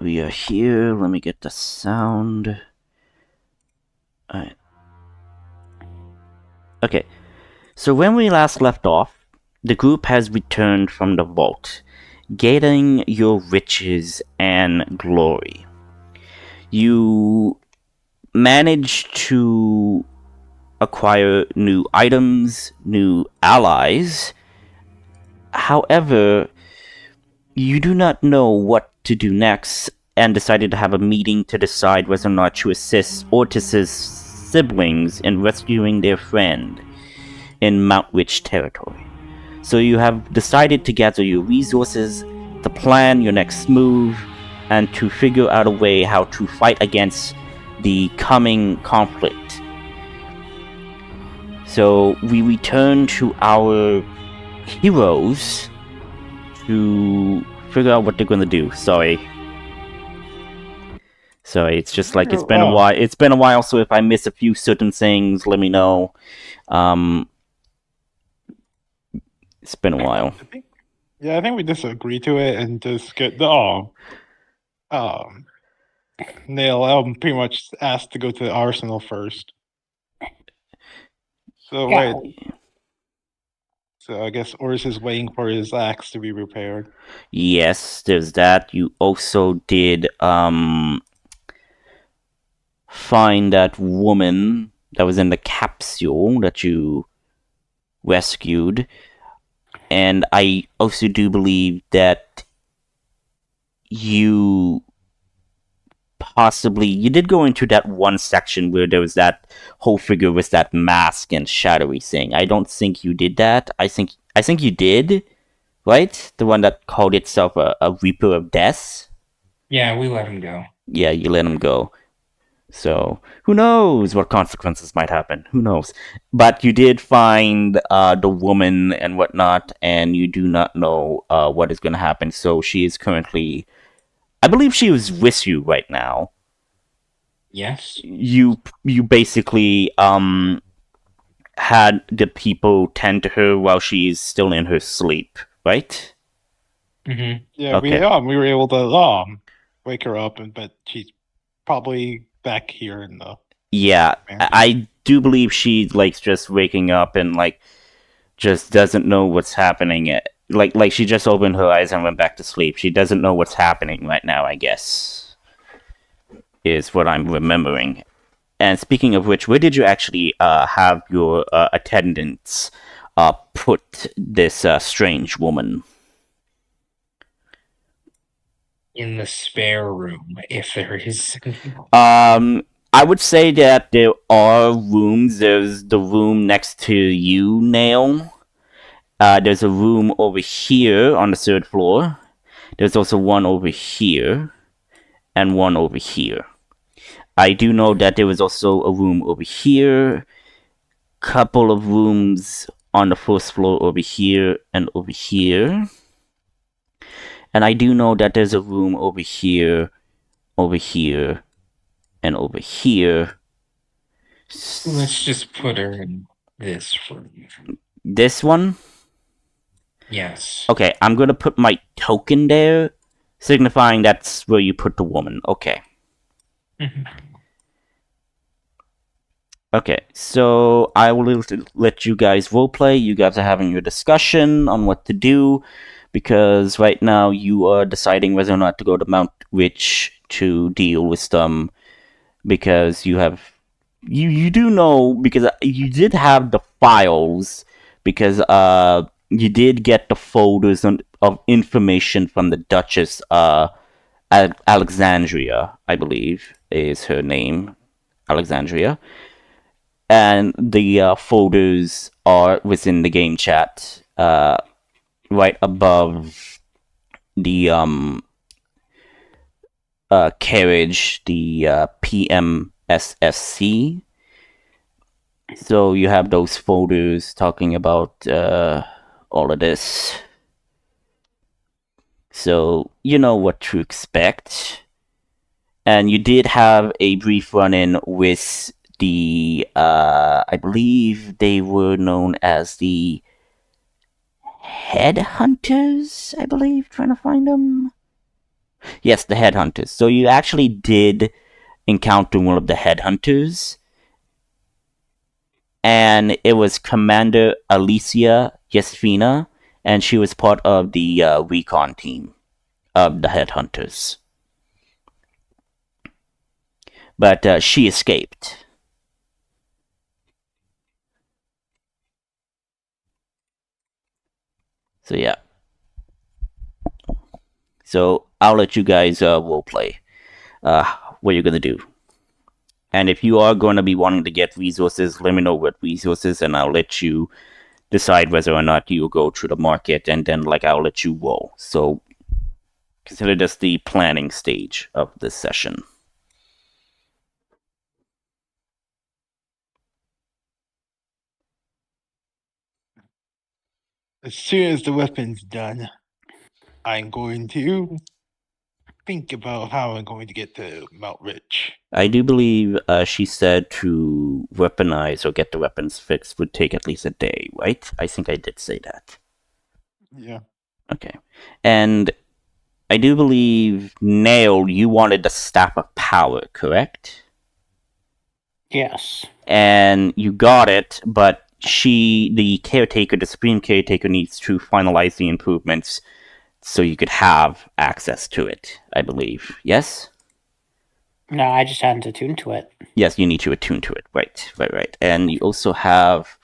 We are here. Let me get the sound. Alright. Okay. So when we last left off, the group has returned from the vault, gaining your riches and glory. You managed to acquire new items, new allies. However, you do not know what to do next and decided to have a meeting to decide whether or not to assist Ortis's siblings in rescuing their friend in Mount Witch territory. So you have decided to gather your resources, to plan your next move, and to figure out a way how to fight against the coming conflict. So we return to our heroes to figure out what they're gonna do. Sorry, it's just like it's been a while. It's been a while, so if I miss a few certain things, let me know. It's been a while. I think we just agree to it and just get the Nail pretty much asked to go to the arsenal first. So wait. So I guess Oris is waiting for his axe to be repaired. Yes, there's that. You also did find that woman that was in the capsule that you rescued. And I also do believe that you did go into that one section where there was that whole figure with that mask and shadowy thing. I don't think you did that. I think you did, right? The one that called itself a Reaper of Death? Yeah, we let him go. Yeah, you let him go. So, who knows what consequences might happen? Who knows? But you did find the woman and whatnot, and you do not know what is going to happen. So she is currently... I believe she was with you right now. Yes. You basically had the people tend to her while she is still in her sleep, right? Mm-hmm. Yeah, okay. we were able to wake her up, but she's probably back here in the... Yeah, I do believe she likes just waking up and like just doesn't know what's happening. Like she just opened her eyes and went back to sleep. She doesn't know what's happening right now, I guess, is what I'm remembering. And speaking of which, where did you actually have your attendants put this strange woman? In the spare room, if there is. I would say that there are rooms. There's the room next to you, Nail. There's a room over here on the 3rd floor. There's also one over here, and one over here. I do know that there was also a room over here, couple of rooms on the 1st floor over here and over here. And I do know that there's a room over here, and over here. Let's just put her in this room. This one? Yes. Okay, I'm gonna put my token there, signifying that's where you put the woman. Okay. Mm-hmm. Okay, so I will let you guys roleplay. You guys are having your discussion on what to do, because right now you are deciding whether or not to go to Mount Witch to deal with them, because you have... You do know, because you did have the files, because you did get the folders of information from the Duchess Alexandria, I believe is her name, Alexandria. And the folders are within the game chat, right above the carriage, the PMSSC. So you have those folders talking about all of this. So you know what to expect. And you did have a brief run-in with the, I believe they were known as the Headhunters, I believe, trying to find them. Yes, the headhunters. So you actually did encounter one of the headhunters, and it was Commander Alicia Yesfina, and she was part of the recon team of the headhunters. But she escaped. So yeah. So I'll let you guys role play. What you're gonna do. And if you are going to be wanting to get resources, let me know what resources, and I'll let you decide whether or not you go through the market, and then I'll let you roll. So consider this the planning stage of this session. As soon as the weapon's done, I'm going to think about how I'm going to get to Mount Rich. I do believe she said to weaponize or get the weapons fixed would take at least a day, right? I think I did say that. Yeah. Okay. And I do believe, Nail, you wanted the Staff of Power, correct? Yes. And you got it, but the caretaker, the Supreme Caretaker, needs to finalize the improvements so you could have access to it, I believe. Yes? No, I just hadn't attuned to it. Yes, you need to attune to it. Right. And you also have...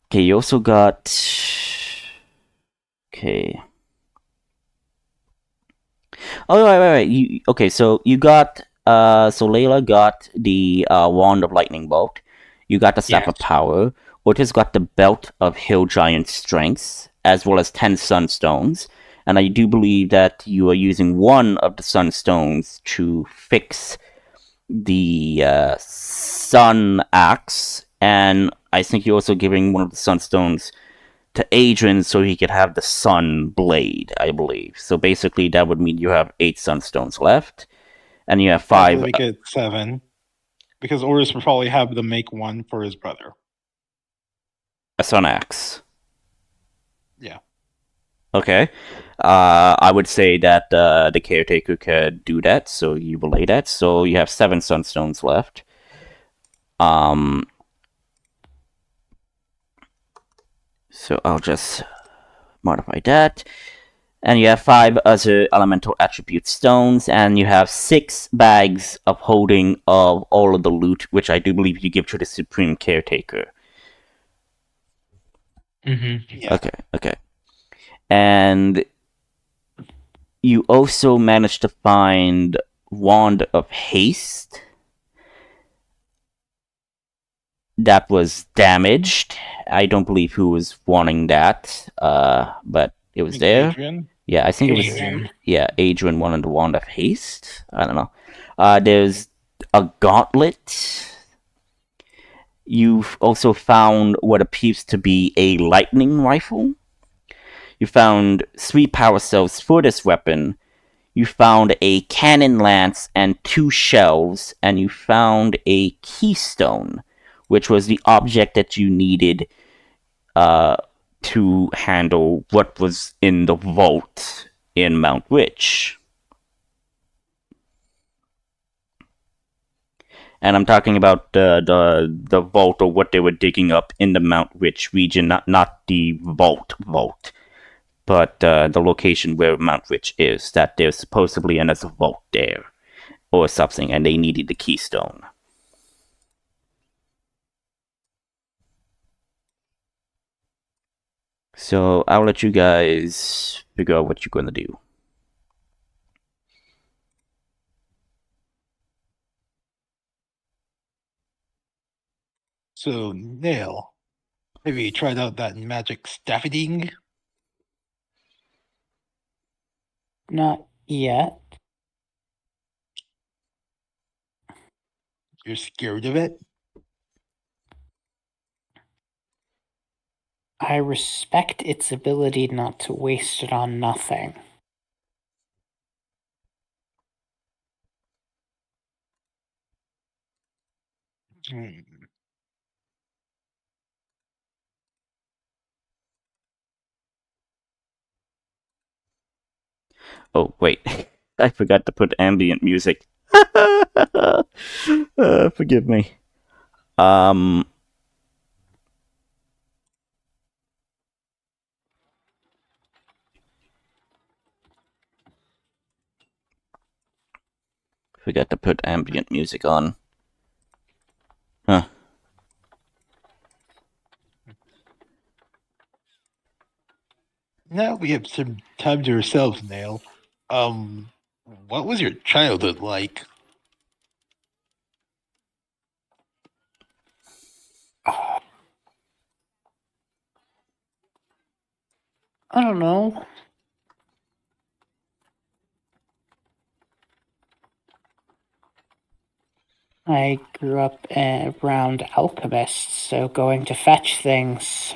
Okay, you also got... Okay. Oh, right. Okay, so you got... So Layla got the Wand of Lightning Bolt. You got the Staff of Power. Otis got the Belt of Hill Giant Strengths, as well as 10 Sunstones. And I do believe that you are using one of the Sunstones to fix the Sun Axe. And I think you're also giving one of the Sunstones to Adrian so he could have the Sun Blade, I believe. So basically, that would mean you have 8 Sunstones left. And you have 5. We get 7. Because Oris will probably have them make one for his brother. A Sun Axe. Yeah. Okay. I would say that the caretaker could do that, so you relay that. So you have 7 Sunstones left. So I'll just modify that. And you have 5 other elemental attribute stones, and you have 6 bags of holding of all of the loot, which I do believe you give to the Supreme Caretaker. Mm-hmm. Yeah. Okay. And you also managed to find Wand of Haste that was damaged. I don't believe who was wanting that, but it was there. Adrian? Yeah, I think Adrian. it was. Yeah, Adrian wanted the Wand of Haste. I don't know. There's a gauntlet. You've also found what appears to be a lightning rifle. You found 3 power cells for this weapon. You found a cannon lance and 2 shells, and you found a keystone, which was the object that you needed to handle what was in the vault in Mount Rich. And I'm talking about the vault, or what they were digging up in the Mount Rich region, not the vault, but the location where Mount Rich is, that there's supposedly another vault there, or something, and they needed the keystone. So I'll let you guys figure out what you're gonna do. So, Nail, have you tried out that magic staffeting? Not yet. You're scared of it? I respect its ability not to waste it on nothing. Oh, wait. I forgot to put ambient music. Forgive me. Forgot to put ambient music on. Huh. Now we have some time to ourselves, Nail. What was your childhood like? I don't know. I grew up around alchemists, so going to fetch things,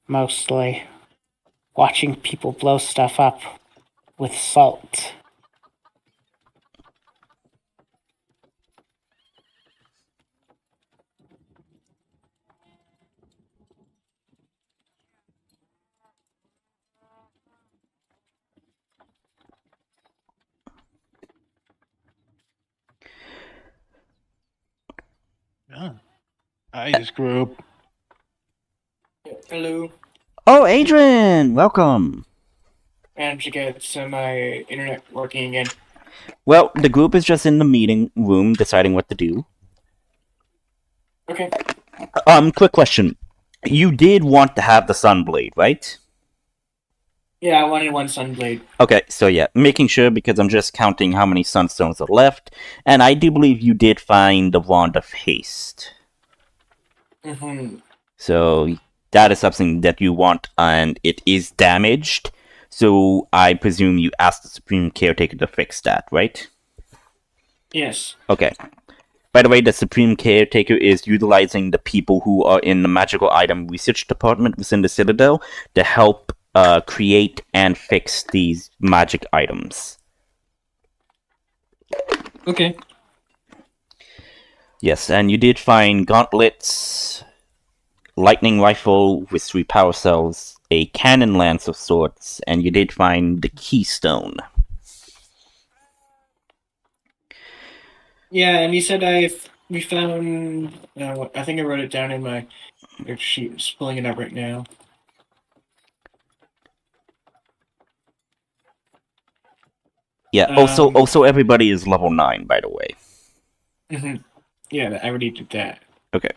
mostly. Watching people blow stuff up with salt. I just grew up. Hello. Oh, Adrian! Welcome! Managed to get my internet working again. Well, the group is just in the meeting room deciding what to do. Okay. Quick question. You did want to have the Sunblade, right? Yeah, I wanted one Sunblade. Okay, so yeah, making sure because I'm just counting how many Sunstones are left, and I do believe you did find the Wand of Haste. Mm-hmm. So that is something that you want, and it is damaged. So I presume you asked the Supreme Caretaker to fix that, right? Yes. Okay. By the way, the Supreme Caretaker is utilizing the people who are in the Magical Item Research Department within the Citadel to help create and fix these magic items. Okay. Yes, and you did find gauntlets, lightning rifle with 3 power cells, a cannon lance of sorts, and you did find the keystone. Yeah, and you said we found. I think I wrote it down in my sheet. Just pulling it up right now. Yeah. Also, everybody is level 9, by the way. Mm-hmm. Yeah, I already did that. Okay.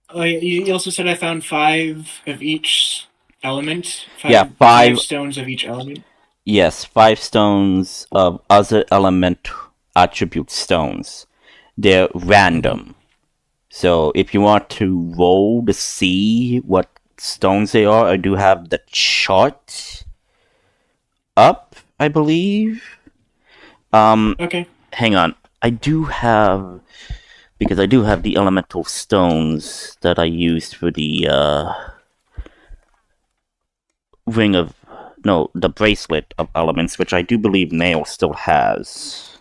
Oh, yeah, you also said I found 5 of each element. Yeah, 5 stones of each element. Yes, 5 stones of other element attribute stones. They're random. So if you want to roll to see what stones they are, I do have the chart up, I believe. Okay. Hang on. I do have the elemental stones that I used for the the bracelet of elements, which I do believe Nail still has.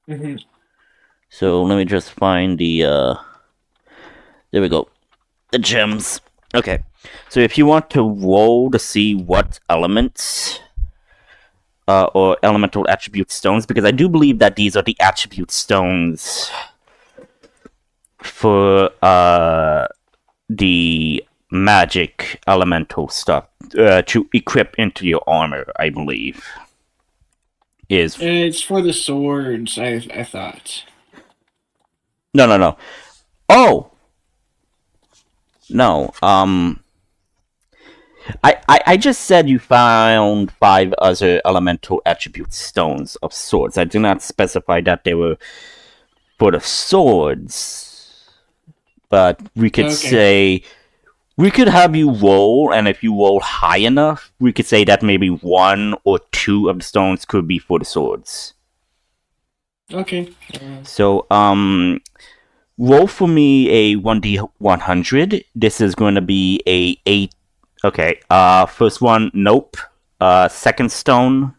Mm-hmm. So let me just find the there we go. The gems. Okay. So if you want to roll to see what elements or elemental attribute stones, because I do believe that these are the attribute stones for the magic elemental stuff to equip into your armor, I believe. It's for the swords, I thought. No. Oh! No, I just said you found 5 other elemental attribute stones of swords. I do not specify that they were for the swords. But we could say... We could have you roll, and if you roll high enough, we could say that maybe 1 or 2 of the stones could be for the swords. Okay. So, roll for me a 1d100. This is going to be a 8. Okay, first one, nope. Second stone.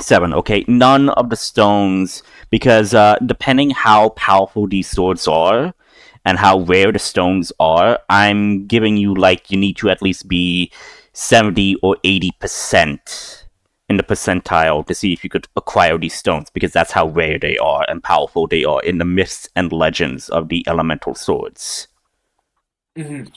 7. Okay, none of the stones, because depending how powerful these swords are and how rare the stones are, I'm giving you like you need to at least be 70 or 80% in the percentile to see if you could acquire these stones, because that's how rare they are and powerful they are in the myths and legends of the elemental swords. Mm-hmm.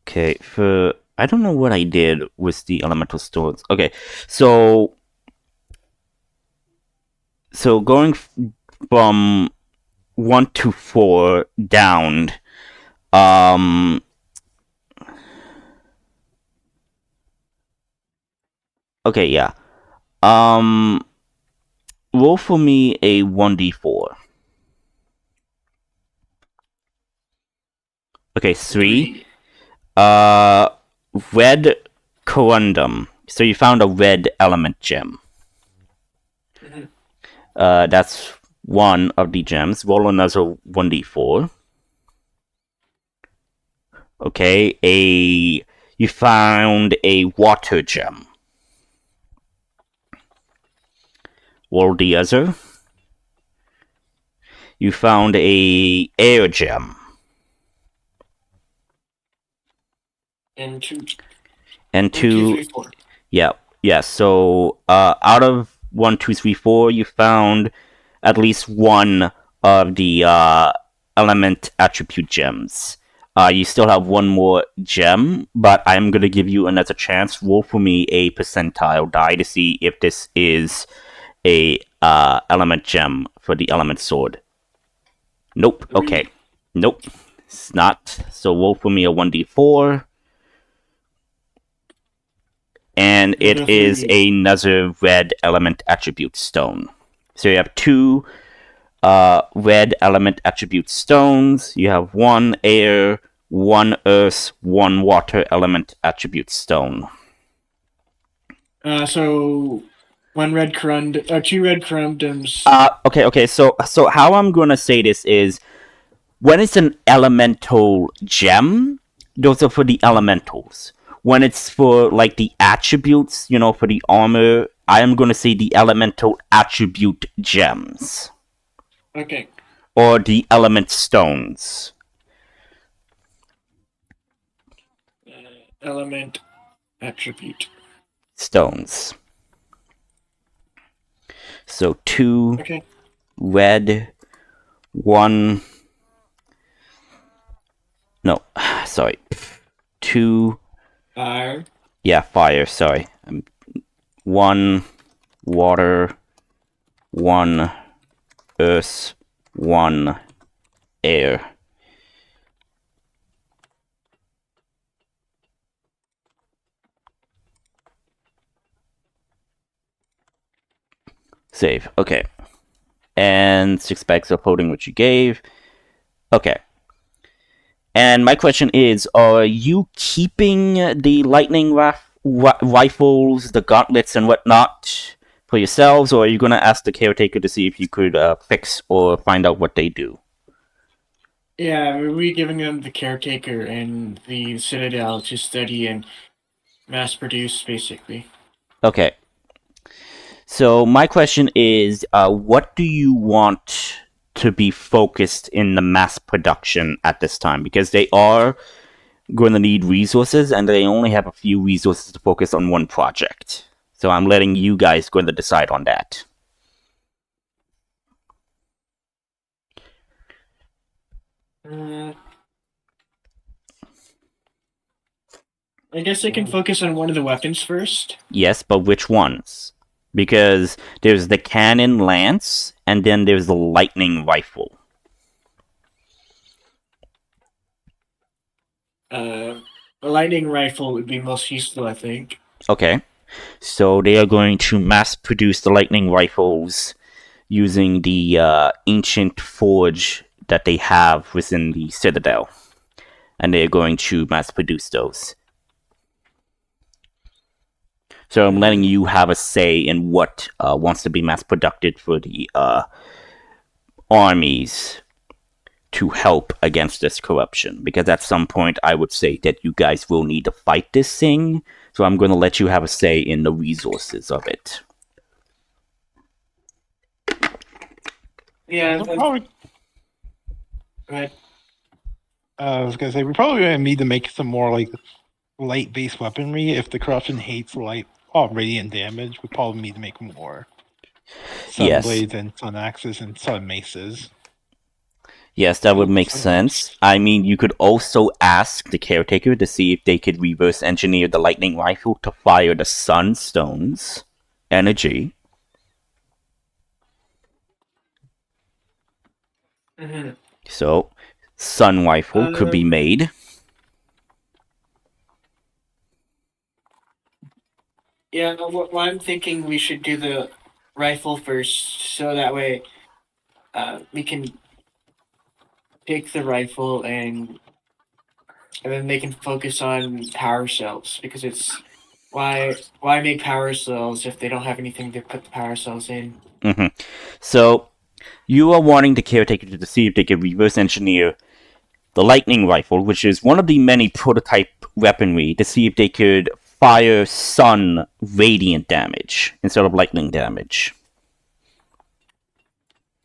Okay, I don't know what I did with the elemental stones. Okay, so going from 1 to 4 down, okay, yeah. Roll for me a 1d4. Okay, 3. Red corundum. So you found a red element gem. Mm-hmm. That's one of the gems. Roll another 1d4. Okay, you found a water gem. Roll the other. You found a air gem. And two. And 2. 2, 3, 4. Yeah. So out of 1, 2, 3, 4, you found at least one of the element attribute gems. You still have one more gem, but I'm gonna give you another chance. Roll for me a percentile die to see if this is a element gem for the element sword. Nope. 3. Okay. Nope. It's not. So roll for me a 1d4. And it is another red element attribute stone. So you have 2 red element attribute stones. You have 1 air, 1 earth, 1 water element attribute stone. So 2 red corundums. Okay. So how I'm gonna say this is, when it's an elemental gem, those are for the elementals. When it's for like the attributes, for the armor, I am gonna say the elemental attribute gems. Okay. Or the element stones. Element attribute Stones. So 2 okay. red, 1. No, sorry. 2. Fire. Yeah, fire. Sorry. 1 water, 1 earth, 1 air. Save. Okay. And 6 bags of holding what you gave. Okay. And my question is, are you keeping the lightning rifles, the gauntlets, and whatnot for yourselves, or are you going to ask the caretaker to see if you could fix or find out what they do? Yeah, we're giving them the caretaker and the citadel to study and mass produce, basically. Okay. So my question is, what do you want to be focused in the mass production at this time? Because they are going to need resources, and they only have a few resources to focus on one project. So I'm letting you guys go to decide on that. I guess they can focus on one of the weapons first. Yes, but which ones? Because there's the cannon lance, and then there's the lightning rifle. A lightning rifle would be most useful, I think. Okay. So they are going to mass produce the lightning rifles using the ancient forge that they have within the citadel. And they are going to mass produce those. So I'm letting you have a say in what wants to be mass produced for the armies to help against this corruption, because at some point I would say that you guys will need to fight this thing, so I'm going to let you have a say in the resources of it. Yeah, We'll probably, right. I was gonna say we probably gonna need to make some more like light-based weaponry. If the corruption hates light, radiant damage, we probably need to make more sun Yes. blades and sun axes and sun maces. Yes, that would Ooh, make sun sense. mace. I mean, you could also ask the caretaker to see if they could reverse engineer the lightning rifle to fire the sunstone's energy. Mm-hmm. So, sun rifle could be made. Yeah, what I'm thinking we should do the rifle first, so that way we can take the rifle and then they can focus on power cells, because it's why make power cells if they don't have anything to put the power cells in. Mm-hmm. So, you are wanting the caretaker to see if they can reverse engineer the lightning rifle, which is one of the many prototype weaponry, to see if they could fire sun radiant damage instead of lightning damage.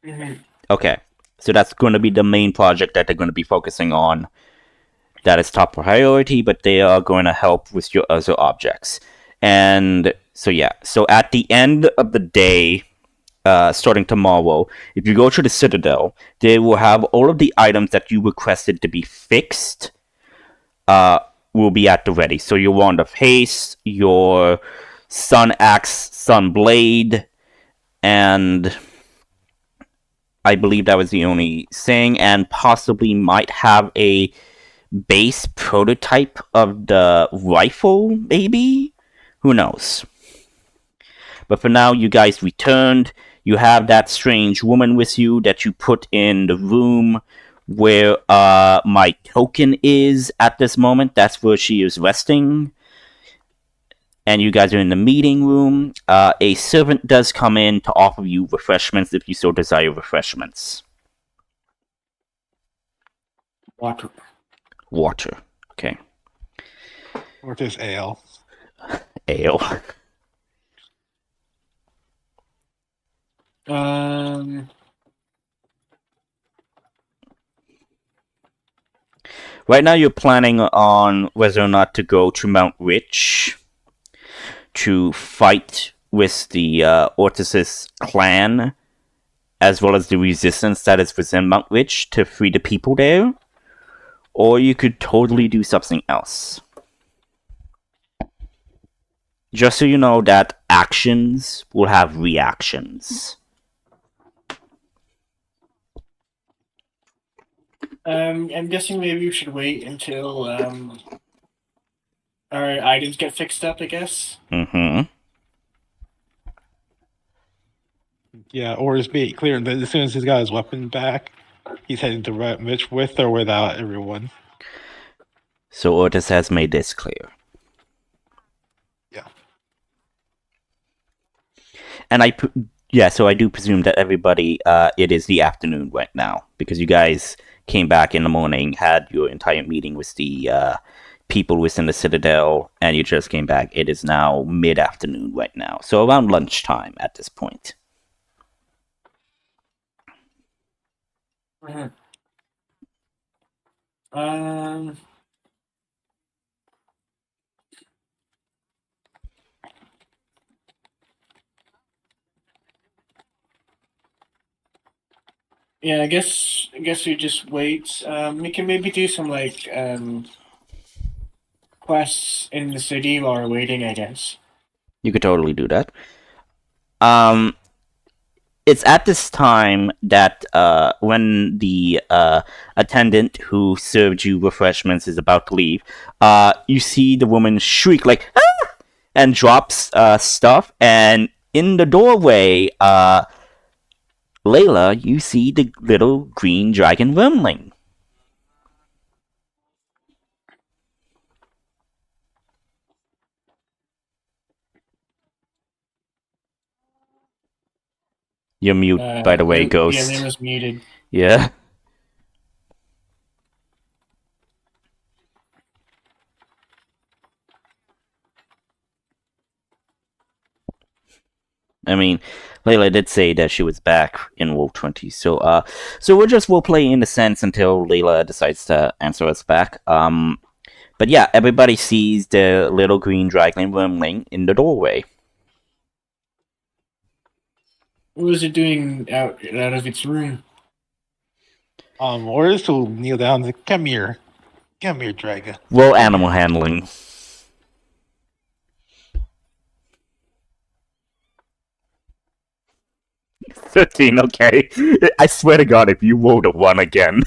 Mm-hmm. Okay, so that's going to be the main project that they're going to be focusing on. That is top priority, but they are going to help with your other objects. And so yeah, so at the end of the day, starting tomorrow, if you go to the Citadel, they will have all of the items that you requested to be fixed will be at the ready. So your Wand of Haste, your Sun Axe, Sun Blade, and I believe that was the only thing, and possibly might have a base prototype of the rifle, maybe? Who knows? But for now, you guys returned. You have that strange woman with you that you put in the room where my token is at this moment. That's where she is resting. And you guys are in the meeting room. A servant does come in to offer you refreshments if you so desire refreshments. Water. Water. Okay. Or just ale. Ale. Right now, you're planning on whether or not to go to Mount Rich to fight with the Ortisis clan, as well as the resistance that is within Mount Rich to free the people there, or you could totally do something else. Just so you know that actions will have reactions. I'm guessing maybe we should wait until our items get fixed up, I guess. Mm-hmm. Yeah, or just be clear that as soon as he's got his weapon back, he's heading to Rich with or without everyone. So Ortis has made this clear. Yeah. And so I do presume that everybody, it is the afternoon right now, because you guys came back in the morning, had your entire meeting with the people within the Citadel, and you just came back. It is now mid-afternoon right now, so around lunchtime at this point. Mm-hmm. Yeah, I guess we just wait. We can maybe do some like quests in the city while we're waiting, I guess. You could totally do that. It's at this time that when the attendant who served you refreshments is about to leave, you see the woman shriek like, "Ah!" and drops stuff, and in the doorway, Layla, you see the little green dragon wormling. You're mute, by the way, Yeah, Ghost. they was muted. Yeah. I mean, Layla did say that she was back in Wolf 20, so we'll just play in the sense until Layla decides to answer us back. But yeah, everybody sees the little green dragon wormling in the doorway. What was it doing out of its room? Oris will kneel down and say, come here, dragon. Roll animal handling. 13, okay. I swear to God, if you rolled a 1 again.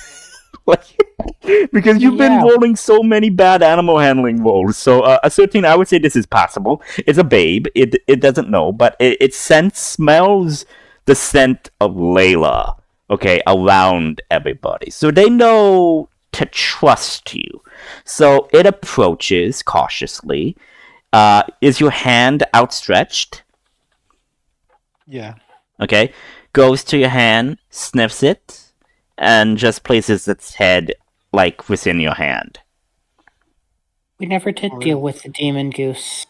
Because you've been Yeah. rolling so many bad animal handling rolls. So a 13, I would say this is passable. It's a babe. It doesn't know, but it smells the scent of Layla, okay, around everybody. So they know to trust you. So it approaches cautiously. Is your hand outstretched? Yeah. Okay. Goes to your hand, sniffs it, and just places its head like within your hand. We never did deal with the demon goose.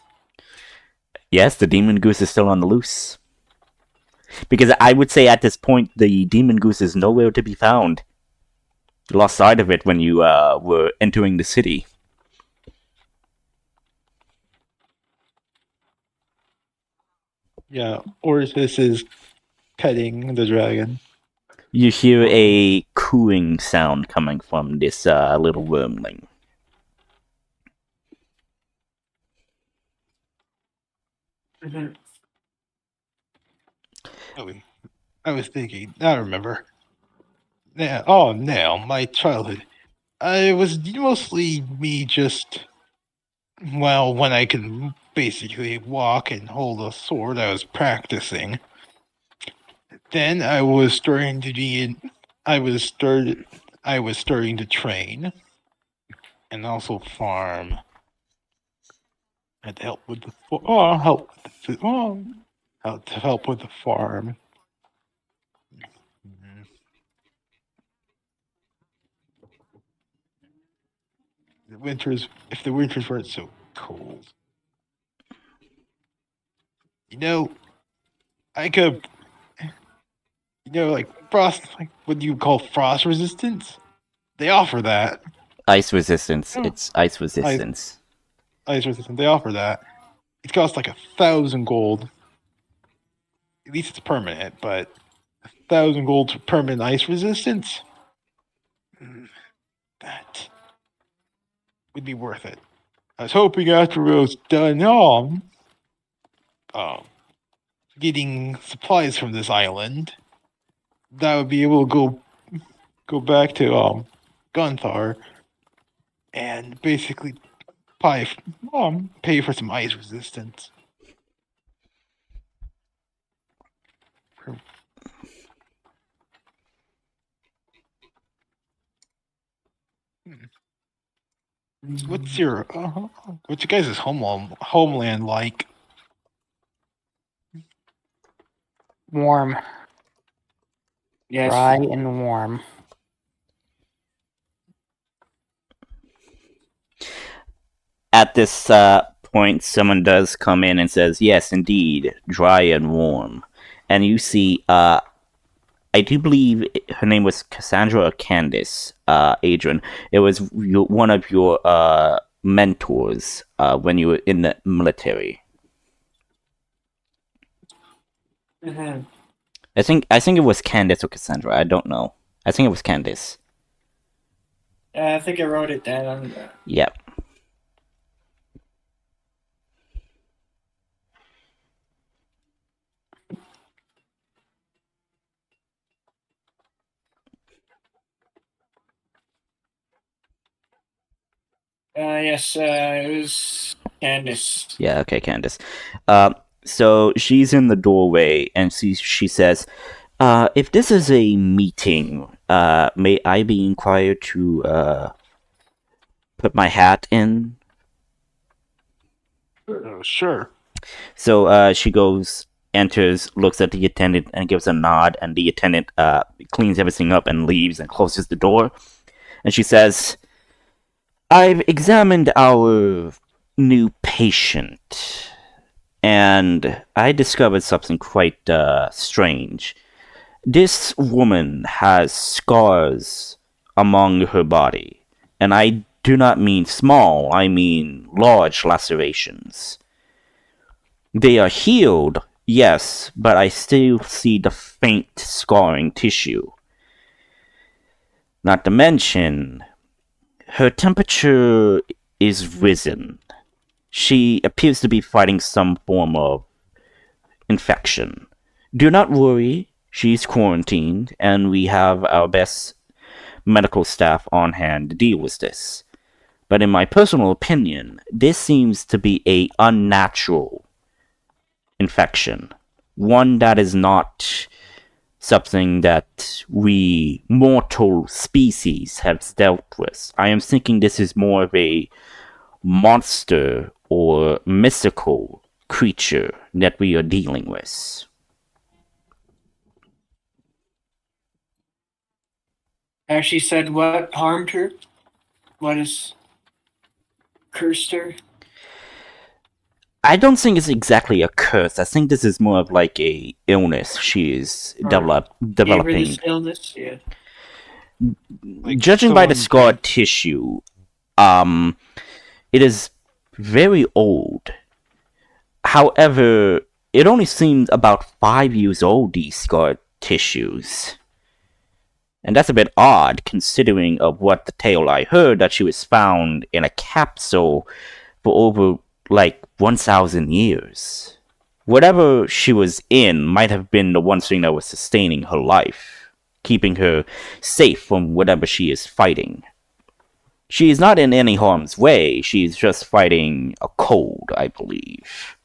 Yes, the demon goose is still on the loose. Because I would say at this point the demon goose is nowhere to be found. You lost sight of it when you were entering the city. Yeah, Oris is petting the dragon. You hear a cooing sound coming from this little wormling. Mhm. I was thinking, I remember. Now, my childhood. It was mostly me just, well, when I could basically walk and hold a sword, I was practicing. Then I was starting to train and also farm. I had to help with the help with the farm. Mhm. If the winters weren't so cold. I could, like frost, like what you call frost resistance. They offer that. Ice resistance. Oh. It's ice resistance. Ice resistance. They offer that. It costs like 1,000 gold. At least it's permanent, but 1,000 gold for permanent ice resistance. That would be worth it. I was hoping after it was done, getting supplies from this island, that I would be able to go back to Gunthar and basically pay for some ice resistance. What's your guys' homeland like? Warm. Yes. Dry and warm. At this point, someone does come in and says, "Yes, indeed, dry and warm." And you see, I do believe her name was Cassandra or Candice, Adrian. It was one of your mentors when you were in the military. Mhm. I think it was Candice or Cassandra. I don't know. I think it was Candice. I think I wrote it down. Yep. Yes, it was Candice. Yeah, okay, Candice. So she's in the doorway and she says, if this is a meeting, may I be inquired to put my hat in? Sure. So she goes enters, looks at the attendant, and gives a nod, and the attendant cleans everything up and leaves and closes the door. And she says, I've examined our new patient, and I discovered something quite strange. This woman has scars among her body, and I do not mean small, I mean large lacerations. They are healed, yes, but I still see the faint scarring tissue. Not to mention, her temperature is risen. She appears to be fighting some form of infection. Do not worry, she's quarantined, and we have our best medical staff on hand to deal with this. But in my personal opinion, this seems to be a unnatural infection. One that is not something that we mortal species have dealt with. I am thinking this is more of a monster or mystical creature that we are dealing with. Has she said what harmed her? What has cursed her? I don't think it's exactly a curse. I think this is more of like a illness she is Gave her developing. this illness? Yeah. Like Judging by the someone scarred tissue, it is very old. However, it only seemed about 5 years old, these scarred tissues. And that's a bit odd, considering of what the tale I heard, that she was found in a capsule for over, 1,000 years. Whatever she was in might have been the one thing that was sustaining her life, keeping her safe from whatever she is fighting. She is not in any harm's way, she is just fighting a cold, I believe.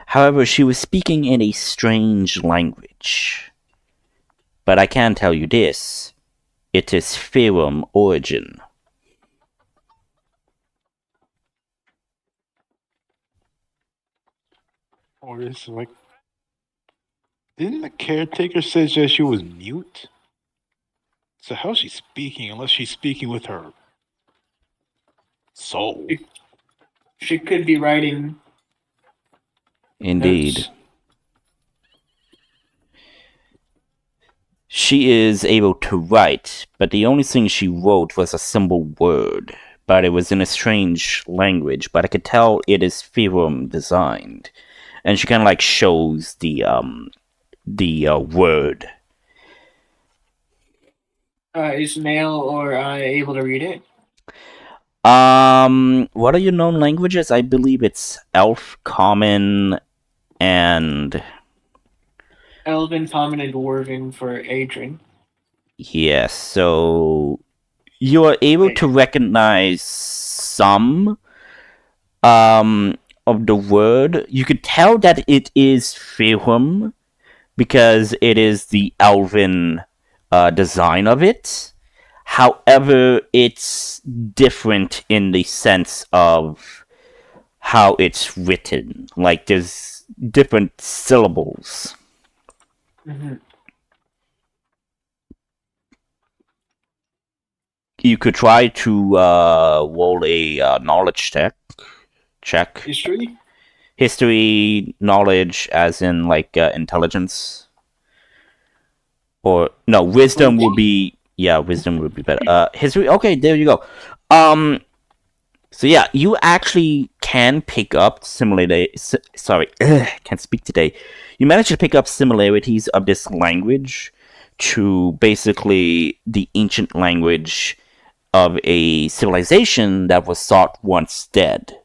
However, she was speaking in a strange language. But I can tell you this, it is Ferum origin. Or is like, didn't the caretaker say that she was mute? So how's she speaking unless she's speaking with her soul? She could be writing Indeed. notes. She is able to write, but the only thing she wrote was a simple word. But it was in a strange language, but I could tell it is Ferum designed. And she kind of shows the word. Is Nail or I able to read it? What are your known languages? I believe it's Elf, Common, and Elven, Common, and Dwarven for Adrian. yes. So you are able to recognize some of the word. You could tell that it is Ferum because it is the Elven design of it. However, it's different in the sense of how it's written. Like, there's different syllables. Mm-hmm. You could try to roll a knowledge check. History? History, knowledge, as in intelligence. Or no, wisdom would be wisdom would be better. History. Okay, there you go. So yeah, you actually can pick up can't speak today. You managed to pick up similarities of this language to basically the ancient language of a civilization that was thought once dead,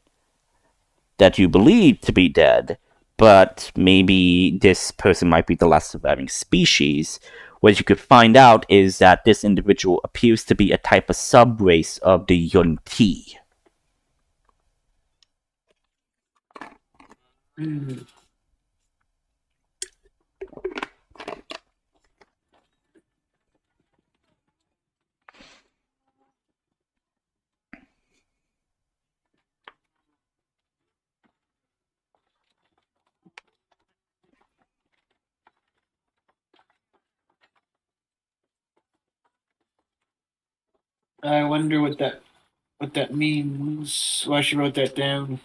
that you believe to be dead, but maybe this person might be the last surviving species. What you could find out is that this individual appears to be a type of sub-race of the Yunti. Mm. I wonder what that means. Why she wrote that down.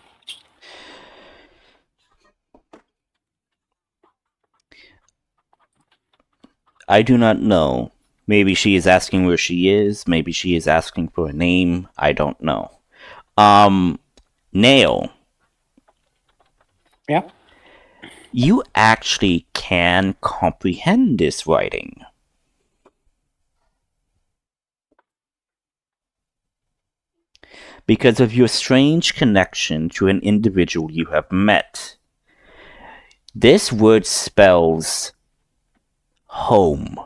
I do not know. Maybe she is asking where she is. Maybe she is asking for a name. I don't know. Nail. Yeah. You actually can comprehend this writing. Because of your strange connection to an individual you have met. This word spells home.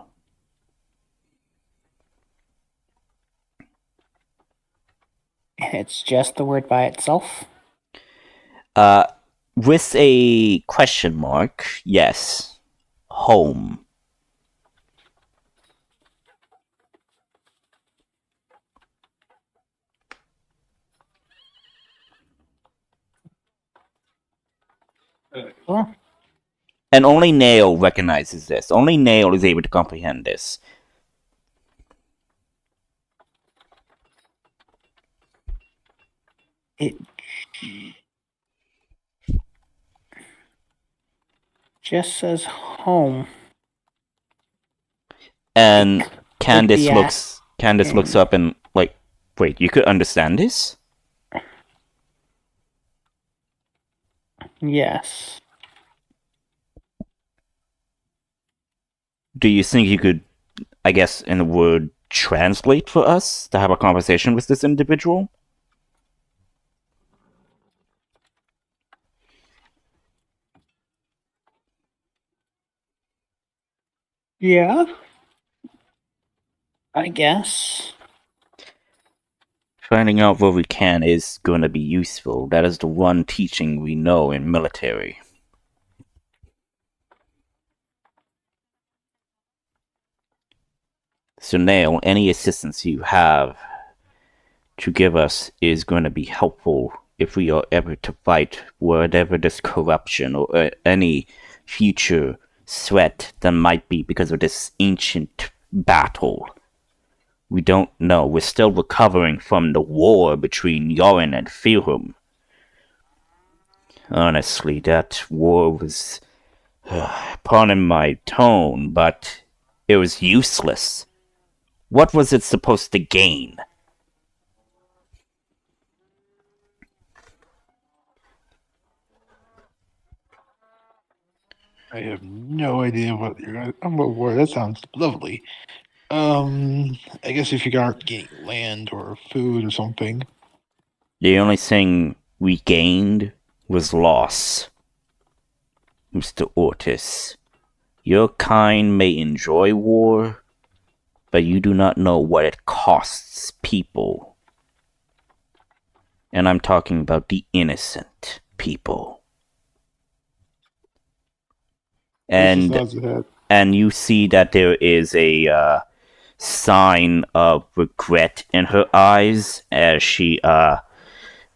It's just the word by itself. With a question mark, yes. Home. Well, And only Nail recognizes this. Only Nail is able to comprehend this. it just says home. And Could Candace be looks up and like, wait, you could understand this? Yes. Do you think you could, I guess, in a word, translate for us to have a conversation with this individual? Yeah. I guess. Finding out what we can is going to be useful. That is the one teaching we know in military. So Nail, any assistance you have to give us is going to be helpful if we are ever to fight whatever this corruption or any future threat that might be because of this ancient battle. We don't know. We're still recovering from the war between Yorin and Firhum. Honestly, that war was, pardon my tone, but it was useless. What was it supposed to gain? I have no idea what you're. Boy, that sounds lovely. I guess if you aren't getting land or food or something. The only thing we gained was loss. Mr. Ortis, your kind may enjoy war, but you do not know what it costs people. And I'm talking about the innocent people. And you see that there is a sign of regret in her eyes as she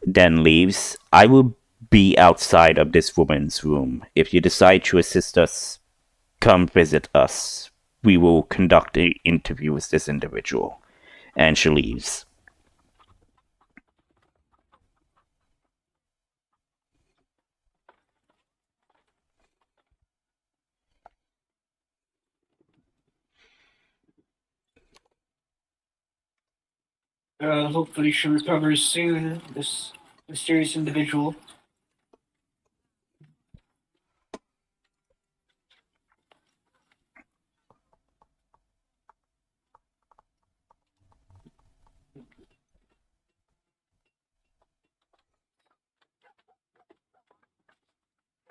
then leaves. I will be outside of this woman's room. If you decide to assist us, come visit us. We will conduct an interview with this individual. And she leaves. Hopefully she recovers soon, this mysterious individual.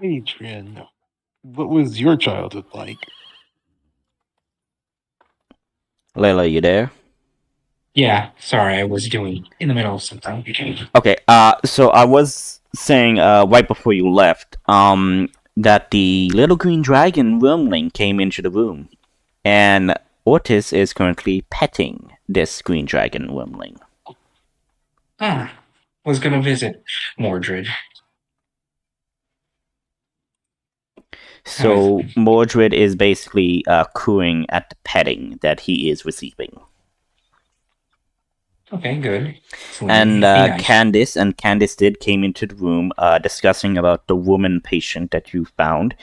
Adrian, what was your childhood like? Layla, you there? Yeah, sorry, I was doing in the middle of something. Okay, so I was saying, right before you left, that the little green dragon wormling came into the room. And Ortis is currently petting this green dragon wormling. Was gonna visit Mordred. So Mordred is basically cooing at the petting that he is receiving. Okay, good. So And nice. Candice came into the room discussing about the woman patient that you found.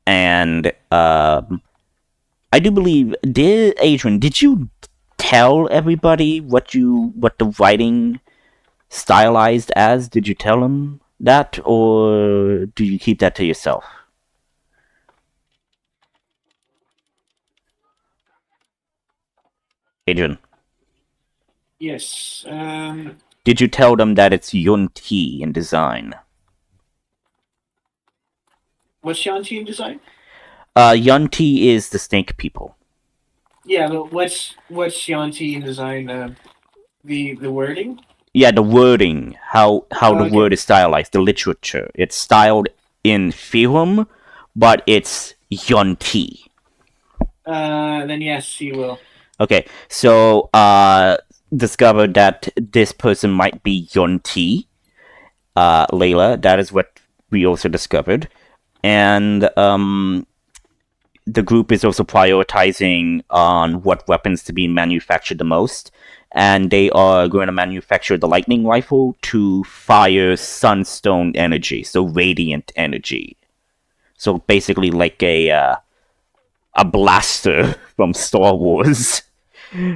And I do believe, Adrian, did you tell everybody what the writing stylized as? Did you tell them that, or do you keep that to yourself? Adrian, Yes. did you tell them that it's Yunti in design? What's Shanti in design? Yunti is the snake people. Yeah, but what's Shanti in design? The wording? Yeah, the wording, how the Okay. word is stylized, the literature. It's styled in film, but it's Yunti. Then yes, he will. Okay, so discovered that this person might be Yunti, Layla. That is what we also discovered, and the group is also prioritizing on what weapons to be manufactured the most, and they are going to manufacture the lightning rifle to fire sunstone energy, so radiant energy. So basically, like a blaster from Star Wars,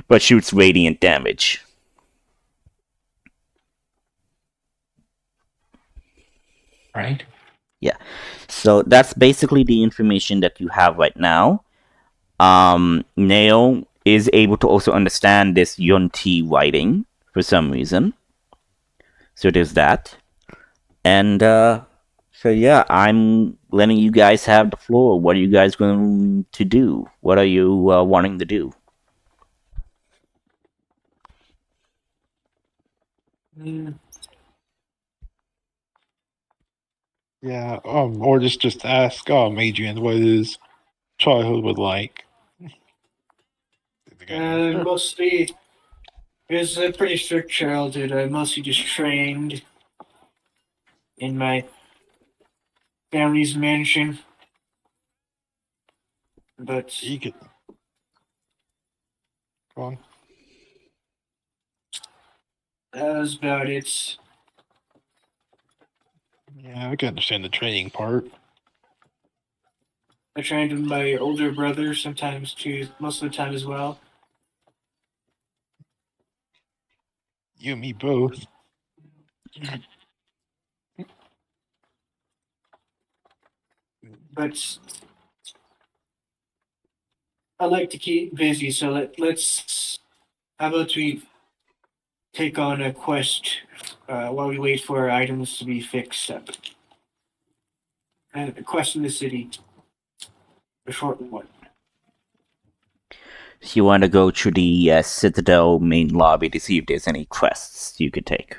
but shoots radiant damage. Right. Yeah. So that's basically the information that you have right now. Nail is able to also understand this Yunti writing for some reason. So there's that. And so yeah, I'm letting you guys have the floor. What are you guys going to do? What are you wanting to do? Yeah, or just ask Adrian what his childhood was like. Mostly, it was a pretty strict childhood. I mostly just trained in my family's mansion. But He could go on. that was about it. Yeah, I can understand the training part. I trained with my older brother sometimes too, most of the time as well. You and me both. But I like to keep busy, so let's. How about we take on a quest while we wait for our items to be fixed up? And a quest in the city, a short one. So you want to go to the Citadel main lobby to see if there's any quests you could take.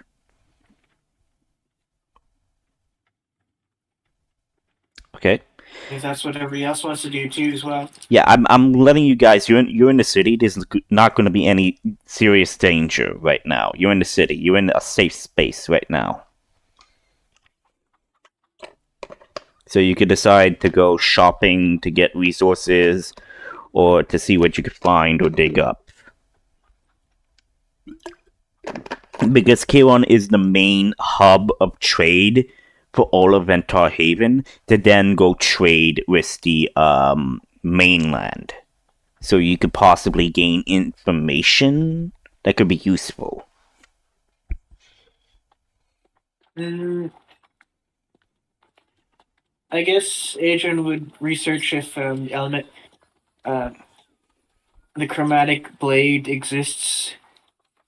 Okay. If that's what everybody else wants to do too, as well. Yeah, I'm letting you guys. You're in the city. There's not going to be any serious danger right now. You're in the city. You're in a safe space right now. So you could decide to go shopping to get resources, or to see what you could find or dig up. Because Kiron is the main hub of trade for all of Ventar Haven, to then go trade with the mainland. So you could possibly gain information that could be useful. I guess Adrian would research if element, the chromatic blade exists.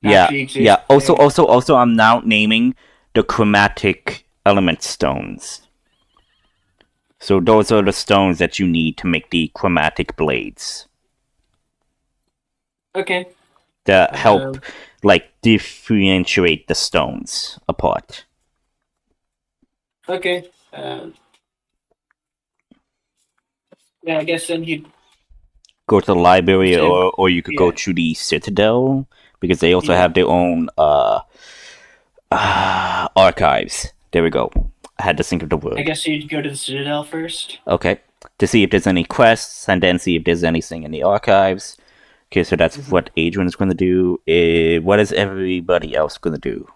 Yeah, Actually exists. yeah. Also, I'm now naming the chromatic element stones. So those are the stones that you need to make the chromatic blades. Okay. That help, like, differentiate the stones apart. Okay. Yeah, I guess then you'd Go to the library, So, or you could go yeah. to the Citadel, because they also Yeah. have their own archives. There we go. I had to think of the word. I guess you'd go to the Citadel first. Okay. To see if there's any quests, and then see if there's anything in the archives. Okay, so that's what Adrian's going to do. What is everybody else going to do?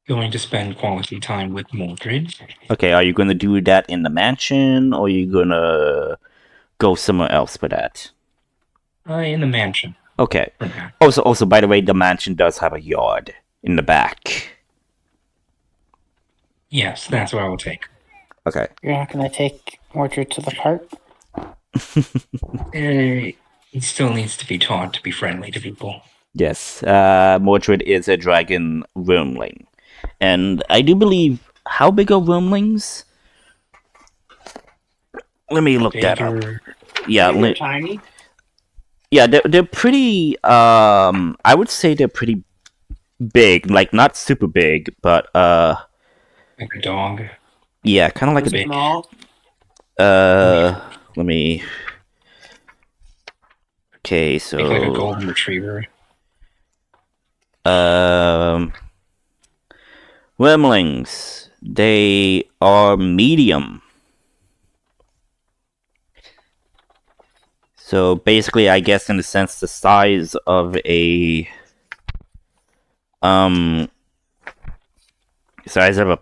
Going to spend quality time with Mildred. Okay, are you going to do that in the mansion, or are you going to go somewhere else for that? In the mansion. Okay. For now. Also, by the way, the mansion does have a yard in the back. Yes, that's what I will take. Okay. You're not going to take Mordred to the park? He still needs to be taught to be friendly to people. Yes, Mordred is a dragon wormling. And I do believe, how big are wormlings? Let me look that up. Yeah, They're tiny. yeah, they're pretty. I would say they're pretty big, like not super big, but Like a dog. yeah, kind of like Big. Small. Let me. Okay, so Like a golden retriever. wormlings. They are medium. So basically, I guess in a sense, the size of a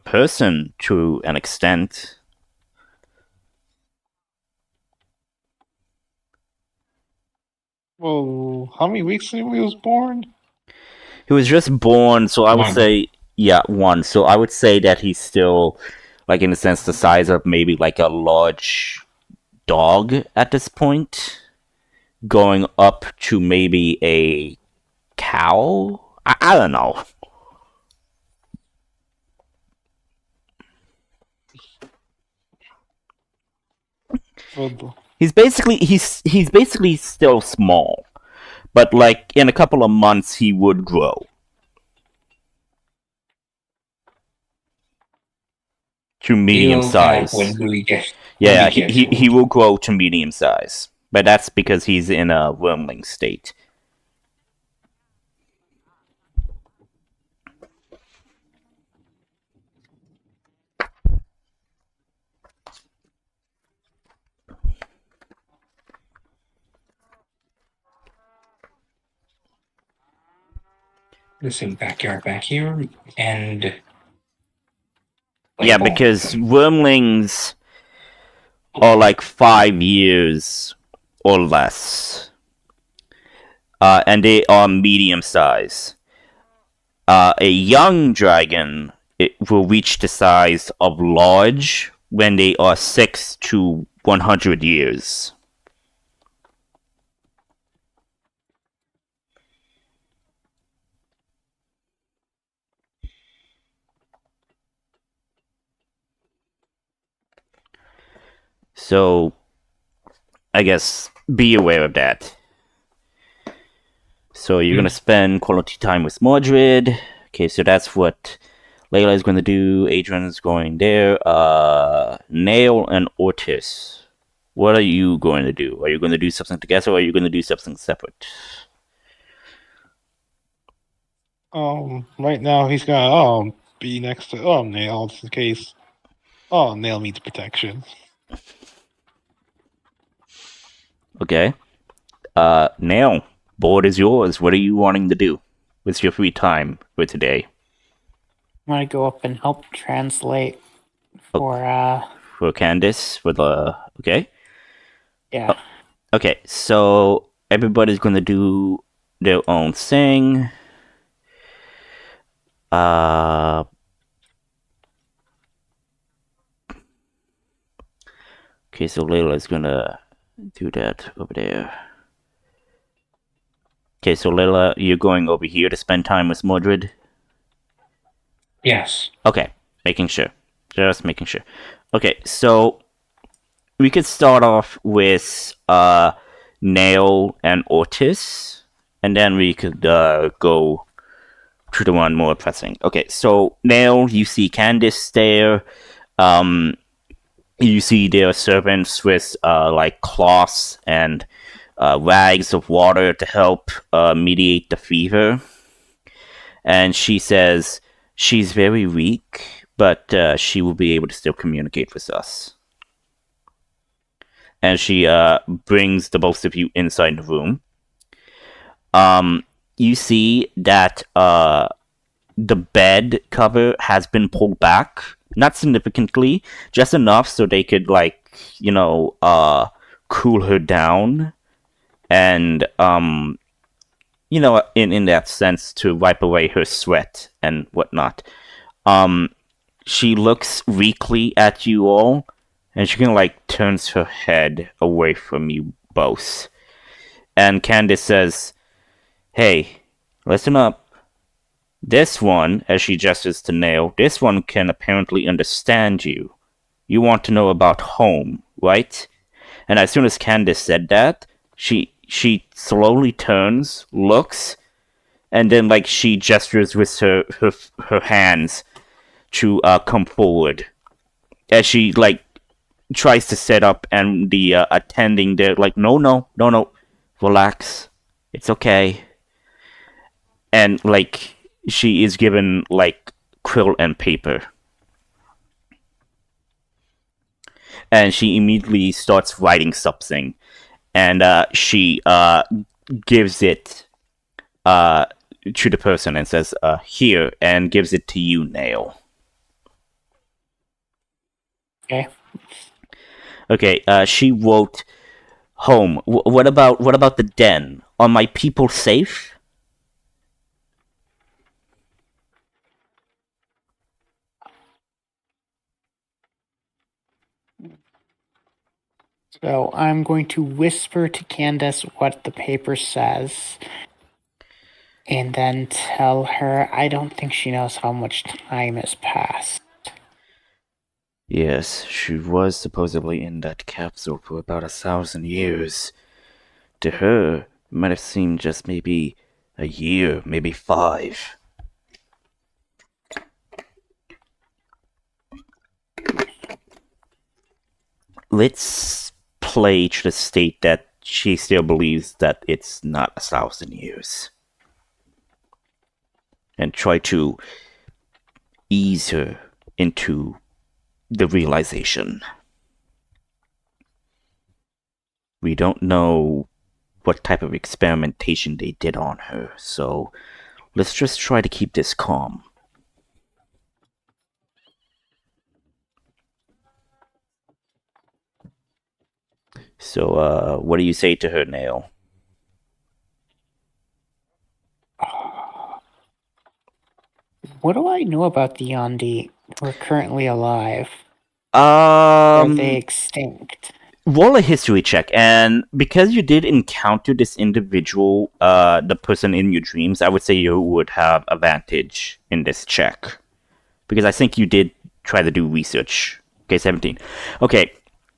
person to an extent. Well, how many weeks ago he was born? He was just born, so I would One. say, yeah, one. So I would say that he's still, like, in a sense, the size of maybe like a large dog at this point, going up to maybe a cow. I don't know. Well, He's basically still small, but like in a couple of months he would grow to medium size. Yeah, he will grow to medium size, but that's because he's in a wormling state. This in backyard back here, and Yeah, because wormlings are like 5 years or less, and they are medium size. A young dragon will reach the size of large when they are 6 to 100 years. So, I guess be aware of that. So you're gonna spend quality time with Mordred. Okay, so that's what Layla is gonna do. Adrian is going there. Nail and Ortis. What are you going to do? Are you going to do something together, or are you going to do something separate? Right now he's gonna be next to Nail just in case. Nail needs protection. Okay. Nail, board is yours. What are you wanting to do with your free time for today? I'm going to go up and help translate for, For Candace, for the... Okay. yeah. Okay, so everybody's going to do their own thing. Okay, so Layla's gonna do that over there. Okay, so Layla, you're going over here to spend time with Mordred? Yes. Okay, making sure. Just making sure. Okay, so we could start off with Nail and Ortis, and then we could go to the one more pressing. Okay, so Nail, you see Candace there. You see their servants with like cloths and rags of water to help mediate the fever. And she says she's very weak, but she will be able to still communicate with us. And she brings the both of you inside the room. You see that the bed cover has been pulled back, not significantly, just enough so they could, like, cool her down, and in that sense, to wipe away her sweat and whatnot. She looks weakly at you all, and she kind of like turns her head away from you both. And Candace says, "Hey, listen up. This one," as she gestures to Nail, "this one can apparently understand you. You want to know about home, right?" And as soon as Candace said that, she slowly turns, looks, and then like she gestures with her hands to come forward. As she like tries to set up, and the attending there like, no, relax, it's okay. And like she is given like quill and paper, and she immediately starts writing something, and she gives it to the person and says, "Here," and gives it to you, Nail. Okay. Okay. She wrote, "Home. What about the den? Are my people safe?" So I'm going to whisper to Candace what the paper says, and then tell her I don't think she knows how much time has passed. Yes, she was supposedly in that capsule for about 1,000 years. To her, it might have seemed just maybe a year, maybe 5. Let's play to the state that she still believes that it's not 1,000 years. And try to ease her into the realization. We don't know what type of experimentation they did on her, so let's just try to keep this calm. So, what do you say to her, Nail? What do I know about the Yandi who are currently alive? Are they extinct? Roll a history check, and because you did encounter this individual, the person in your dreams, I would say you would have advantage in this check, because I think you did try to do research. Okay, 17. Okay,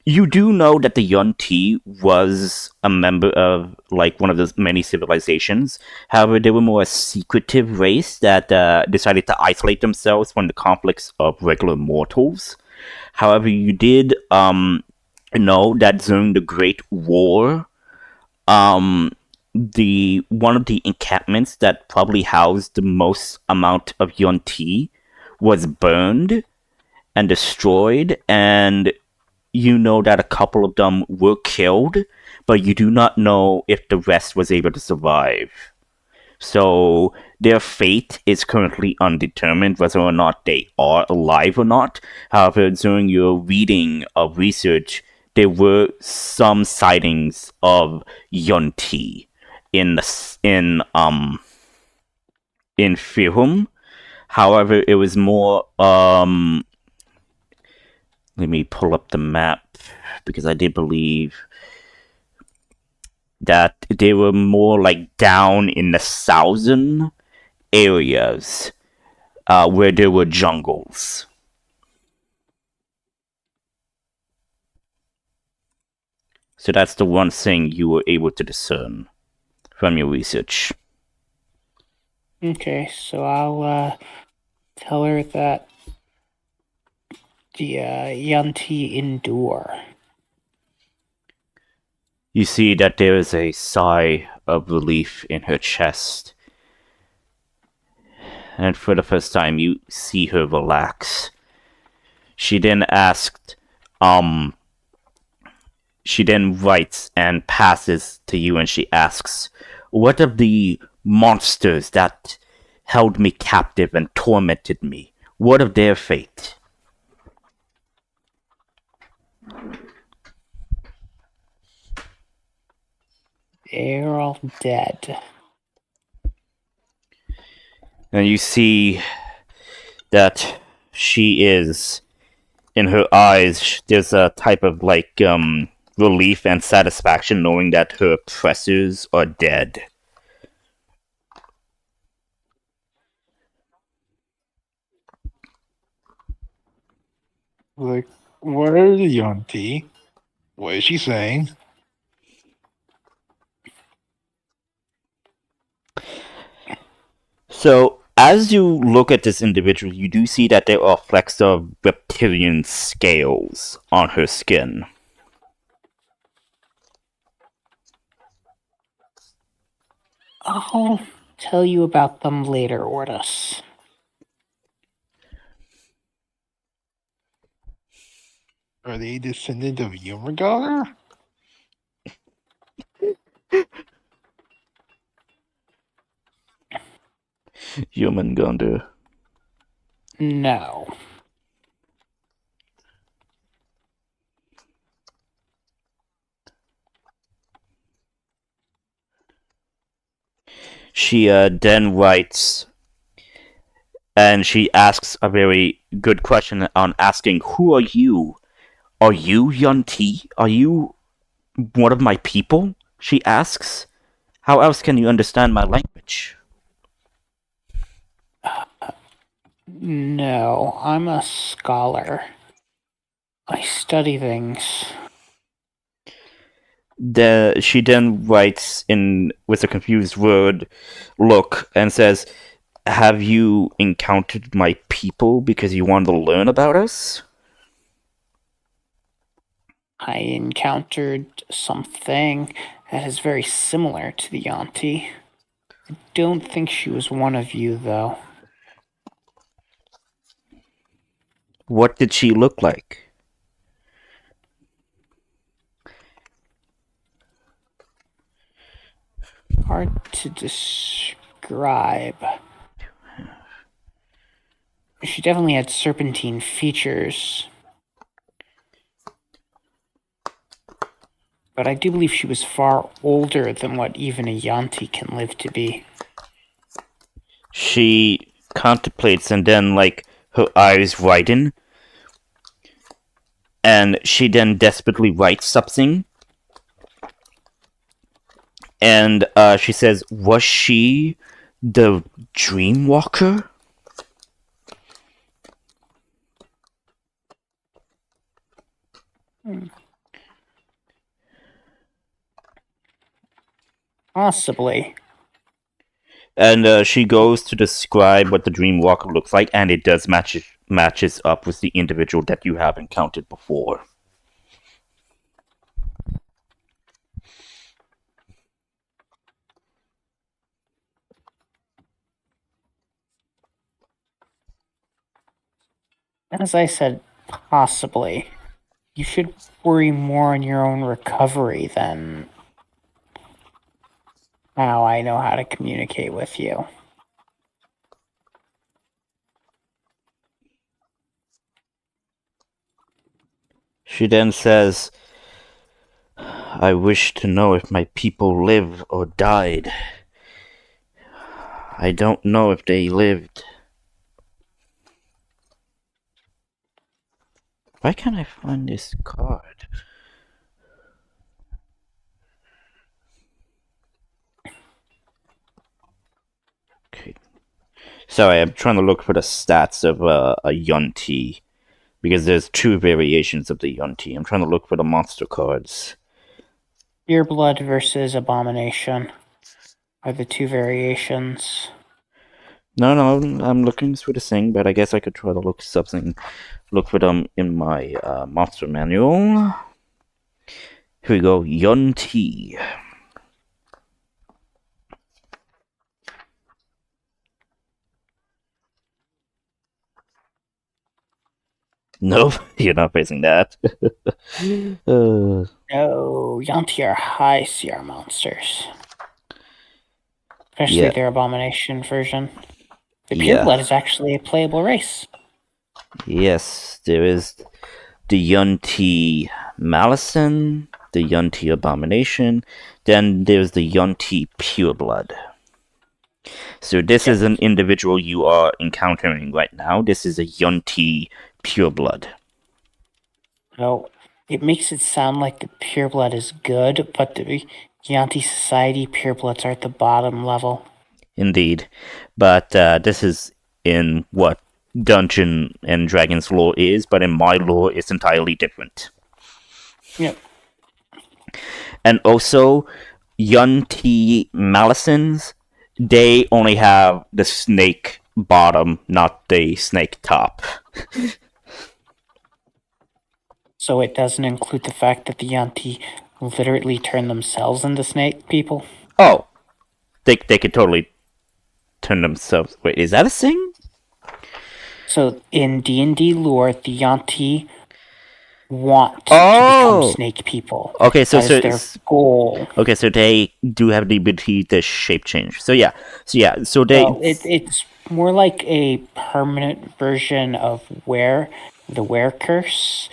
you do know that the Yunti was a member of like one of those many civilizations. However, they were more a secretive race that decided to isolate themselves from the conflicts of regular mortals. However, you did know that during the Great War, the one of the encampments that probably housed the most amount of Yunti was burned and destroyed, and you know that a couple of them were killed, but you do not know if the rest was able to survive. So their fate is currently undetermined, whether or not they are alive or not. However, during your reading of research, there were some sightings of Yunti in Firhum. However, it was more let me pull up the map, because I did believe that they were more like down in the southern areas where there were jungles. So that's the one thing you were able to discern from your research. Okay, so I'll tell her that the Yunti endure. You see that there is a sigh of relief in her chest. And for the first time, you see her relax. She then asked, um, she then writes and passes to you, and she asks, "What of the monsters that held me captive and tormented me? What of their fate?" They're all dead. And you see that she is, in her eyes, there's a type of relief and satisfaction knowing that her oppressors are dead. Like, what are the Yonti? What is she saying? So, as you look at this individual, you do see that there are flecks of reptilian scales on her skin. I'll tell you about them later, Ortus. Are they descendant of Yumrgar? Human Gunder. No. She then writes, and she asks a very good question on asking, "Who are you? Are you Yunti? Are you one of my people?" She asks. "How else can you understand my language?" No, I'm a scholar. I study things. She then writes in with a confused word look and says, "Have you encountered my people because you wanted to learn about us?" I encountered something that is very similar to the Yanti. I don't think she was one of you, though. What did she look like? Hard to describe. She definitely had serpentine features. But I do believe she was far older than what even a Yanti can live to be. She contemplates and then her eyes widen and she then desperately writes something and she says, "Was she the dream walker?" Possibly. And she goes to describe what the dream walker looks like, and it does matches up with the individual that you have encountered before. As I said, possibly. You should worry more on your own recovery than how I know how to communicate with you. She then says, "I wish to know if my people lived or died. I don't know if they lived." Why can't I find this card? Okay. Sorry, I'm trying to look for the stats of a Yunti. Because there's two variations of the Yunti. I'm trying to look for the monster cards. Pure Blood versus Abomination are the two variations. No, I'm looking through the thing, but I guess I could try to look for them in my monster manual. Here we go, Yunti. Nope, you're not facing that. No, Yanti are high CR monsters. Especially Yeah. their abomination version. The Yeah. pureblood is actually a playable race. Yes, there is the Yunti Malison, the Yunti Abomination, then there's the Yunti Pureblood. So this is an individual you are encountering right now. This is a Yunti Pureblood. No, it makes it sound like the pureblood is good, but the Yanti Society purebloods are at the bottom level. Indeed. But this is in what Dungeon and Dragons lore is, but in my lore it's entirely different. Yep. And also, Yunti Malisons, they only have the snake bottom, not the snake top. So it doesn't include the fact that the Yanti literally turn themselves into snake people? Oh, they could totally turn themselves. Wait, is that a thing? So in D&D lore, the Yanti want to Oh! become snake people. Okay, so That is their goal. Okay, so they do have the ability to shape change. So they. Well, it's more like a permanent version of the Were Curse.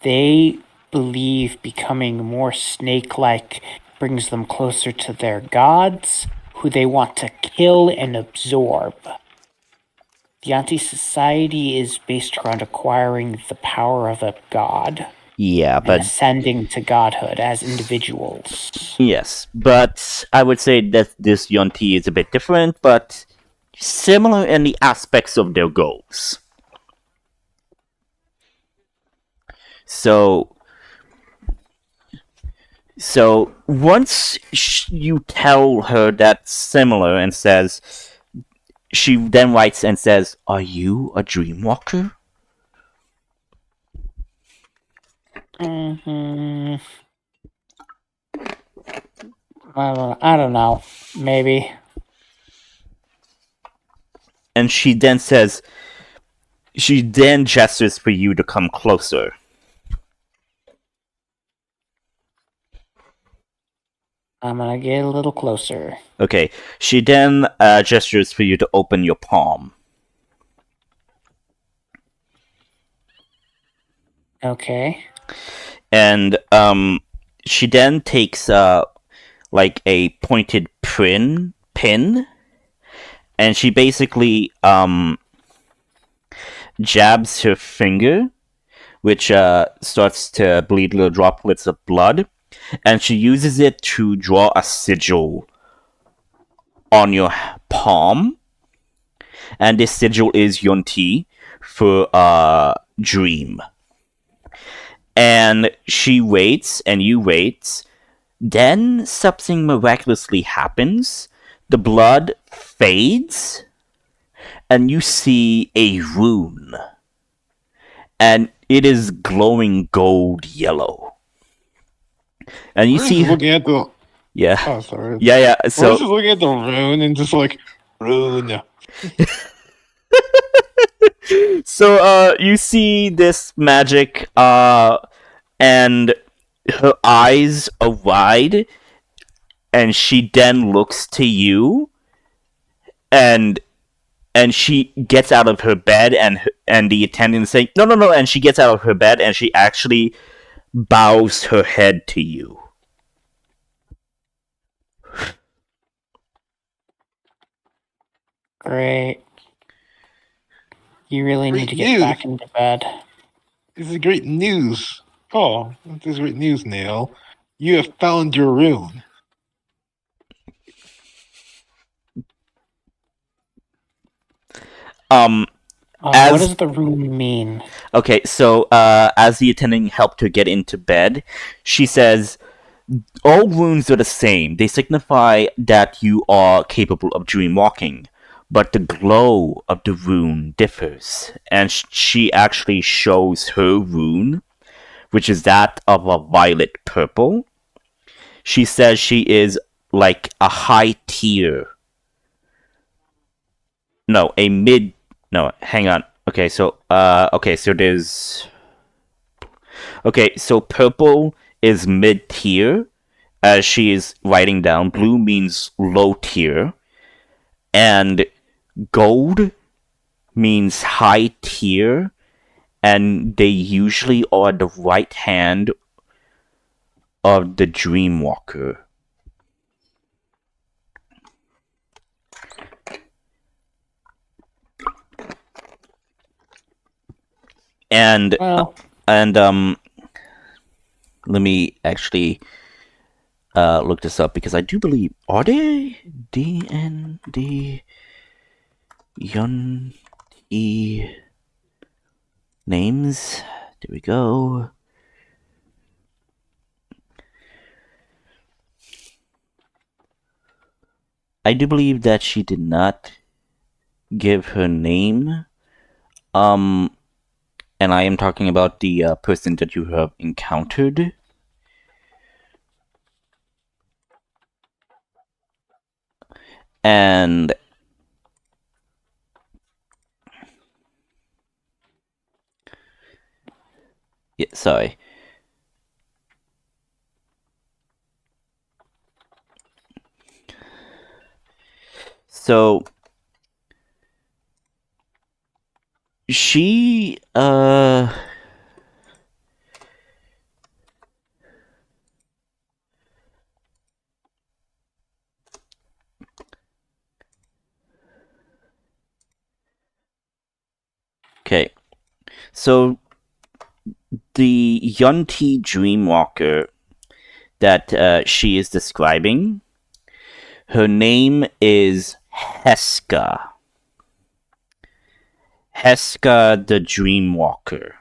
They believe becoming more snake-like brings them closer to their gods, who they want to kill and absorb. The anti-society is based around acquiring the power of a god. Yeah, and but ascending to godhood as individuals. yes, but I would say that this Yunti is a bit different, but similar in the aspects of their goals. So once you tell her that's similar and says, she then writes and says, "Are you a dreamwalker?" Mm-hmm. I don't know. Maybe. And she then gestures for you to come closer. I'm gonna get a little closer. Okay. She then gestures for you to open your palm. Okay. And she then takes like a pointed pin, and she basically jabs her finger, which starts to bleed little droplets of blood, and she uses it to draw a sigil on your palm, and this sigil is Yunti for dream. And she waits, and you wait. Then something miraculously happens. The blood fades, and you see a rune. And it is glowing gold yellow. And you We're see just looking at the. Yeah. Oh, sorry. Yeah. We're So just looking at the rune and just like rune. So you see this magic and her eyes are wide, and she then looks to you, and she gets out of her bed, and the attendant saying no, and she gets out of her bed, and she actually bows her head to you. Great. You really need Great to get news. back into bed. This is great news. Oh, this is great news, Neil. You have found your rune. What does the rune mean? Okay, so as the attendant helped her get into bed, she says, all runes are the same. They signify that you are capable of dream walking, but the glow of the rune differs. And she actually shows her rune, which is that of a violet purple. She says she is like a high tier. No, a mid. No, hang on. Okay, so there's Okay, so purple is mid tier, as she is writing down. Blue means low tier, and gold means high tier, and they usually are the right hand of the Dreamwalker. And Well, let me actually look this up, because I do believe, are they D&D Yunti names? There we go. I do believe that she did not give her name. And I am talking about the person that you have encountered. And yeah, sorry. So she okay. So the Yunti Dreamwalker that she is describing, her name is Heska. Heska the Dreamwalker.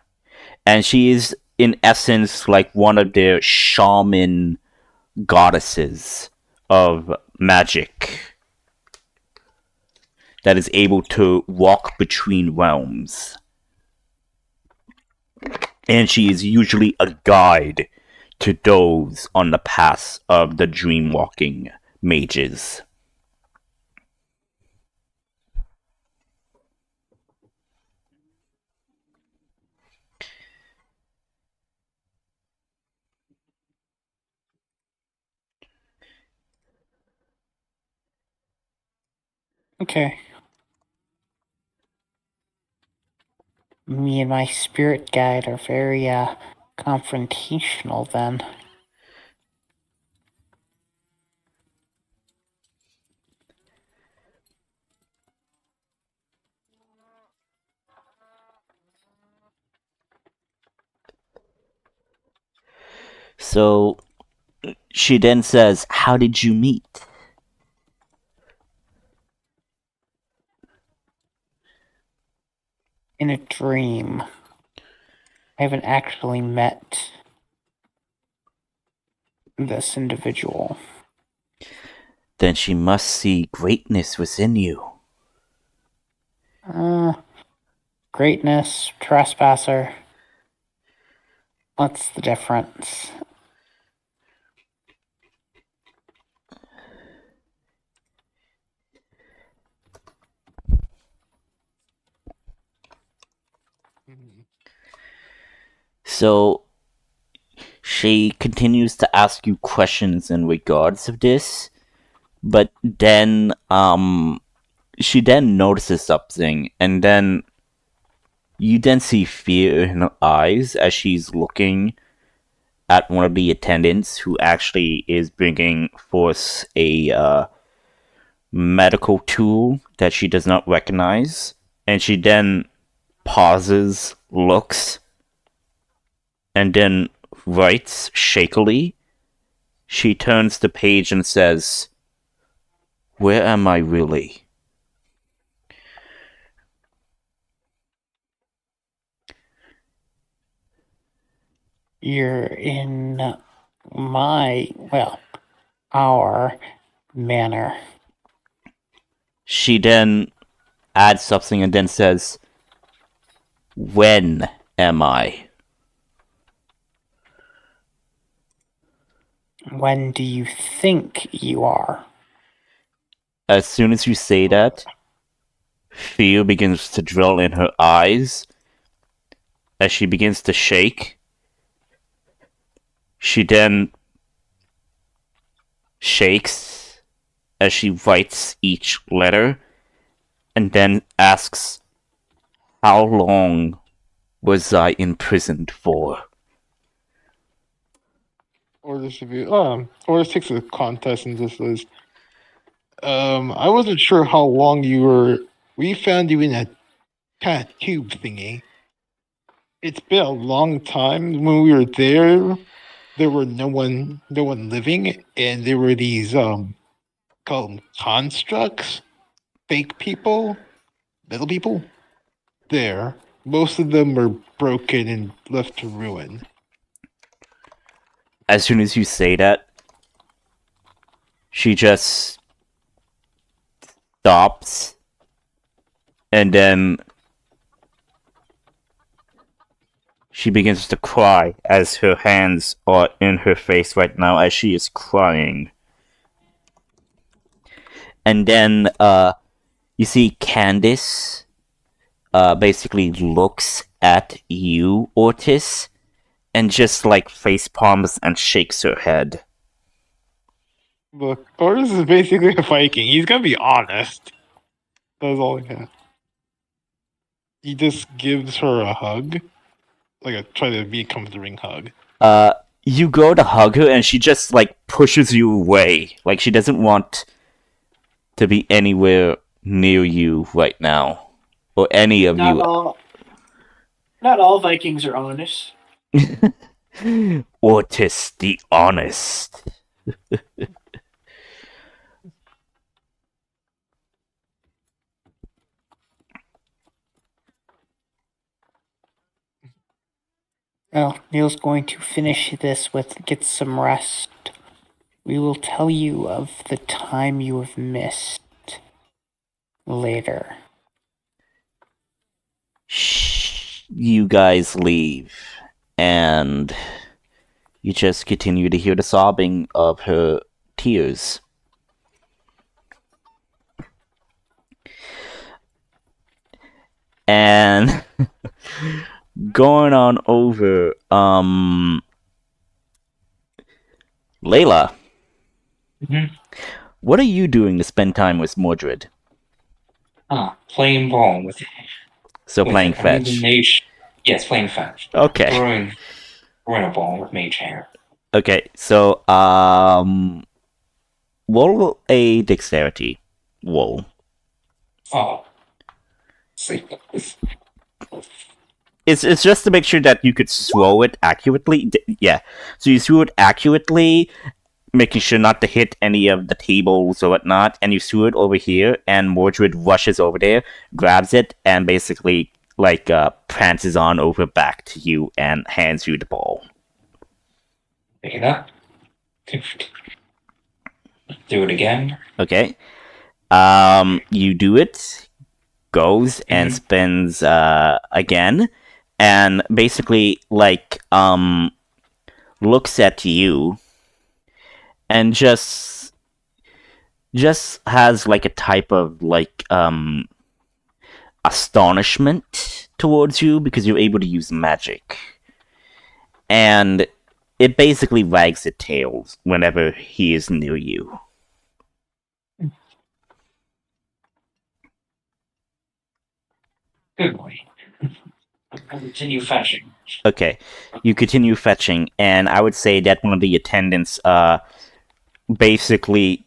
And she is, in essence, like one of their shaman goddesses of magic that is able to walk between realms. And she is usually a guide to those on the path of the dreamwalking mages. okay. Me and my spirit guide are very confrontational then. So she then says, "How did you meet?" In a dream. I haven't actually met this individual. Then she must see greatness within you. Greatness, trespasser. What's the difference? So she continues to ask you questions in regards of this, but then she then notices something, and then you then see fear in her eyes as she's looking at one of the attendants who actually is bringing forth a medical tool that she does not recognize, and she then pauses, looks, and then writes shakily. She turns the page and says, "Where am I really?" You're in our manor. She then adds something and then says, "When am I?" When do you think you are? As soon as you say that, fear begins to drill in her eyes as she begins to shake, She then shakes as she writes each letter and then asks, "How long was I imprisoned for?" Or this would be or this takes a contest and this is I wasn't sure how long you were. We found you in a kind of tube thingy. It's been a long time. When we were there were no one living, and there were these call them constructs, fake people, little people. There, most of them were broken and left to ruin. As soon as you say that, she just stops and then she begins to cry as her hands are in her face right now as she is crying. And then you see Candace basically looks at you, Ortis, and just like face palms and shakes her head. Look, Oris is basically a Viking. He's gonna be honest. That's all he has. He just gives her a hug, like a try to be a comforting hug. You go to hug her and she just like pushes you away. Like she doesn't want to be anywhere near you right now. Or any of Not you. all Vikings are honest. Ortis the Honest. Well, Neil's going to finish this with get some rest. We will tell you of the time you have missed later. Shh. You guys leave. And you just continue to hear the sobbing of her tears. And going on over, Layla. Mm-hmm. What are you doing to spend time with Mordred? Playing ball with. So with playing it. I mean, fetch. mage. Yes, playing fetch. Okay. Throwing a ball with mage hand. Okay, so roll a dexterity roll. Oh. See. It's just to make sure that you could throw it accurately. Yeah, so you threw it accurately, making sure not to hit any of the tables or whatnot, and you threw it over here, and Mordred rushes over there, grabs it, and basically like prances on over back to you and hands you the ball. Pick it up. Do it again. Okay. You do it, goes and spins again, and basically like looks at you and just has like a type of like astonishment towards you because you're able to use magic. And it basically wags its tail whenever he is near you. Good boy. I'll continue fetching. Okay, you continue fetching, and I would say that one of the attendants basically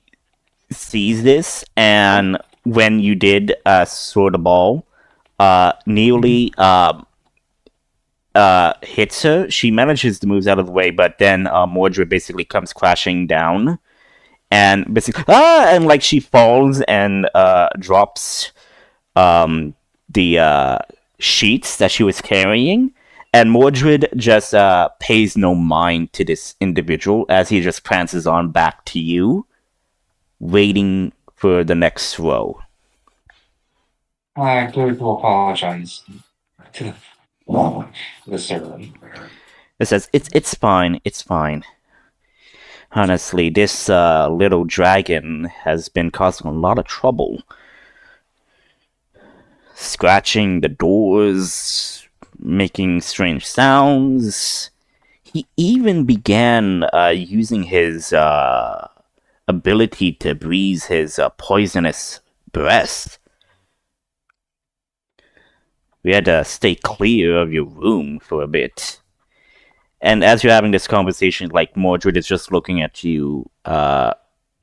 sees this, and when you did throw the ball, nearly hits her. She manages to move out of the way, but then Mordred basically comes crashing down, and basically and like she falls and drops the sheets that she was carrying, and Mordred just pays no mind to this individual as he just prances on back to you, waiting for the next throw. I go to apologize to the servant. It says, it's fine, it's fine. Honestly, this little dragon has been causing a lot of trouble. Scratching the doors, making strange sounds. he even began using his ability to breathe his poisonous breath. We had to stay clear of your room for a bit. And as you're having this conversation, like, Mordred is just looking at you,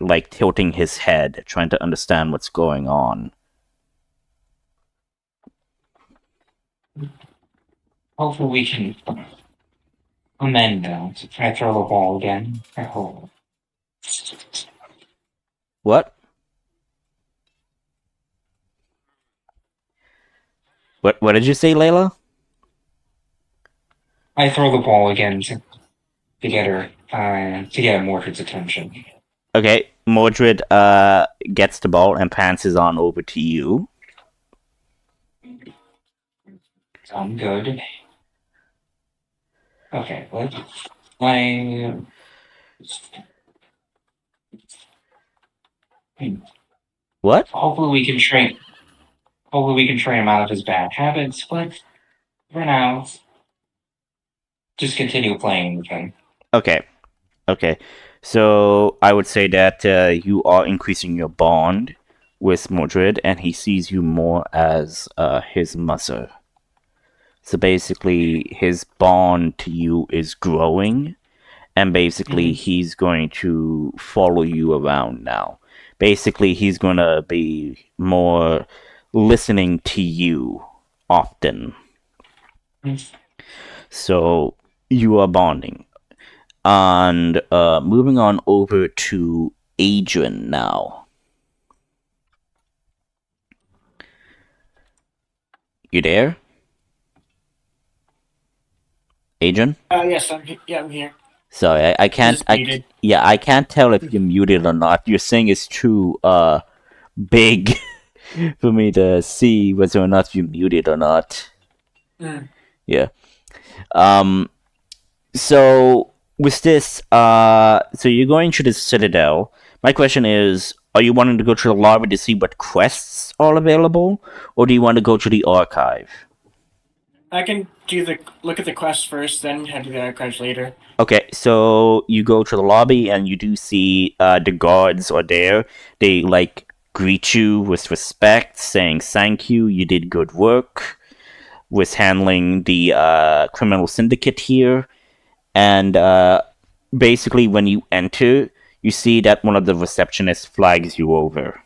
like, tilting his head, trying to understand what's going on. Hopefully we can amend that. I throw the ball again. I hope. What? What did you say, Layla? I throw the ball again to get her, to get Mordred's attention. Okay, Mordred gets the ball and passes on over to you. I'm good. Okay, I What? hopefully we can train him out of his bad habits, but for now, just continue playing with him. Okay. So I would say that you are increasing your bond with Mordred, and he sees you more as his mother. So basically, his bond to you is growing, and basically he's going to follow you around now. Basically, he's going to be more listening to you often. So you are bonding. And moving on over to Adrian now. You there? Adrian? Yes, I'm here. Sorry, I can't. I can't tell if you're muted or not. Your thing is too big for me to see whether or not you're muted or not. Yeah. So with this, so you're going to the Citadel. My question is, are you wanting to go to the lobby to see what quests are available, or do you want to go to the archive? I can look at the quest first, then head to the archives later. Okay, so you go to the lobby and you do see the guards are there. They like greet you with respect, saying thank you, you did good work with handling the criminal syndicate here. And basically when you enter, you see that one of the receptionists flags you over.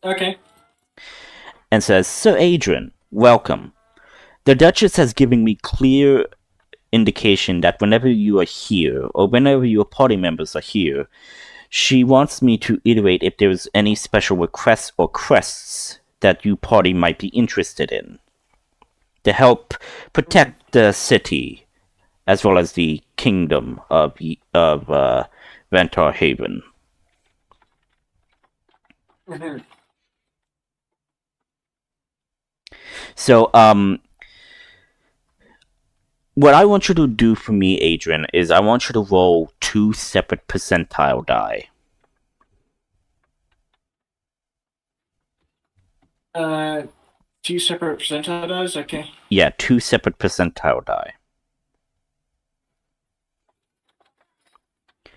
Okay. And says, Sir Adrian, welcome. The Duchess has given me clear indication that whenever you are here, or whenever your party members are here, she wants me to iterate if there's any special requests or quests that you party might be interested in to help protect the city as well as the kingdom of Ventar Haven. So, what I want you to do for me, Adrian, is I want you to roll 2 separate percentile die. Two separate percentile dies? Okay. Yeah, 2 separate percentile die.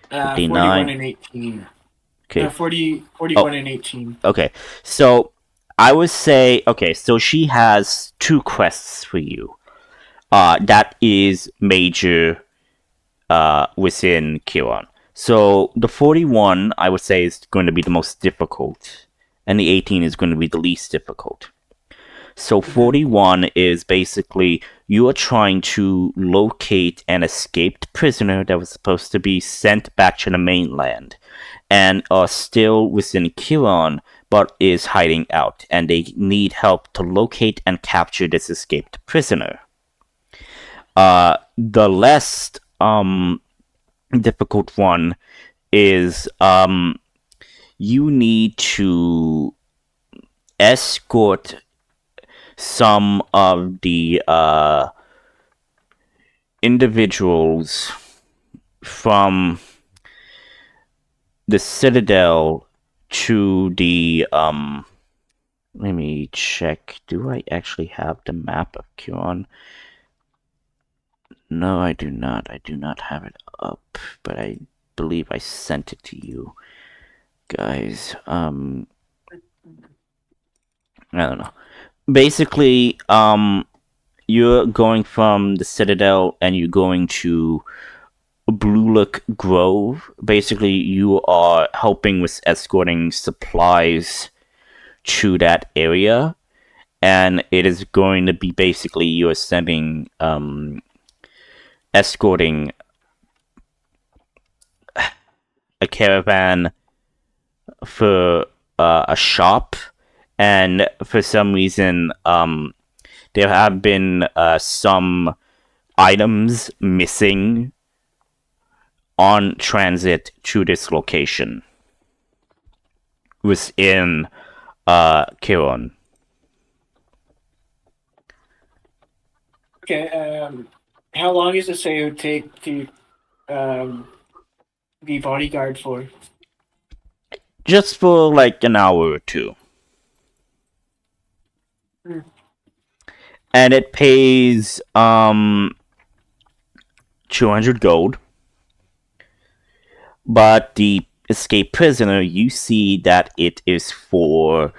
41 and 18. Okay. 41 and 18. Okay, so I would say, okay, so she has 2 quests for you. That is major within Kiron. So the 41, I would say, is going to be the most difficult, and the 18 is going to be the least difficult. So 41 is basically you are trying to locate an escaped prisoner that was supposed to be sent back to the mainland and are still within Kiron but is hiding out, and they need help to locate and capture this escaped prisoner. The less difficult one is you need to escort some of the individuals from the Citadel to the let me check. Do I actually have the map of Kiron? No, I do not. I do not have it up, but I believe I sent it to you guys. I don't know. Basically, you're going from the Citadel and you're going to Blue Look Grove. Basically, you are helping with escorting supplies to that area, and it is going to be basically you're sending, escorting a caravan for a shop, and for some reason, there have been some items missing on transit to this location within Kiron. Okay. How long does it say it would take to be bodyguard for? Just for like an hour or two. And it pays 200 gold. But the escaped prisoner, you see that it is for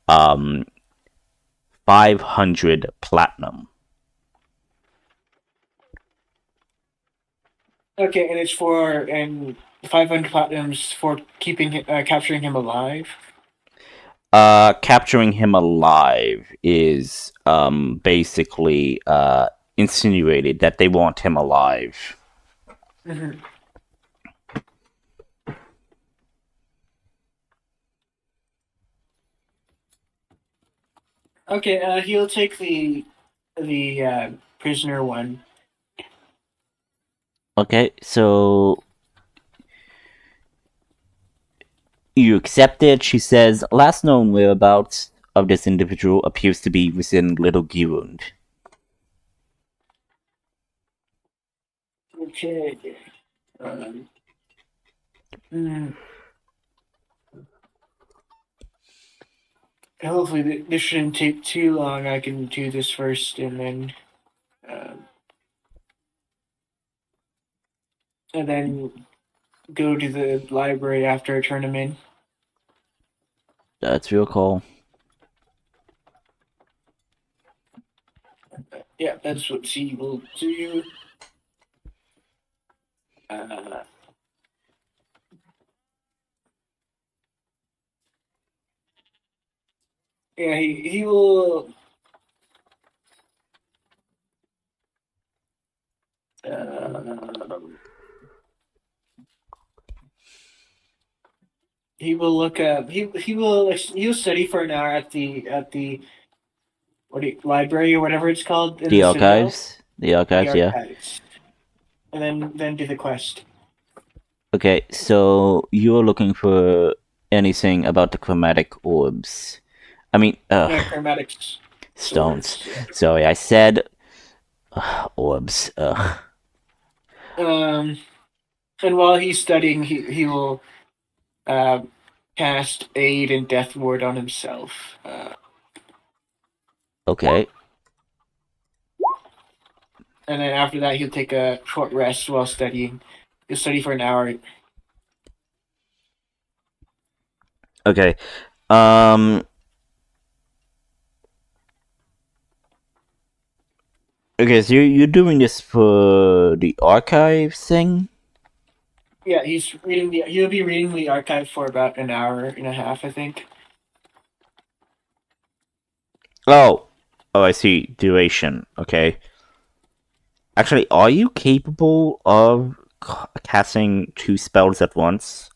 500 platinum. Okay, and it's for 500 platinums for capturing him alive. Capturing him alive is basically insinuated that they want him alive. Mm-hmm. Okay, he'll take the prisoner one. Okay, so you accept it. She says, last known whereabouts of this individual appears to be within Little Giround. Okay. Hopefully this shouldn't take too long. I can do this first and then go to the library after I turn him in. That's your call. Yeah, that's what she will do. Yeah, he will. He will look up. He'll study for an hour at the library or whatever it's called in The Citadel. archives? The archives, yeah. And then do the quest. Okay, so you're looking for anything about the chromatic orbs. I mean, Yeah, chromatic stones. swords. Sorry, I said orbs. And while he's studying, he will cast Aid and Death Ward on himself. Okay. And then after that, he'll take a short rest while studying. He'll study for an hour. Okay. Okay, so you're doing this for the archive thing? Yeah, he'll be reading the archive for about an hour and a half, I think. Oh, I see. Duration. Okay. Actually, are you capable of casting 2 spells at once?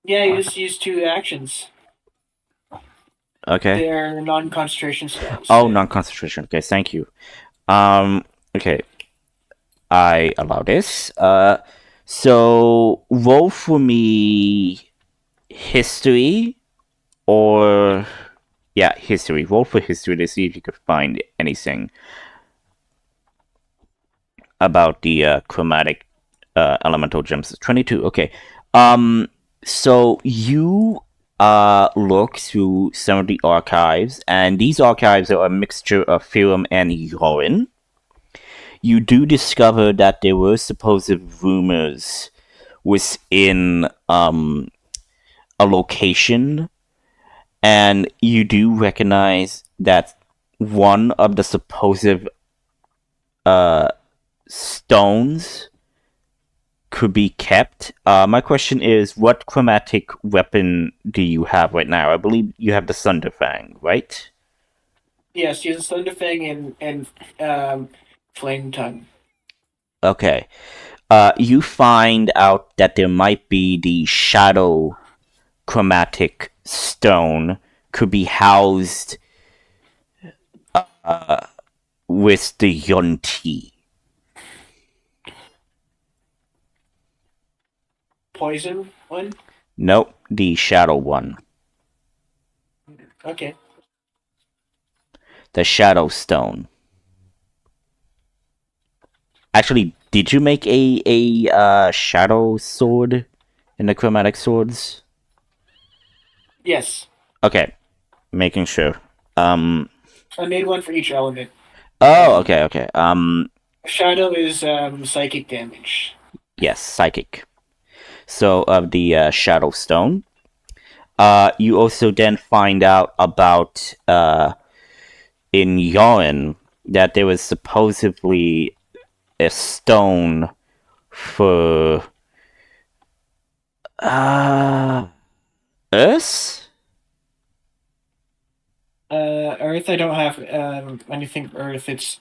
Yeah, you just use 2 actions. Okay. They're non-concentration spells. Oh, non-concentration. Okay, thank you. Okay. I allow this. So roll for me history or history. Roll for history to see if you could find anything about the chromatic elemental gems. 22. Okay. So you look through some of the archives, and these archives are a mixture of film and urine, you do discover that there were supposed rumors within a location, and you do recognize that one of the supposed stones could be kept. My question is, what chromatic weapon do you have right now? I believe you have the Thunderfang, right? Yes, use Thunderfang and Flame Tongue. Okay. You find out that there might be the shadow chromatic stone could be housed with the Yonti. Poison one? Nope, the shadow one. Okay. The shadow stone. Actually, did you make a shadow sword in the chromatic swords? Yes. Okay, making sure. I made one for each element. Oh, okay. Shadow is psychic damage. Yes, psychic. So, of the shadow stone. You also then find out about in Yarn that there was supposedly a stone for Earth? Earth, I don't have anything for Earth. It's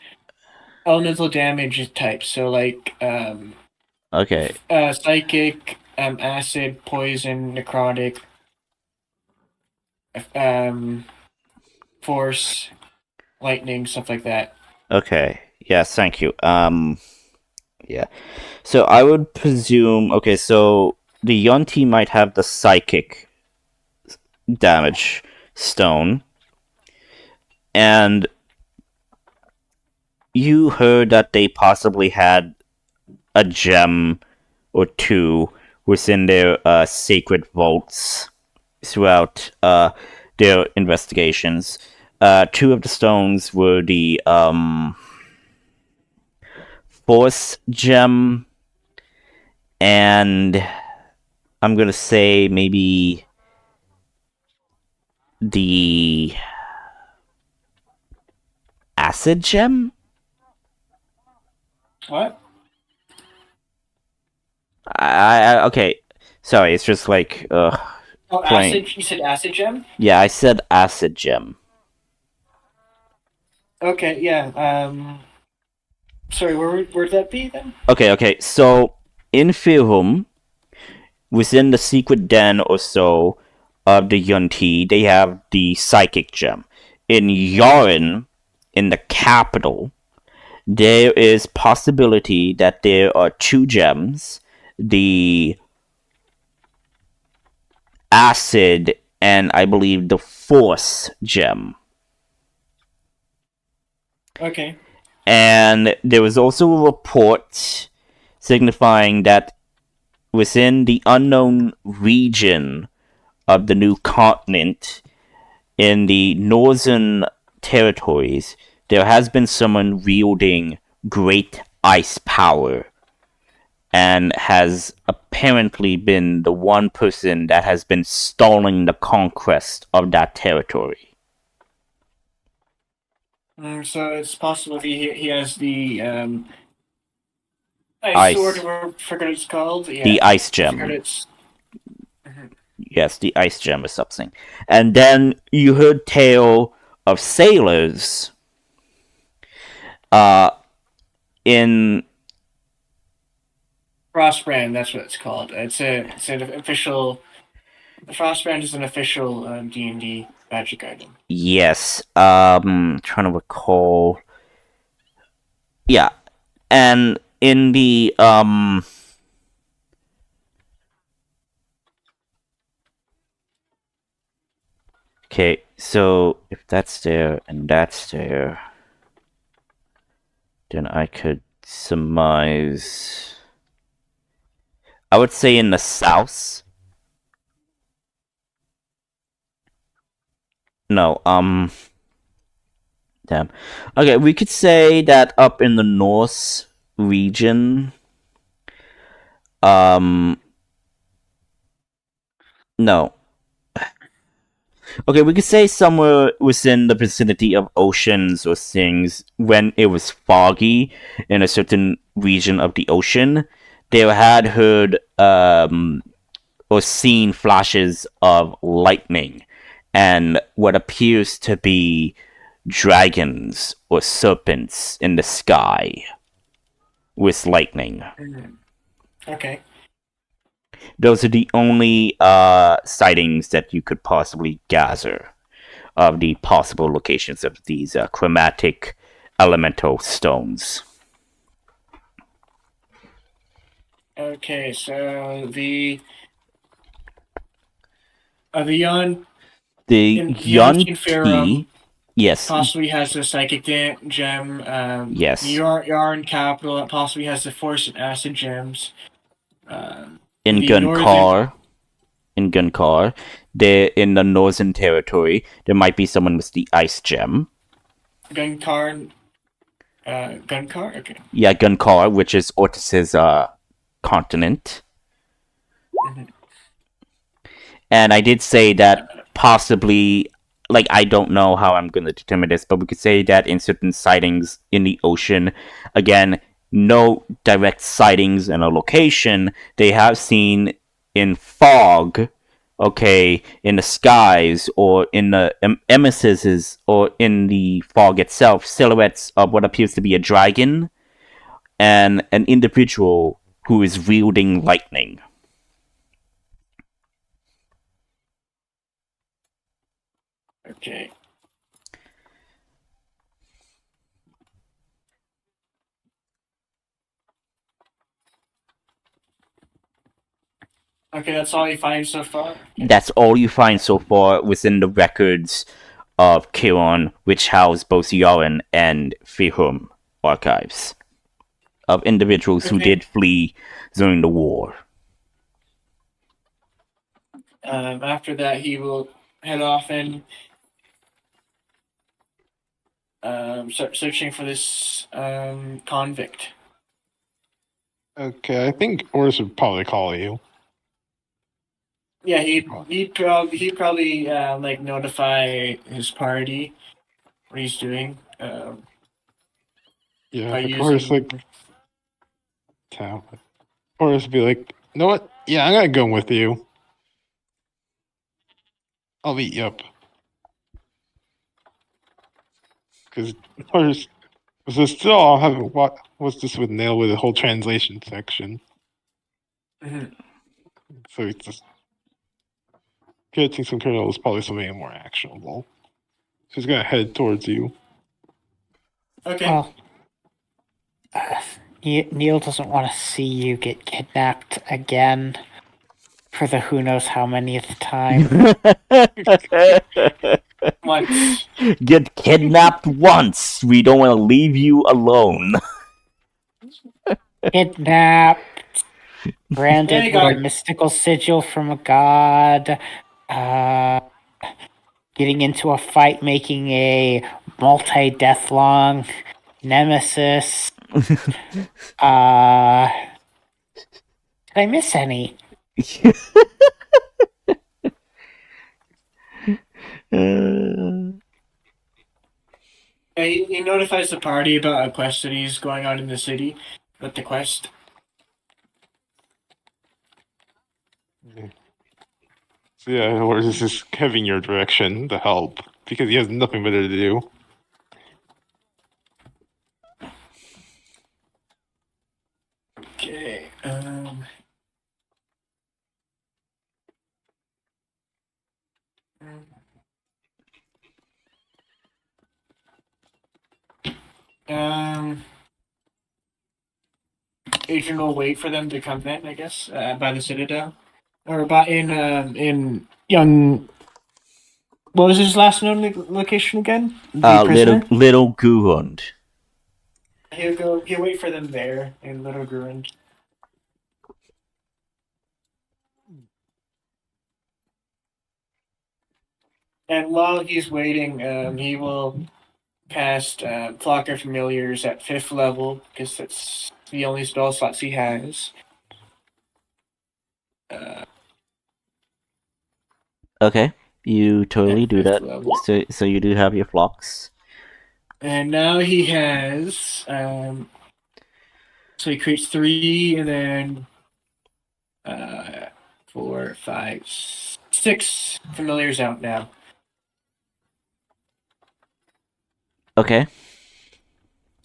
elemental damage type, so like Okay. psychic, acid, poison, necrotic, force, lightning, stuff like that. Okay. Yes, thank you. Yeah. So I would presume. Okay, so the Yonti might have the psychic damage stone, and you heard that they possibly had a gem or two within their sacred vaults throughout their investigations. Two of the stones were the Force gem, and I'm gonna say maybe the Acid gem. What? Okay. Sorry, it's just like Oh, Plain. acid. You said acid gem. Yeah, I said acid gem. Okay. Yeah. Sorry. Where would that be then? Okay. So in Firhum, within the secret den or so of the Yunti, they have the psychic gem. In Yaren, in the capital, there is possibility that there are two gems, the acid and I believe the force gem. Okay. And there was also a report signifying that within the unknown region of the new continent in the northern territories, there has been someone wielding great ice power and has apparently been the one person that has been stalling the conquest of that territory. So it's possible he has the Ice. sword. I forgot what it's called. Yeah. The ice I forgot gem. it's. Yes, the ice gem or something. And then you heard tale of sailors in Frostbrand, that's what it's called. It's an official. The Frostbrand is an official D&D magic item. yes, trying to recall. Yeah, and in the okay, so if that's there and that's there, then I could surmise. I would say in the south. No, damn. Okay, we could say that up in the north region. No. Okay, we could say somewhere within the vicinity of oceans or things when it was foggy in a certain region of the ocean, they had heard or seen flashes of lightning and what appears to be dragons or serpents in the sky with lightning. Okay. Those are the only sightings that you could possibly gather of the possible locations of these chromatic elemental stones. Okay, so the Yon The the unseen Yonti, yes, possibly has the psychic gem. yes. The Yarn capital that possibly has the force and acid gems. In the Gunkar, there in the northern territory, there might be someone with the ice gem. Gunkar. Okay. Yeah, Gunkar, which is Ortis's continent. Mhm. And I did say that possibly, like, I don't know how I'm going to determine this, but we could say that in certain sightings in the ocean, again, no direct sightings in a location, they have seen in fog, okay, in the skies or in the emissaries or in the fog itself, silhouettes of what appears to be a dragon and an individual who is wielding lightning. Okay. Okay, that's all you find so far? That's all you find so far within the records of Kiron, which house both Yaren and Fihum archives of individuals who did flee during the war. After that, he will head off and start searching for this convict. Okay, I think Oris would probably call you. Yeah, he'd probably like notify his party what he's doing. Yeah, By but Oris using like town. Oris would be like, you know what? Yeah, I'm gonna go with you. I'll meet you up. Because Oris was still I'll have what was this with Nail with the whole translation section. Mhm. So it's just getting some kernel is probably something more actionable. So he's gonna head towards you. Okay. Well, Neil doesn't want to see you get kidnapped again for the who knows how many time. Once. Get kidnapped once. We don't want to leave you alone. Kidnapped, branded Yeah, with a mystical sigil from a god, getting into a fight, making a multi-deathlong nemesis. Did I miss any? He notifies the party about a quest that he's going on in the city. With the quest. So yeah, Oris is just heading your direction to help because he has nothing better to do. Okay. Adrian will wait for them to come in, I guess, by the Citadel. Or by in young. What was his last known location again? The prisoner. Little Gurund. He'll wait for them there in Little Gurund. And while he's waiting, he will cast Flock of Familiars at 5th level, because that's the only spell slots he has. Okay, you totally At do fifth that. level. So you do have your flocks. And now he has. So he creates 3, and then 4, 5, 6 familiars out now. Okay.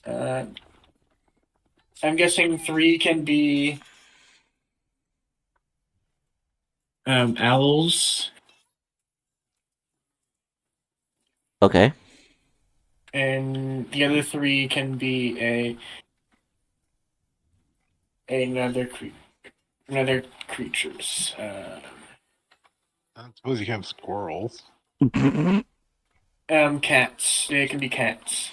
I'm guessing 3 can be owls, Okay. and the other 3 can be another creatures. I suppose you can have squirrels. Cats. They can be cats.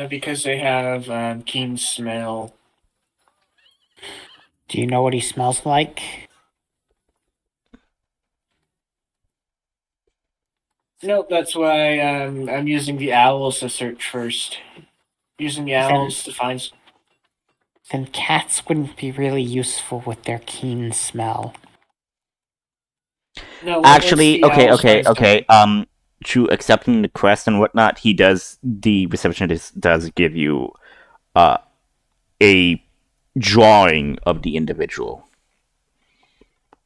Because they have keen smell. Do you know what he smells like? Nope, that's why I'm using the owls to search first. Using the owls to find. Then cats wouldn't be really useful with their keen smell. No, Actually, okay. time. To accepting the quest and whatnot, the receptionist does give you a drawing of the individual.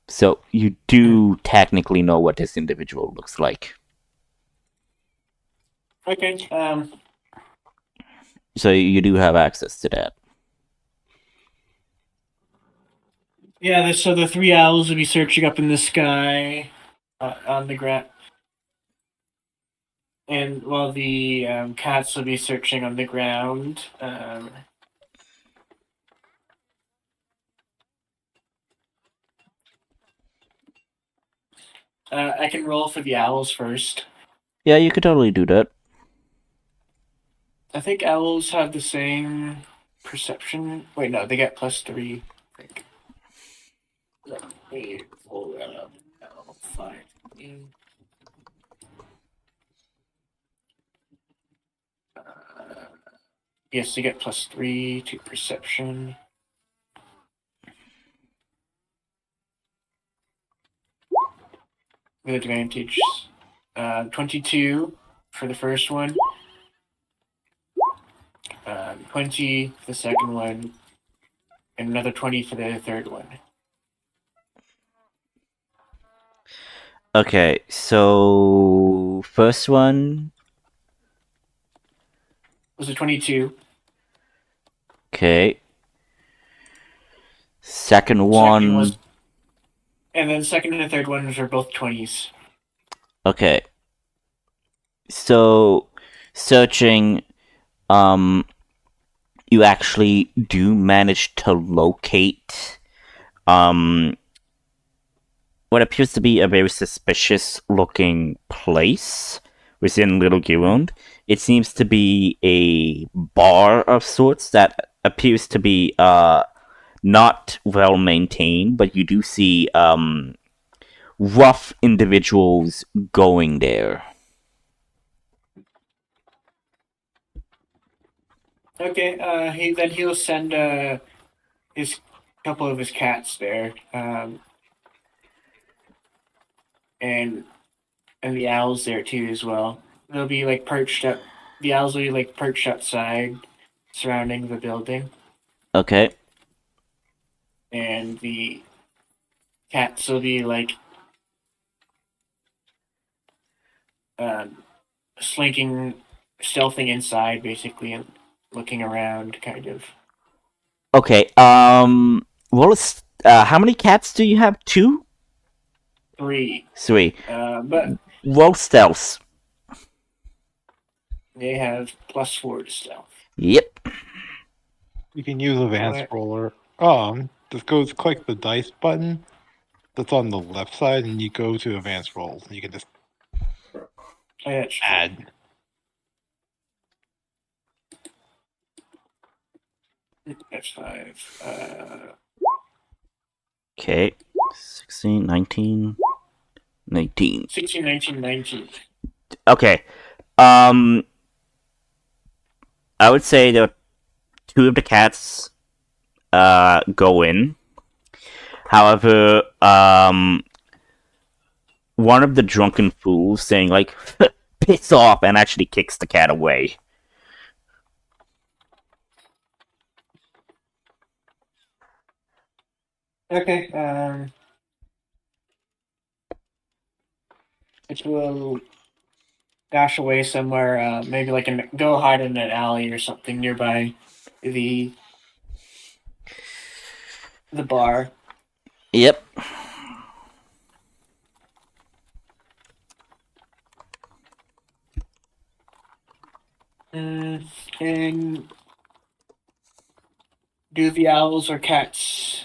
So you do technically know what this individual looks like. Okay. So you do have access to that. Yeah. So the 3 owls will be searching up in the sky, on the ground, and while the cats will be searching on the ground. I can roll for the owls first. Yeah, you could totally do that. I think owls have the same perception. Wait, no, they get +3. I think. Let me pull that up. Owl 5. Yes, they get +3 to perception. With advantage. 22 for the first one. 20 for the second one. And another 20 for the third one. Okay, so first one. Was it 22? Okay. Second one. Was, and then second and third ones are both 20s. Okay. So searching, you actually do manage to locate what appears to be a very suspicious looking place within Little Gironde. It seems to be a bar of sorts that appears to be not well maintained, but you do see rough individuals going there. Okay, he'll send his couple of his cats there, and the owls there too as well. They'll be like perched up. The owls will be like perched outside, surrounding the building, Okay. and the cats will be like slinking, stealthing inside, basically, and looking around, kind of. Okay. How many cats do you have? 2? 3. 3. But Roll stealth. they have +4 to stealth. Yep. You can use advanced Alright. roller. Just go click the dice button that's on the left side, and you go to advanced rolls. You can just add. That's 5. Okay. 16, 19, 19. 16, 19, 19. Okay. I would say that two of the cats go in. However, one of the drunken fools saying like piss off and actually kicks the cat away. Okay. It will dash away somewhere. Maybe like go hide in an alley or something nearby the bar. Yep. And do the owls or cats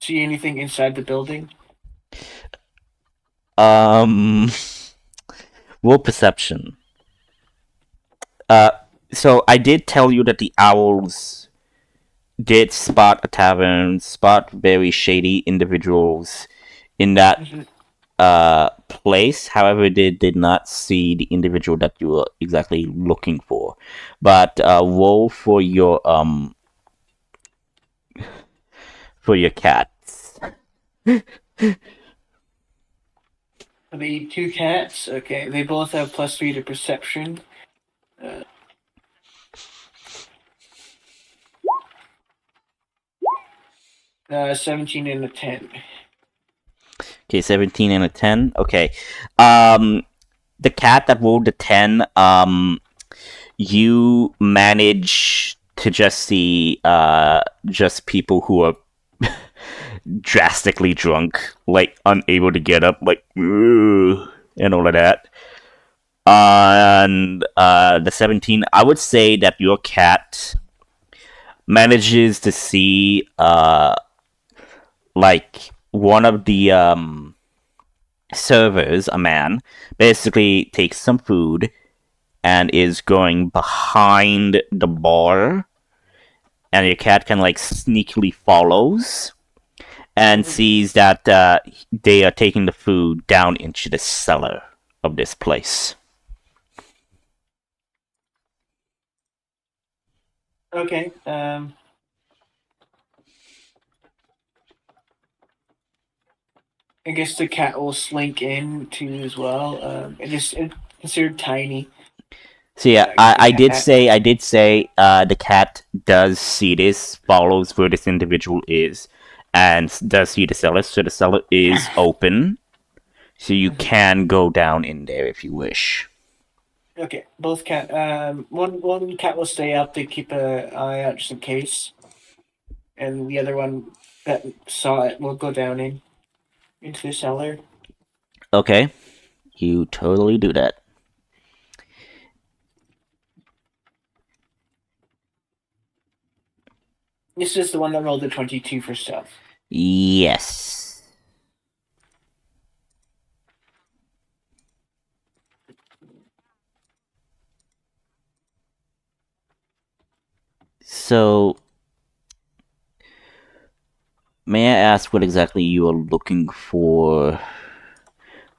see anything inside the building? Roll perception. So I did tell you that the owls did spot a tavern, spot very shady individuals in that place. However, they did not see the individual that you were exactly looking for. But roll for your cats. The two cats, okay, they both have +3 to perception. 17 and a 10. Okay, 17 and a 10. Okay. The cat that rolled the 10, you manage to just see just people who are drastically drunk, like unable to get up, like and all of that. And the 17, I would say that your cat manages to see like one of the servers, a man, basically takes some food and is going behind the bar, and your cat can like sneakily follows and sees that they are taking the food down into the cellar of this place. Okay. I guess the cat will slink in too as well. It's considered tiny. So yeah, I did say the cat does see this, follows where this individual is, and does see the cellar. So the cellar is open, so you can go down in there if you wish. Okay, both cat. One cat will stay up to keep an eye out just in case, and the other one that saw it will go down into the cellar. Okay, you totally do that. This is the one that rolled a 22 for stealth. Yes. So, may I ask what exactly you are looking for?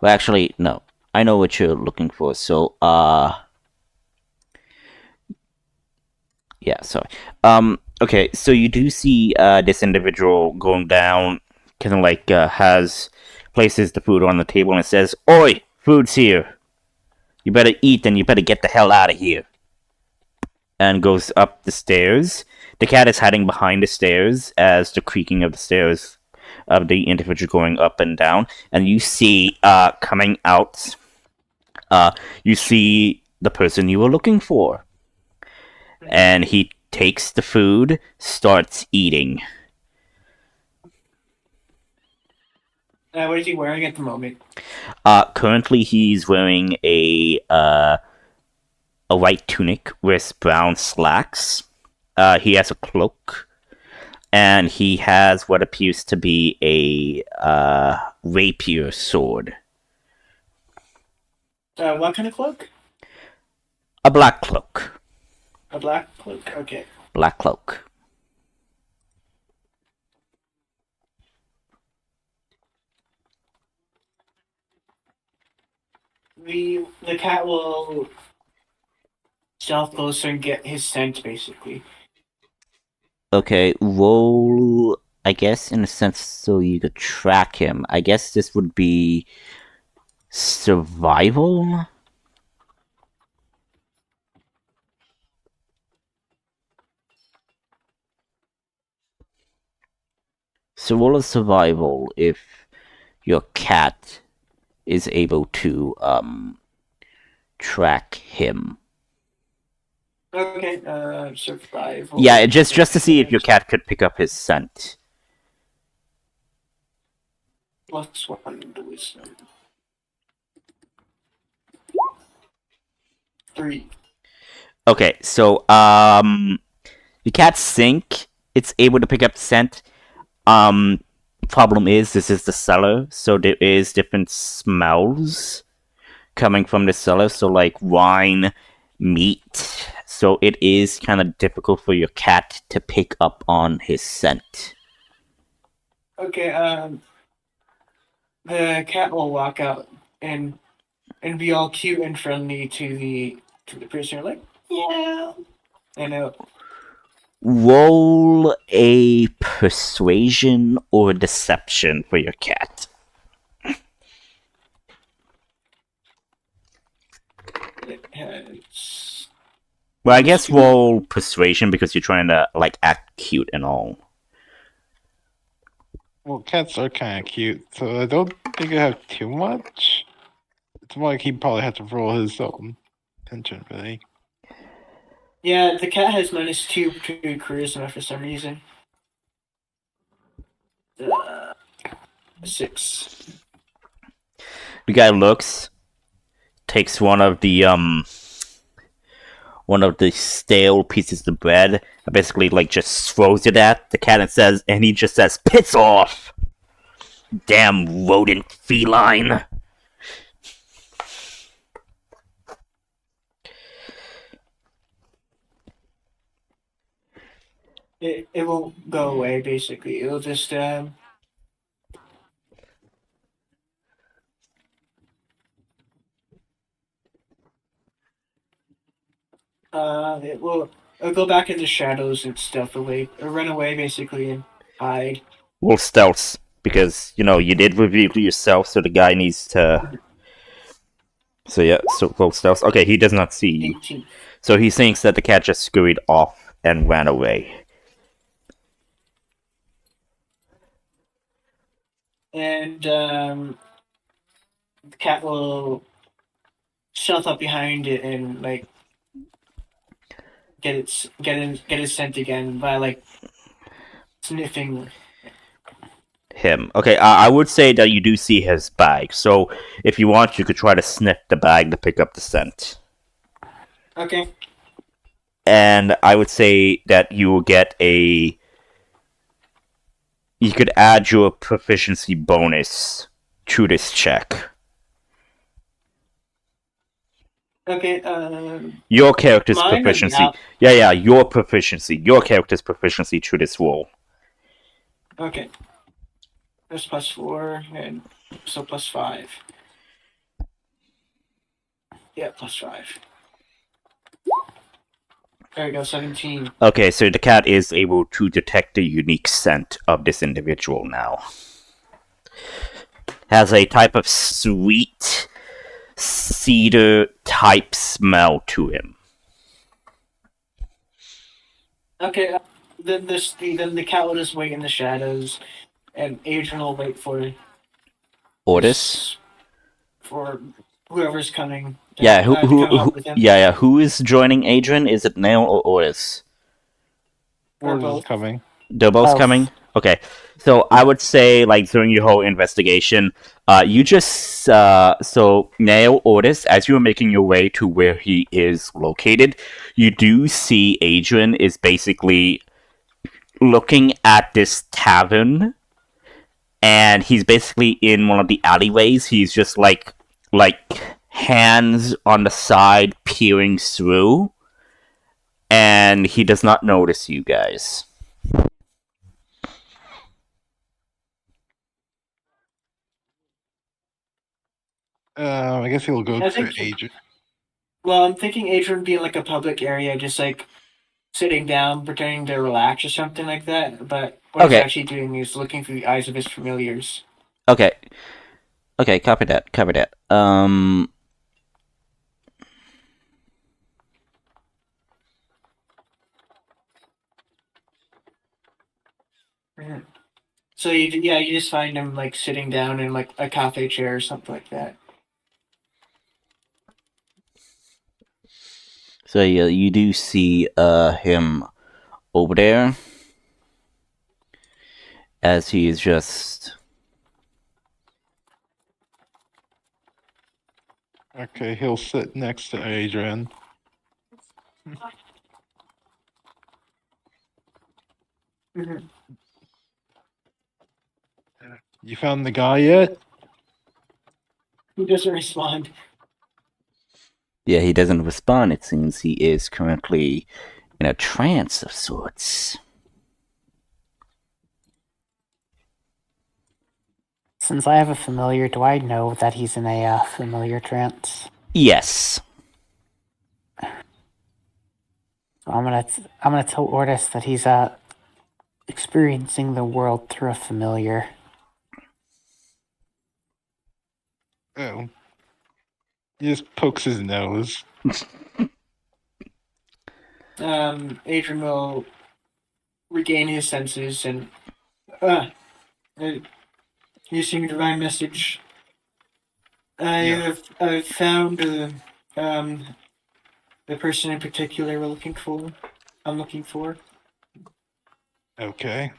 Well, actually, no. I know what you're looking for. So, yeah, sorry. Okay, so you do see this individual going down, kind of like places the food on the table and it says, "Oi, food's here. You better eat and you better get the hell out of here." And goes up the stairs. The cat is hiding behind the stairs as the creaking of the stairs of the individual going up and down. And you see coming out, you see the person you were looking for. And he takes the food, starts eating. What is he wearing at the moment? Currently, he's wearing a white tunic with brown slacks. He has a cloak, and he has what appears to be a rapier sword. What kind of cloak? A black cloak. A black cloak. Okay. Black cloak. the cat will stealth closer and get his scent, basically. Okay, roll, I guess, in a sense, so you could track him. I guess this would be survival? So roll a survival if your cat is able to, track him. Okay, survival. Yeah, just to see if your cat could pick up his scent. +1 to wisdom. 3. Okay, so the cat's sink. It's able to pick up scent. Problem is this is the cellar, so there is different smells coming from the cellar. So like wine, meat. So it is kind of difficult for your cat to pick up on his scent. Okay, the cat will walk out and be all cute and friendly to the prisoner, like, yeah. And Roll a persuasion or deception for your cat. it has. Well, I guess roll persuasion because you're trying to like act cute and all. Well, cats are kind of cute, so I don't think I have too much. It's more like he probably had to roll his own attention, really. Yeah, the cat has -2 to charisma for some reason. 6. The guy looks, takes one of the stale pieces of bread, and basically like just throws it at the cat and he just says, "Piss off! Damn rodent feline!" It won't go away, basically. It'll just it'll go back in the shadows and stealth away, or run away, basically, and hide. Roll stealth, because you did reveal yourself, so the guy needs to. So yeah, so roll stealth. Okay, he does not see you, 18. so he thinks that the cat just scurried off and ran away. And the cat will stealth up behind it and like get its scent again by like sniffing Him. Okay, I would say that you do see his bag, so if you want, you could try to sniff the bag to pick up the scent. Okay. And I would say that you will get a. You could add your proficiency bonus to this check. Okay. Your character's Mine or proficiency. now? Yeah, your proficiency. Your character's proficiency to this roll. Okay. There's +4 and so +5. Yeah, +5. There we go, 17. Okay, so the cat is able to detect the unique scent of this individual now. Has a type of sweet cedar type smell to him. Okay, then the cat will just wait in the shadows, and Adrian will wait for Ordis? for whoever's coming. Yeah, to come help with him. yeah. Who is joining Adrian? Is it Nail or Ordis? Or Word is both. coming. They're both coming? Okay. So I would say, like, during your whole investigation, you just, so Nail, Ordis, as you are making your way to where he is located, you do see Adrian is basically looking at this tavern, and he's basically in one of the alleyways. He's just, like, hands on the side peering through, and he does not notice you guys. I guess he'll go I to think. Adrian. Well, I'm thinking Adrian be in like a public area, just like sitting down, pretending to relax or something like that. But what he's Okay. actually doing is looking through the eyes of his familiars. Okay. Okay, copy that. Copy that. So you just find him like sitting down in like a cafe chair or something like that. So yeah, you do see him over there as he is just Okay, he'll sit next to Adrian. You found the guy yet? He doesn't respond. yeah, he doesn't respond. It seems he is currently in a trance of sorts. Since I have a familiar, do I know that he's in a familiar trance? Yes. So I'm gonna tell Ordis that he's experiencing the world through a familiar. Oh. He just pokes his nose. Adrian will regain his senses and using divine message. I've found the person in particular I'm looking for. Okay.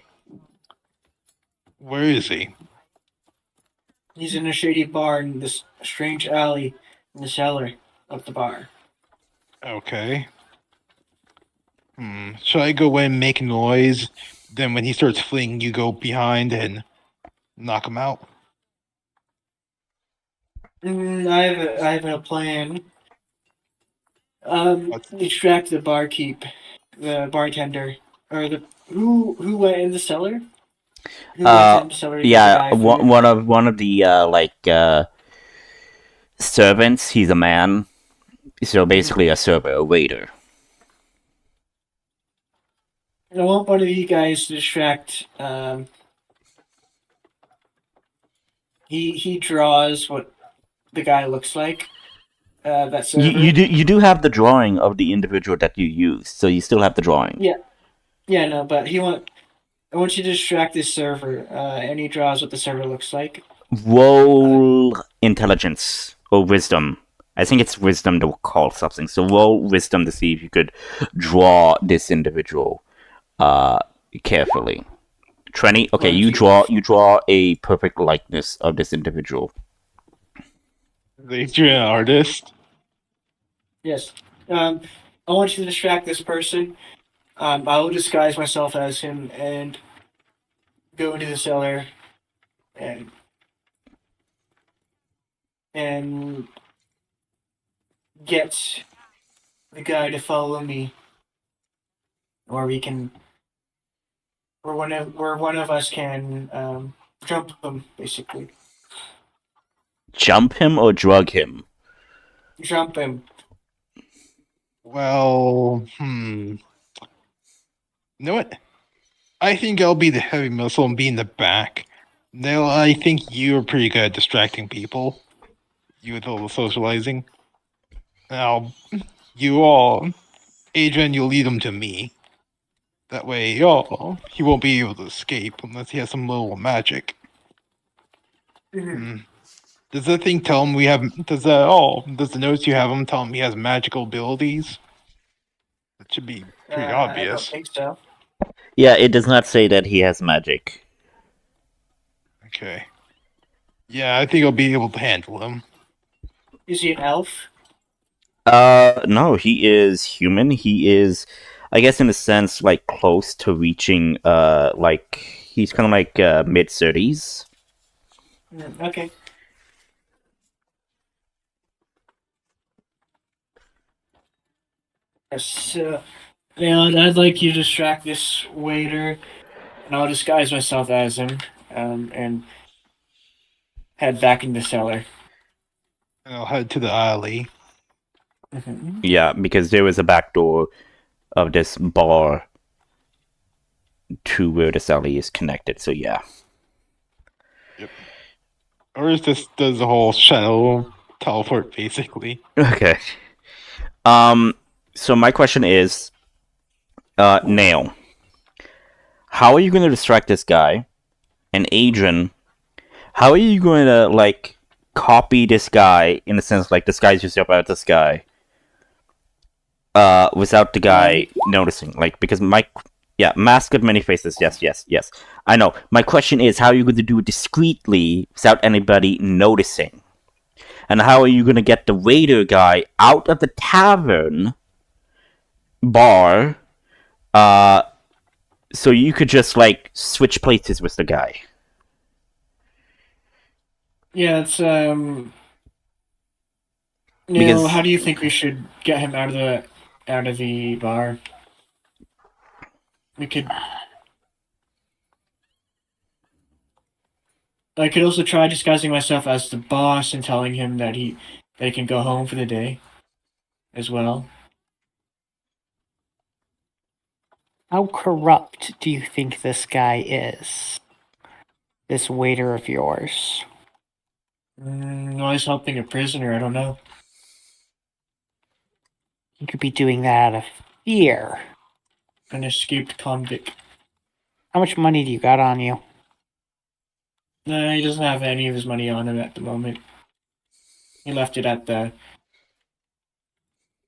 Where is he? He's in a shady bar in this strange alley in the cellar of the bar. Okay. Should I go in and make noise? Then when he starts fleeing, you go behind and knock him out? I have a plan. Distract the the bartender, or the who went in the cellar. Who went in the cellar to get the guy food? one of the servants. He's a man, so basically a server, a waiter. I want one of you guys to distract. He draws what the guy looks like. That server. You do have the drawing of the individual that you used, so you still have the drawing. Yeah, no, but I want you to distract this server, and he draws what the server looks like. Roll intelligence or wisdom. I think it's wisdom to call something. So roll wisdom to see if you could draw this individual carefully. Trenny, okay, you draw a perfect likeness of this individual. You're an artist? Yes. I want you to distract this person. I will disguise myself as him and go into the cellar and get the guy to follow me, or one of us can jump him, basically. Jump him or drug him? Jump him. Well, You know what? I think I'll be the heavy missile and be in the back. No, I think you're pretty good at distracting people. You with all the socializing. Now, Adrian, you'll lead them to me. That way, he won't be able to escape unless he has some little magic. Does that thing tell him we have? Does the notes you have him tell him he has magical abilities? That should be pretty obvious. I don't think so. Yeah, it does not say that he has magic. Okay. Yeah, I think I'll be able to handle him. Is he an elf? No, he is human. He is, I guess, in a sense, like close to reaching. He's kind of like mid-30s. Okay. So, I'd like you to distract this waiter, and I'll disguise myself as him, and head back in the cellar. And I'll head to the alley. Mhm. Yeah, because there was a back door of this bar to where this alley is connected. So yeah. Or is this does the whole shuttle teleport basically? Okay. So my question is, Nail, how are you going to distract this guy? And Adrian, how are you going to like copy this guy in the sense like disguise yourself as this guy, without the guy noticing? Like because mask of many faces. Yes, yes, yes. I know. My question is, how are you going to do it discreetly without anybody noticing? And how are you going to get the waiter guy out of the tavern bar, uh, so you could just like switch places with the guy? Yeah, it's Neil, Because how do you think we should get him out of the bar? We could. I could also try disguising myself as the boss and telling him that he can go home for the day, as well. How corrupt do you think this guy is? This waiter of yours? Well, he's helping a prisoner. I don't know. You could be doing that out of fear. An escaped convict. How much money do you got on you? No, he doesn't have any of his money on him at the moment. He left it at the.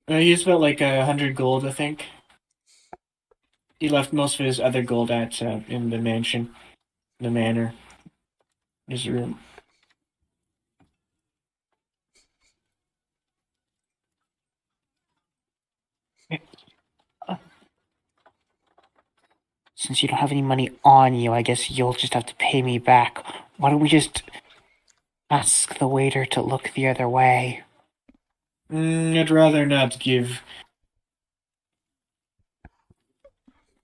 He has about like 100 gold, I think. He left most of his other gold at in the mansion, the manor, his room. Since you don't have any money on you, I guess you'll just have to pay me back. Why don't we just ask the waiter to look the other way? I'd rather not give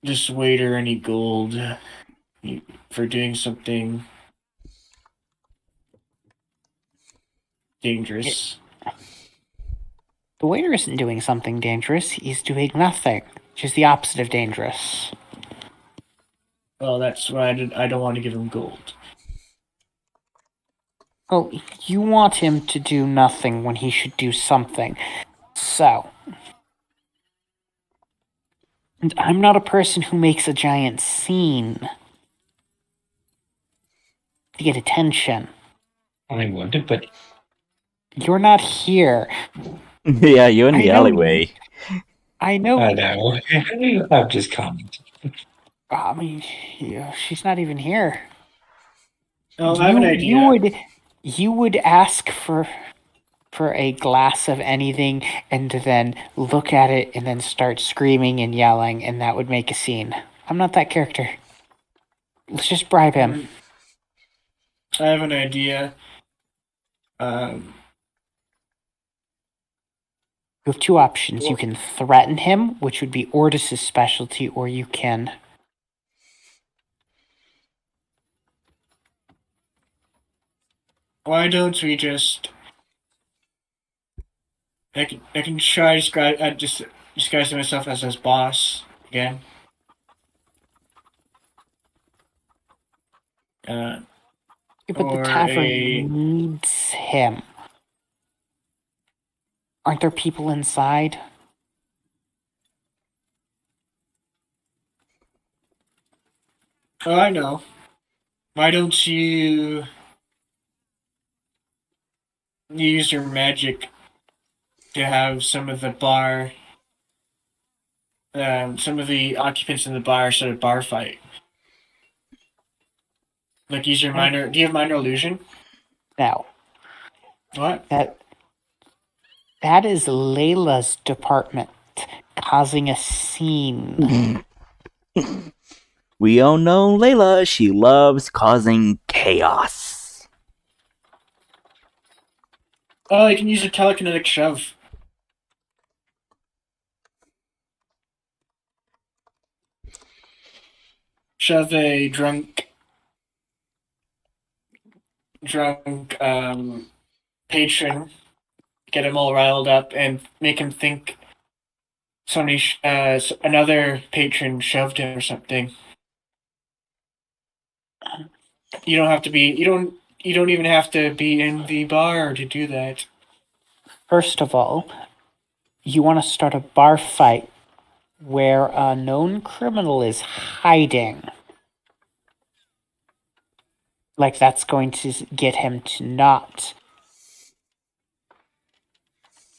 this waiter any gold for doing something dangerous. The waiter isn't doing something dangerous. He's doing nothing, which is the opposite of dangerous. Well, that's why I don't want to give him gold. Well, you want him to do nothing when he should do something. So. And I'm not a person who makes a giant scene to get attention. I would, but You're not here. yeah, you're in the I know- alleyway. I know. I know. I'm just commenting. I mean, yeah, she's not even here. Oh, I have an idea. You would ask for a glass of anything and then look at it and then start screaming and yelling, and that would make a scene. I'm not that character. Let's just bribe him. I have an idea. You have two options. You can threaten him, which would be Ordis's specialty, or you can Why don't we just? I can try just disguise myself as his boss again. Yeah, but the Or tavern a- needs him. Aren't there people inside? Oh, I know. Why don't you use your magic to have some of the occupants in the bar start a bar fight? Like use your minor. Do you have minor illusion? No. What? That is Layla's department, causing a scene. We all know Layla. She loves causing chaos. Oh, I can use a telekinetic shove. Shove a drunk patron get him all riled up and make him think another patron shoved him or something. You don't have to be. You don't even have to be in the bar to do that. First of all, you want to start a bar fight where a known criminal is hiding. Like, that's going to get him to not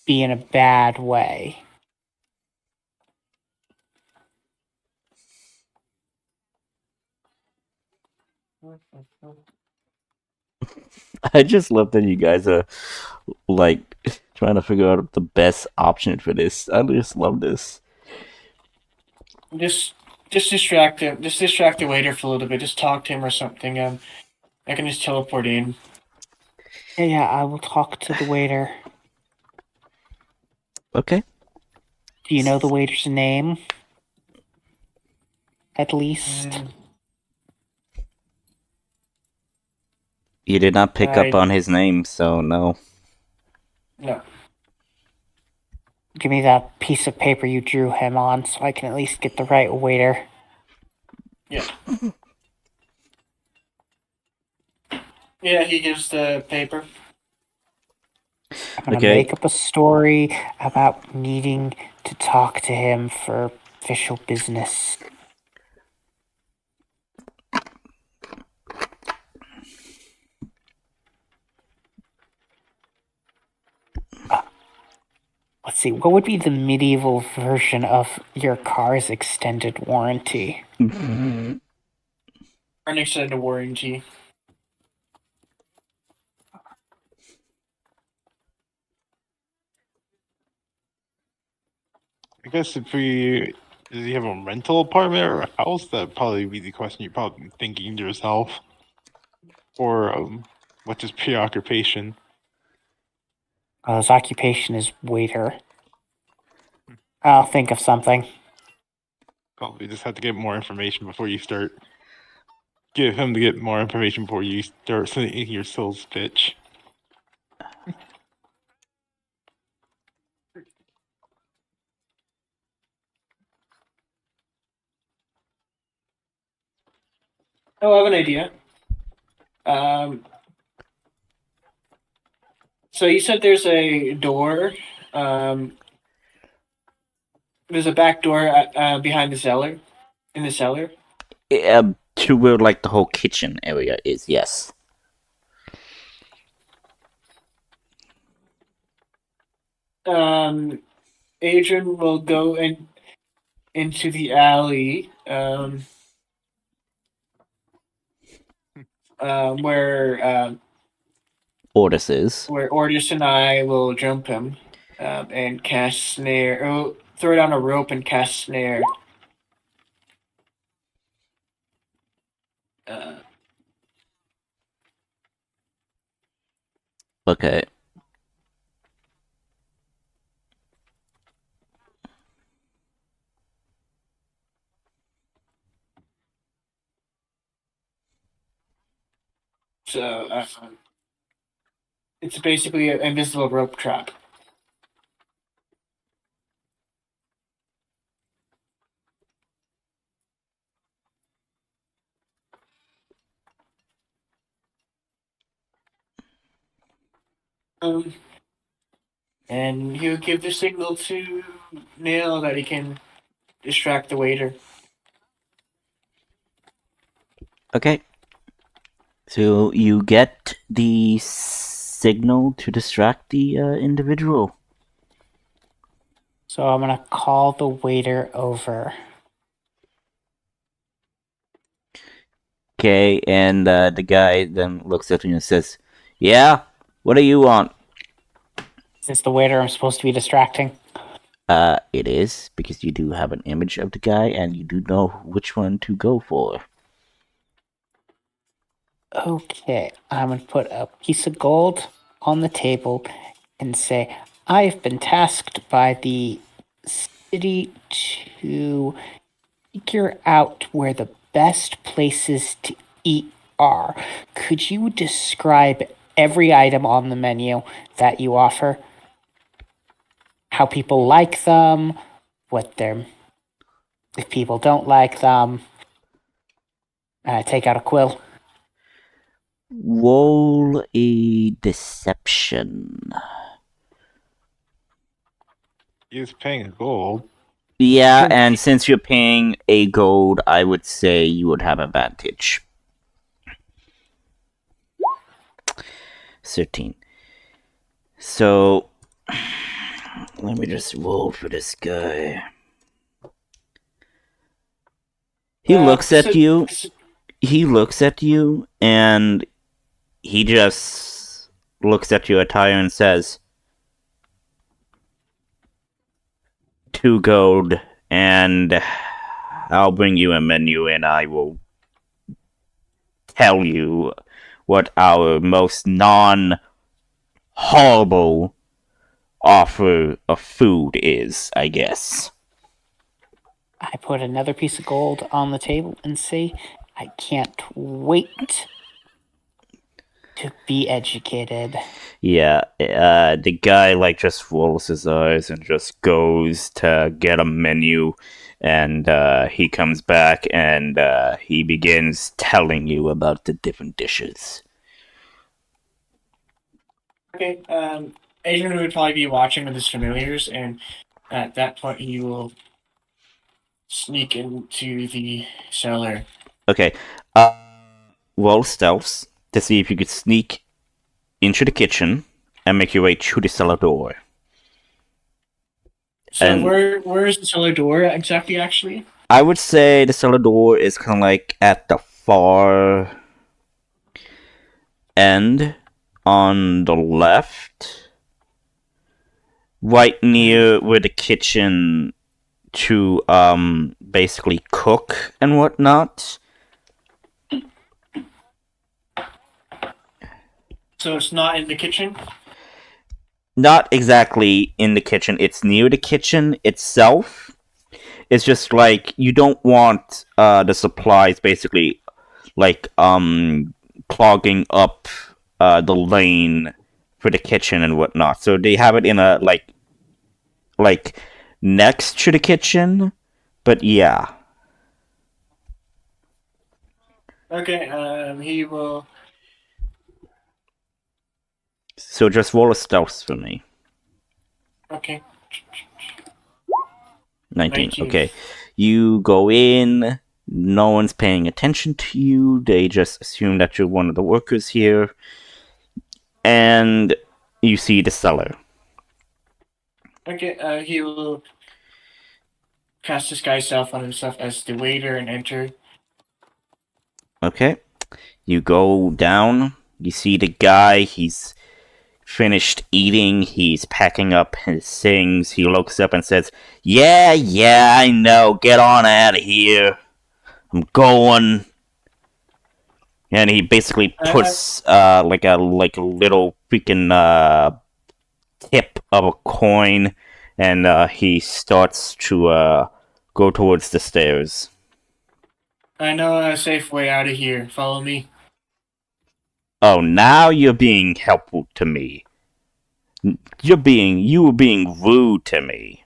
be in a bad way. I just love that you guys are like trying to figure out the best option for this. I just love this. Just distract him. Just distract the waiter for a little bit. Just talk to him or something. I can just teleport in. Yeah, I will talk to the waiter. Okay. Do you know the waiter's name? At least. You did not pick up on his name, so no. No. Give me that piece of paper you drew him on so I can at least get the right waiter. Yeah. Yeah, he gives the paper. I'm gonna Okay. make up a story about needing to talk to him for official business. Let's see, what would be the medieval version of your car's extended warranty? An extended warranty. I guess does he have a rental apartment or a house? That'd probably be the question you're probably thinking to yourself. Or what's his preoccupation? His occupation is waiter. I'll think of something. Probably just have to get more information before you start. Get him to get more information before you start saying your sales pitch. Oh, I have an idea. So you said there's a door. There's a back door behind the cellar. In the cellar. To where like the whole kitchen area is, yes. Adrian will go into the alley. Where Ordis is. Where Ordis and I will jump him and cast snare. Oh, throw down a rope and cast snare. Okay. So it's basically an invisible rope trap. And he'll give the signal to Neil that he can distract the waiter. Okay. So you get the signal to distract the individual. So I'm gonna call the waiter over. Okay, and the guy then looks at you and says, "Yeah, what do you want?" Is this the waiter I'm supposed to be distracting? It is, because you do have an image of the guy and you do know which one to go for. Okay, I'm gonna put a piece of gold on the table and say, I've been tasked by the city to figure out where the best places to eat are. Could you describe every item on the menu that you offer? how people like them, if people don't like them. Take out a quill. Roll a deception. He's paying gold. Yeah, and since you're paying a gold, I would say you would have advantage. 13. So, let me just roll for this guy. He looks at you. He looks at you, and he just looks at your attire and says, 2 gold, and I'll bring you a menu, and I will tell you what our most non-horrible offer of food is, I guess. I put another piece of gold on the table and say, I can't wait to be educated. Yeah, the guy just rolls his eyes and just goes to get a menu, and he comes back and he begins telling you about the different dishes. Okay, Adrian would probably be watching with his familiars, and at that point he will sneak into the cellar. Okay, roll stealth to see if you could sneak into the kitchen and make your way to the cellar door. So And where is the cellar door exactly, actually? I would say the cellar door is kind of like at the far end on the left, right near where the kitchen to basically cook and whatnot. So it's not in the kitchen? Not exactly in the kitchen, it's near the kitchen itself. It's just like you don't want the supplies basically like clogging up the lane for the kitchen and whatnot. So they have it in a like next to the kitchen, but yeah. Okay, he will. So just roll a stealth for me. Okay. 19. Okay. You go in, no one's paying attention to you, they just assume that you're one of the workers here, and you see the cellar. Okay, he will cast disguise self on himself as the waiter and enter. Okay. You go down, you see the guy, he's finished eating, he's packing up his things, he looks up and says, yeah, I know, get on out of here. I'm going. And he basically puts like a little freaking tip of a coin, and he starts to go towards the stairs. I know a safe way out of here. Follow me. Oh, now you're being helpful to me. You were being rude to me.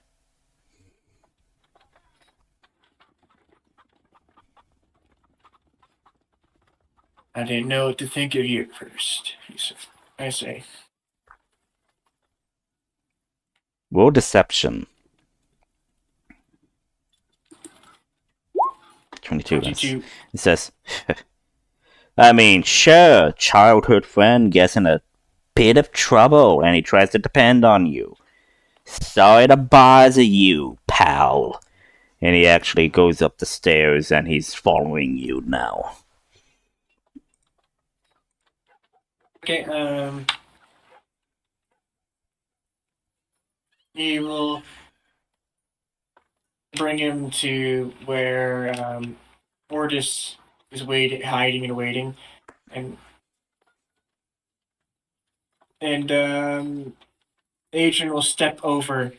I didn't know what to think of you at first. I say. Roll deception. 22. 22. It says, I mean, sure, childhood friend gets in a bit of trouble and he tries to depend on you. Sorry to bother you, pal. And he actually goes up the stairs and he's following you now. Okay, he will bring him to where Ordis is hiding and waiting, and Adrian will step over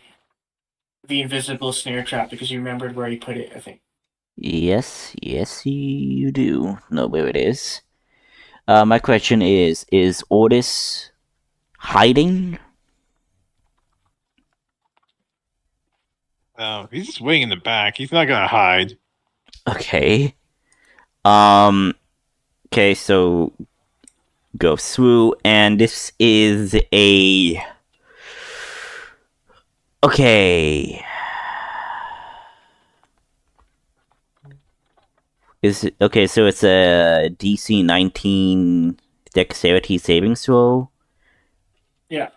the invisible snare trap because you remembered where he put it, I think. Yes, you do know where it is. My question is Ordis hiding? He's just waiting in the back. He's not gonna hide. Okay. Okay, so go through, and this is a. Okay. Is it okay? So it's a DC 19 dexterity saving throw. Yeah.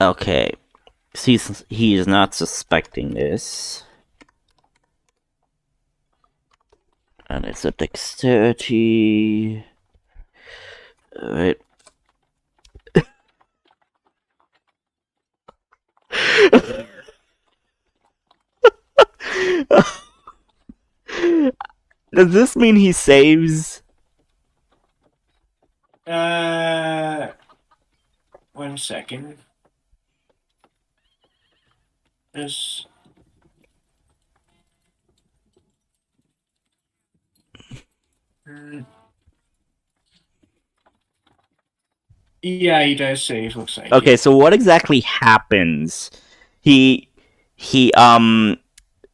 Okay. So he is not suspecting this. And it's a dexterity. Alright. Does this mean he saves? 1 second. This. Yeah, he does save. Looks like. Okay, so what exactly happens?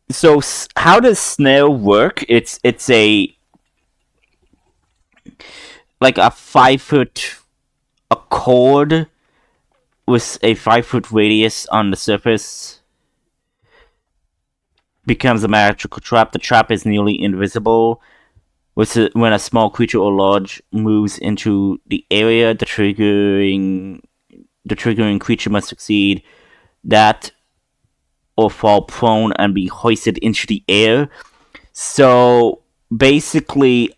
So how does snare work? It's a like a 5-foot a cord with a 5-foot radius on the surface becomes a magical trap. The trap is nearly invisible. When a small creature or large moves into the area, the triggering creature must succeed that or fall prone and be hoisted into the air. So basically,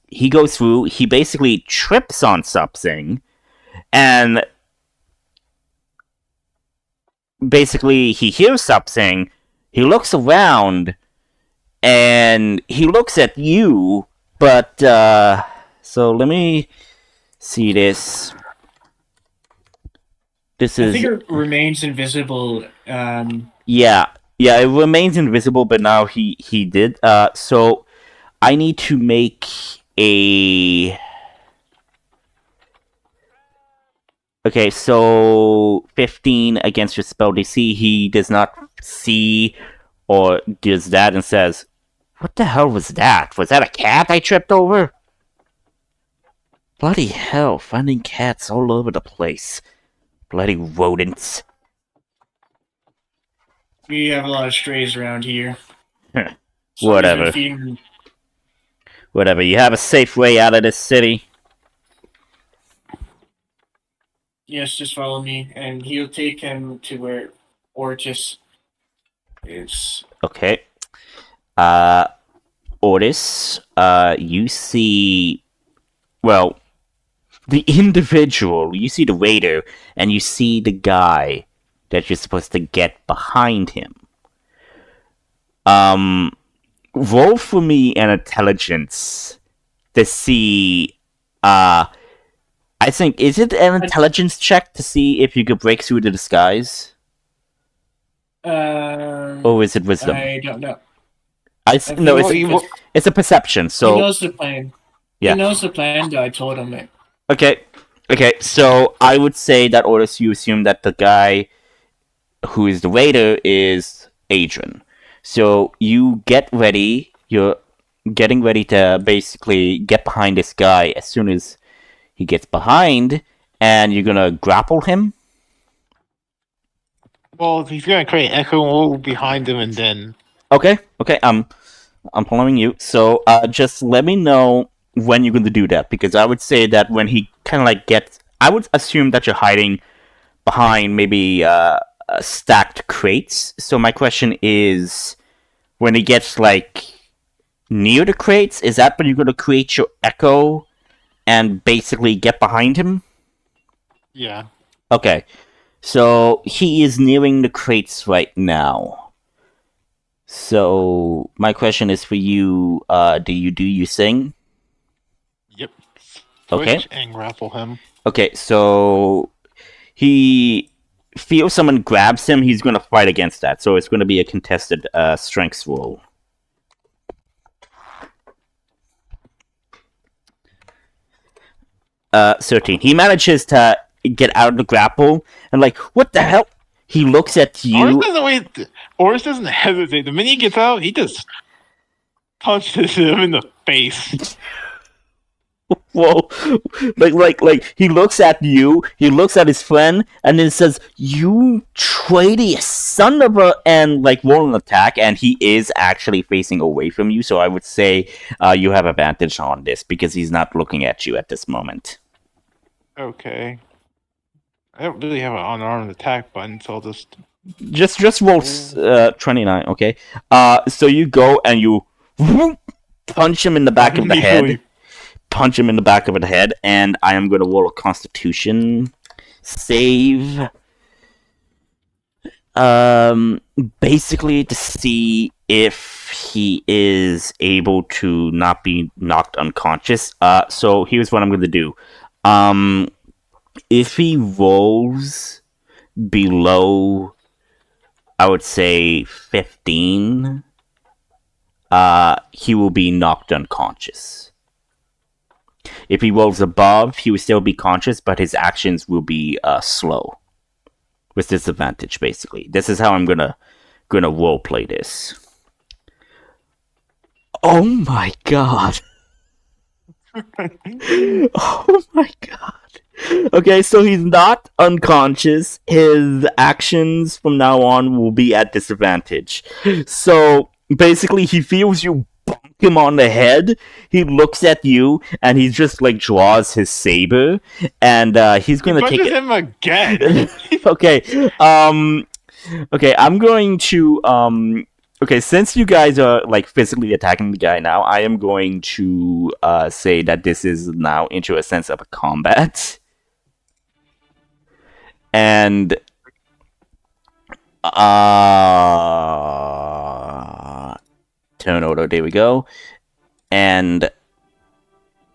he goes through. He basically trips on something, and basically he hears something. He looks around, and he looks at you. But so let me see this. This I is think it remains invisible. yeah, it remains invisible, but now he did. So I need to make a. Okay, so 15 against your spell DC. He does not see or does that and says, "What the hell was that? Was that a cat I tripped over?" Bloody hell, finding cats all over the place. Bloody rodents. We have a lot of strays around here. Huh. Somebody's Whatever. been feeding them. Whatever, you have a safe way out of this city. Yes, just follow me, and he'll take him to where Ortis is. Okay. Otis, you see, well, the individual, you see the waiter, and you see the guy that you're supposed to get behind him. Roll for me an intelligence to see, I think, is it an intelligence check to see if you could break through the disguise? Or is it wisdom? I don't know. No, it's a perception, so... He knows the plan. Yeah. He knows the plan, though. I told him it. Okay, so I would say that Otis, you assume that the guy who is the waiter is Adrian. So you get ready, you're getting ready to basically get behind this guy as soon as he gets behind, and you're gonna grapple him? Well, if he's gonna create echo, we'll behind him and then. Okay, I'm following you. So just let me know when you're going to do that, because I would say that when he kind of like gets, I would assume that you're hiding behind maybe stacked crates. So my question is, when he gets like near the crates, is that when you're going to create your echo and basically get behind him? Yeah. Okay, so he is nearing the crates right now. So my question is for you: do you sing? Yep. Okay. Push and grapple him. Okay, so he feels someone grabs him. He's going to fight against that, so it's going to be a contested strength roll. 13. He manages to get out of the grapple, and like, what the hell? He looks at you. Oris doesn't hesitate. The minute he gets out, he just punches him in the face. Whoa! Like he looks at you. He looks at his friend, and then says, "You traitor, son of a!" And like roll an attack, and he is actually facing away from you. So I would say you have advantage on this because he's not looking at you at this moment. Okay. I don't really have an unarmed attack button, so I'll Just roll 29, okay? So you go and you punch him in the back of the head. Punch him in the back of the head, and I am going to roll a Constitution save. Basically to see if he is able to not be knocked unconscious. So here's what I'm going to do. If he rolls below, I would say 15, he will be knocked unconscious. If he rolls above, he will still be conscious, but his actions will be slow. With disadvantage, basically. This is how I'm gonna roleplay this. Oh my god. Oh my god. Okay, so he's not unconscious. His actions from now on will be at disadvantage. So basically, he feels you bonk him on the head. He looks at you, and he just like draws his saber, and he's gonna take it. him again. Okay. Okay. I'm going to Okay, since you guys are like physically attacking the guy now, I am going to say that this is now into a sense of a combat. And turn order, there we go. And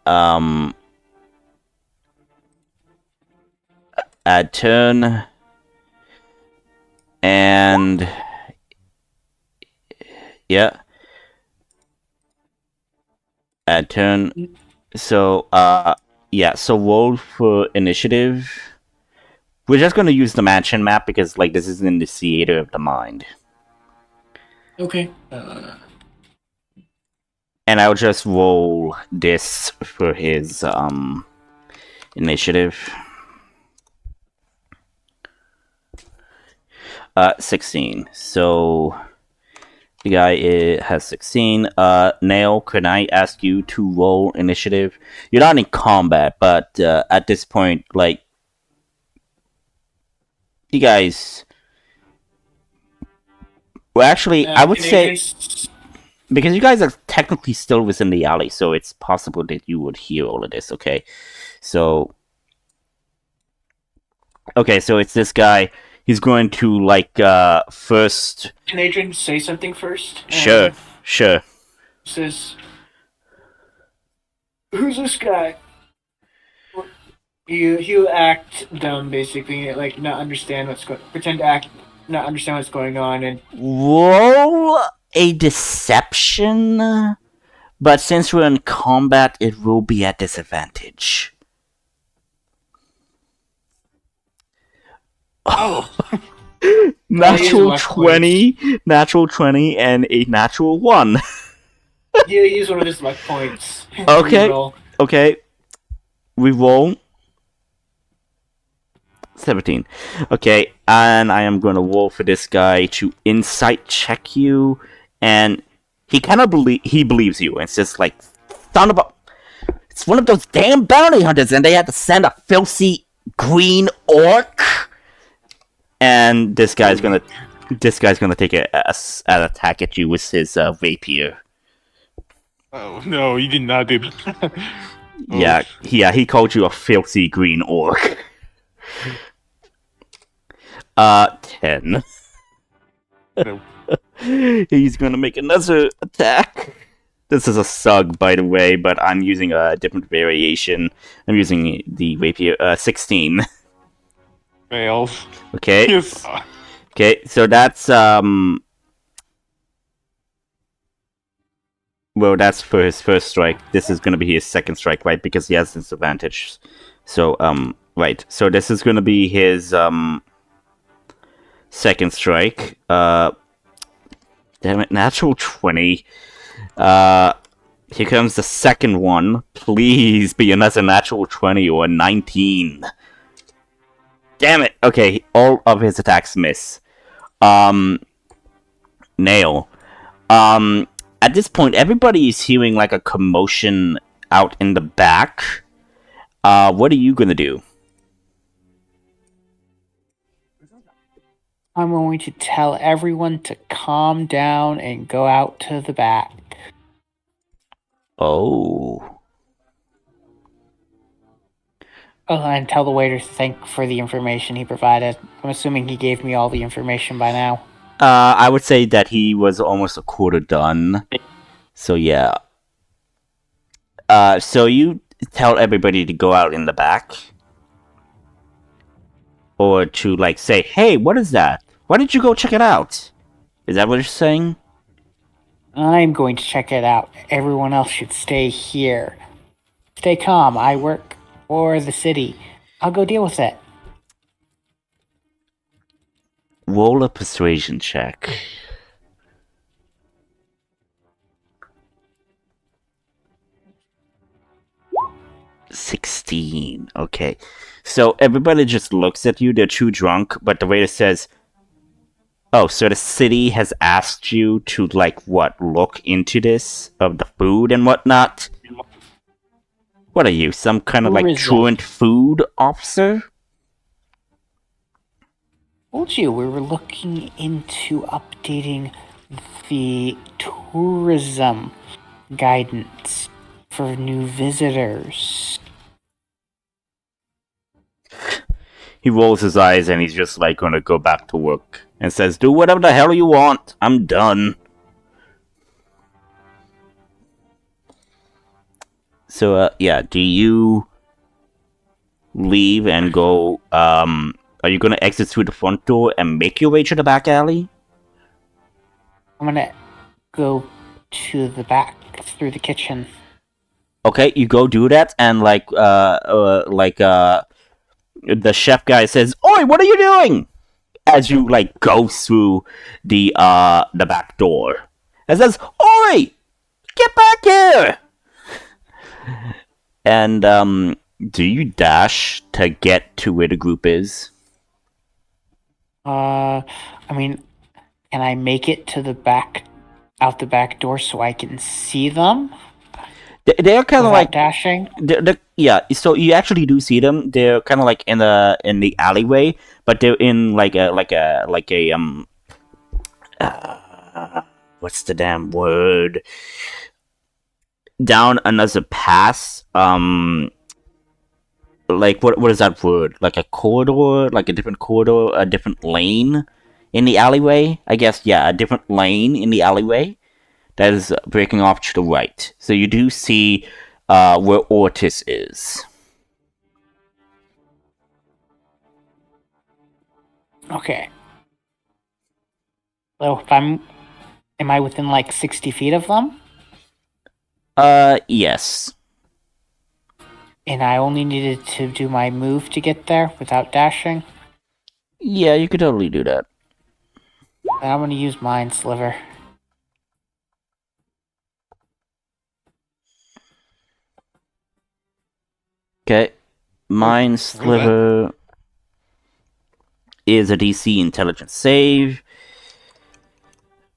add turn, and yeah, add turn. So yeah, so roll for initiative. We're just going to use the mansion map because like this is in the theater of the mind. Okay. And I'll just roll this for his initiative. 16. So the guy has 16. Nail, can I ask you to roll initiative? You're not in combat, but at this point, like, you guys. Well, actually, I would say because you guys are technically still within the alley, so it's possible that you would hear all of this. Okay, so it's this guy. He's going to like first. Can Adrian say something first? Sure. Says, "Who's this guy?" He'll act dumb, basically, like not understand pretend to act not understand what's going on, and roll a deception. But since we're in combat, it will be at disadvantage. Oh. Natural 20, natural 20, and a natural 1. He'll use one of his luck points. Okay. Okay. We roll 17. Okay, and I am going to roll for this guy to insight check you, and he kind of believes you. It's just like, son of a... It's one of those damn bounty hunters, and they had to send a filthy green orc. And this guy's gonna take an attack at you with his rapier. Oh no, you did not do that. Yeah, he called you a filthy green orc. 10. No. He's gonna make another attack. This is a sug, by the way, but I'm using a different variation. I'm using the rapier. 16. Fails. Okay. Yes. Okay, so that's well, that's for his first strike. This is gonna be his second strike, right? Because he has disadvantage. So Right. So this is gonna be his second strike. Damn it, natural 20. Here comes the second one. Please be another natural 20 or 19. Damn it. Okay, all of his attacks miss. Nail. At this point, everybody is hearing like a commotion out in the back. What are you gonna do? I'm going to tell everyone to calm down and go out to the back. Oh. Oh, and tell the waiter to thank for the information he provided. I'm assuming he gave me all the information by now. I would say that he was almost a quarter done. So yeah. So you tell everybody to go out in the back? Or to like say, hey, what is that? Why don't you go check it out? Is that what you're saying? I'm going to check it out. Everyone else should stay here. Stay calm. I work for the city. I'll go deal with it. Roll a persuasion check. $16. Okay. So everybody just looks at you. They're too drunk, but the waiter says, oh, so the city has asked you to, like, what, look into this? Of the food and whatnot? What are you, some kind of, like, Tourism. truant food officer? Told you we were looking into updating the tourism guidance for new visitors. He rolls his eyes and he's just, like, gonna go back to work. And says, do whatever the hell you want. I'm done. So, yeah, do you leave and go, are you gonna exit through the front door and make your way to the back alley? I'm gonna go to the back through the kitchen. Okay, you go do that, and the chef guy says, "Oi, what are you doing?" As you like go through the back door, and says, "Oi, get back here!" And do you dash to get to where the group is? I mean, can I make it to the back, out the back door so I can see them? They're kind of Without like dashing. yeah. So you actually do see them. They're kind of like in the alleyway, but they're in like a what's the damn word? Down another pass. Like what is that word? Like a corridor, like a different corridor, a different lane in the alleyway. I guess yeah, a different lane in the alleyway that is breaking off to the right. So you do see where Ortis is. Okay. So if am I within like 60 feet of them? Yes. And I only needed to do my move to get there without dashing? Yeah, you could totally do that. Then I'm gonna use Mind Sliver. Okay. Mind Sliver is a DC intelligence save.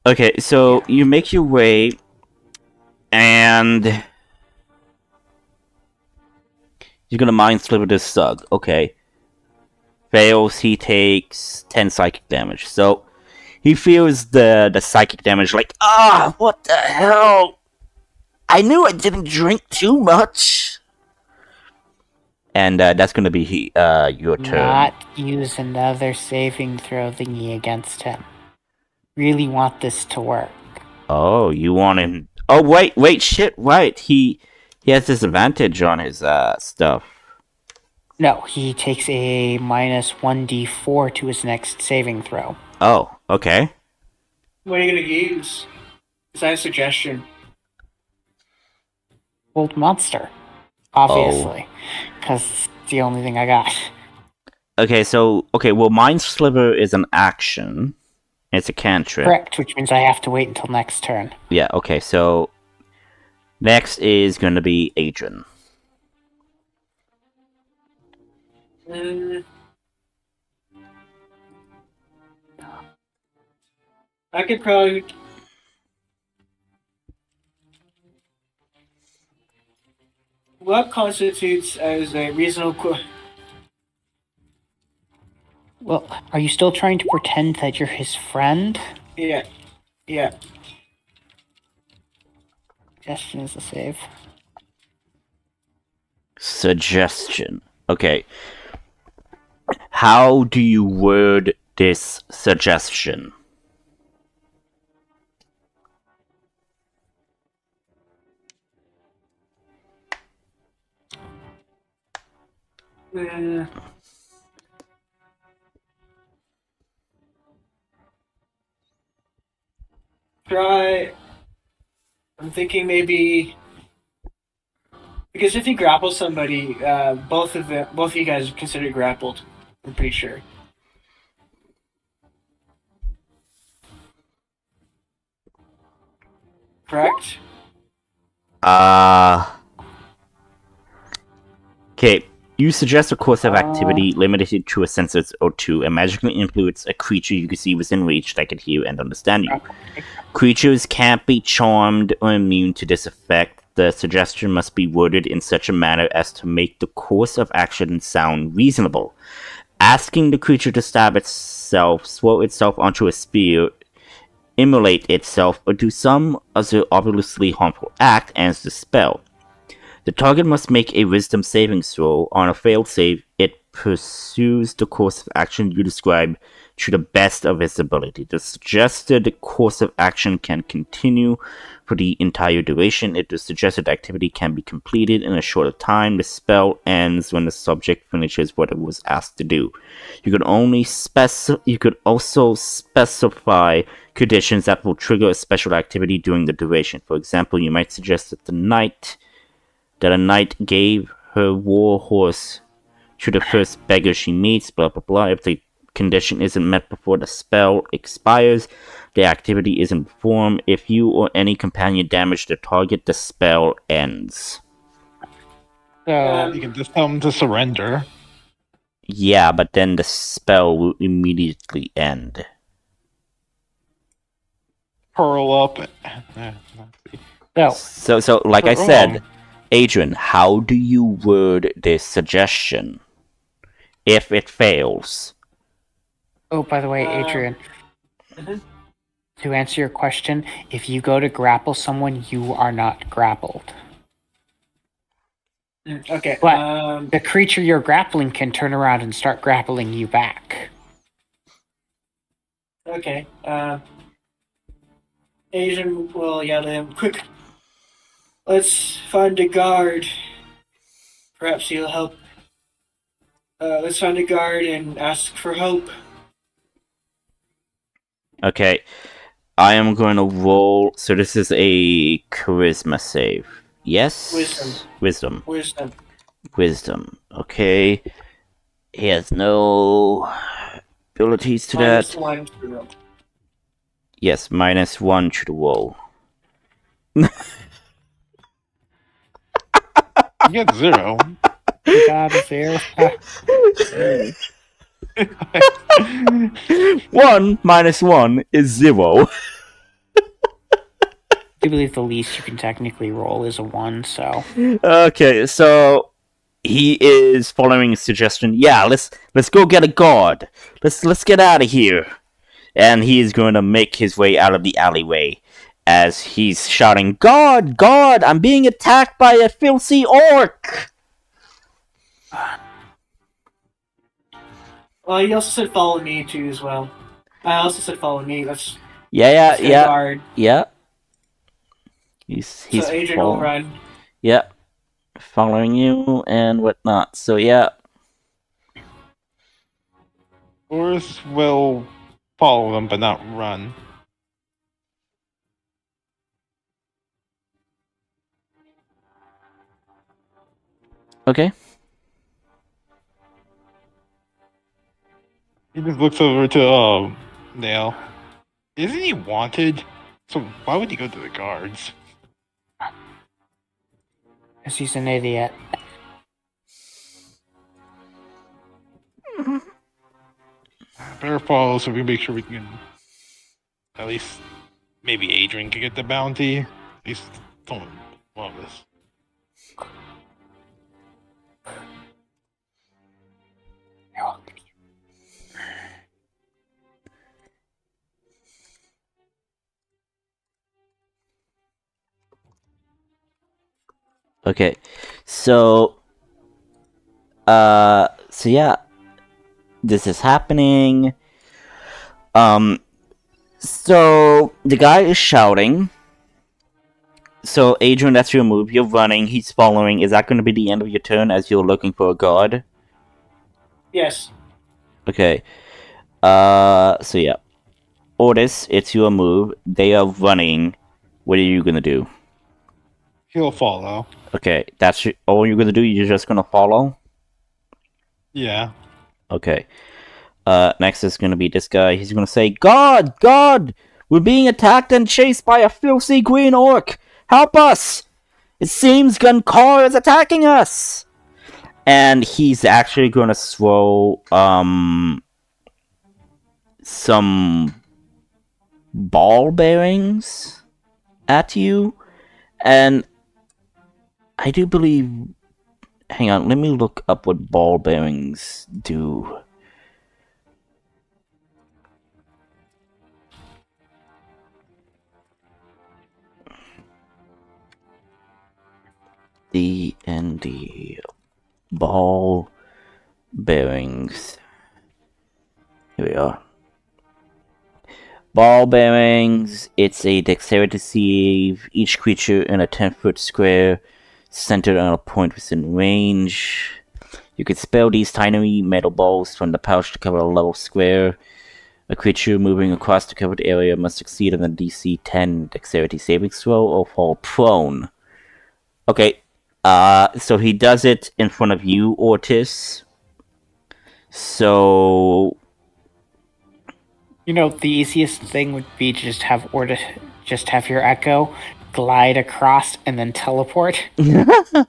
Okay, so you make your way, and you're gonna Mind Sliver this thug. Okay. Fails, he takes 10 psychic damage. So he feels the psychic damage like, what the hell? I knew I didn't drink too much. And that's gonna be your turn. Not use another saving throw thingy against him. Really want this to work. Oh, you want him? Oh, wait, shit, right. He has disadvantage on his stuff. No, he takes a minus 1d4 to his next saving throw. Oh, okay. What are you gonna use? Is that a suggestion? Old monster. Obviously. Because It's the only thing I got. Okay, well, Mind Sliver is an action. It's a cantrip. Correct, which means I have to wait until next turn. Yeah, okay, so next is going to be Adrian. I could probably. What constitutes as a reasonable? Well, are you still trying to pretend that you're his friend? Yeah. Suggestion is a save. Suggestion. Okay. How do you word this suggestion? Try. I'm thinking maybe because if you grapple somebody, both of you guys are considered grappled. I'm pretty sure. Correct. Okay. You suggest a course of activity limited to a senses or two and magically influence a creature you can see within reach that can hear and understand you. Creatures can't be charmed or immune to this effect. The suggestion must be worded in such a manner as to make the course of action sound reasonable. Asking the creature to stab itself, swirl itself onto a spear, immolate itself, or do some other obviously harmful act ends the spell. The target must make a wisdom saving throw. On a failed save, it pursues the course of action you describe to the best of its ability. The suggested course of action can continue for the entire duration. If the suggested activity can be completed in a shorter time, the spell ends when the subject finishes what it was asked to do. You could also specify conditions that will trigger a special activity during the duration. For example, you might suggest that a knight gave her war horse to the first beggar she meets, blah blah blah. If the condition isn't met before the spell expires, the activity isn't performed. If you or any companion damage the target, the spell ends. So, You can just tell them to surrender. Yeah, but then the spell will immediately end. Curl up. So like I said, Adrian, how do you word this suggestion if it fails? oh, by the way, Adrian, to answer your question, if you go to grapple someone, you are not grappled. Okay. But the creature you're grappling can turn around and start grappling you back. Okay. Asian will yell at him, "Quick! Let's find a guard. Perhaps he'll help. Let's find a guard and ask for help." Okay, I am going to roll. So this is a charisma save. Yes? Wisdom. Okay. He has no abilities to that. -1 to the roll. Yes, -1 to the roll. You get 0. You got a 0. 1 minus 1 is 0. I believe the least you can technically roll is a 1, so... Okay, so he is following a suggestion. Yeah, let's go get a guard. Let's get out of here. And he is going to make his way out of the alleyway as he's shouting, "Guard! Guard! I'm being attacked by a filthy orc!" Well, he also said follow me too as well. I also said follow me. Let's Yeah. guard. Yeah. He's So Adrian will run. Yeah. Following you and whatnot. So yeah. Boris will follow them, but not run. Okay. He just looks over to Nail. Isn't he wanted? So why would he go to the guards? Because he's an idiot. Better follow so we make sure we can at least maybe Adrian can get the bounty. At least don't love this. Okay, so yeah, this is happening. So the guy is shouting. So Adrian, that's your move. You're running. He's following. Is that going to be the end of your turn as you're looking for a guard? Yes. Okay. So yeah, Otis, it's your move. They are running. What are you gonna do? He'll follow. Okay, that's all you're gonna do. You're just gonna follow. Yeah. Okay. Next is gonna be this guy. He's gonna say, "God, God, we're being attacked and chased by a filthy green orc. Help us! It seems Gunkar is attacking us." And he's actually gonna throw some ball bearings at you, and I do believe. Hang on, let me look up what ball bearings do. D&D ball bearings. Here we are. Ball bearings. It's a dexterity save. Each creature in a 10-foot square centered on a point within range. You can spell these tiny metal balls from the pouch to cover a level square. A creature moving across the covered area must succeed on a DC 10 dexterity saving throw or fall prone. Okay, so he does it in front of you, Ortis. So You know, the easiest thing would be to just have your echo glide across and then teleport. yeah, but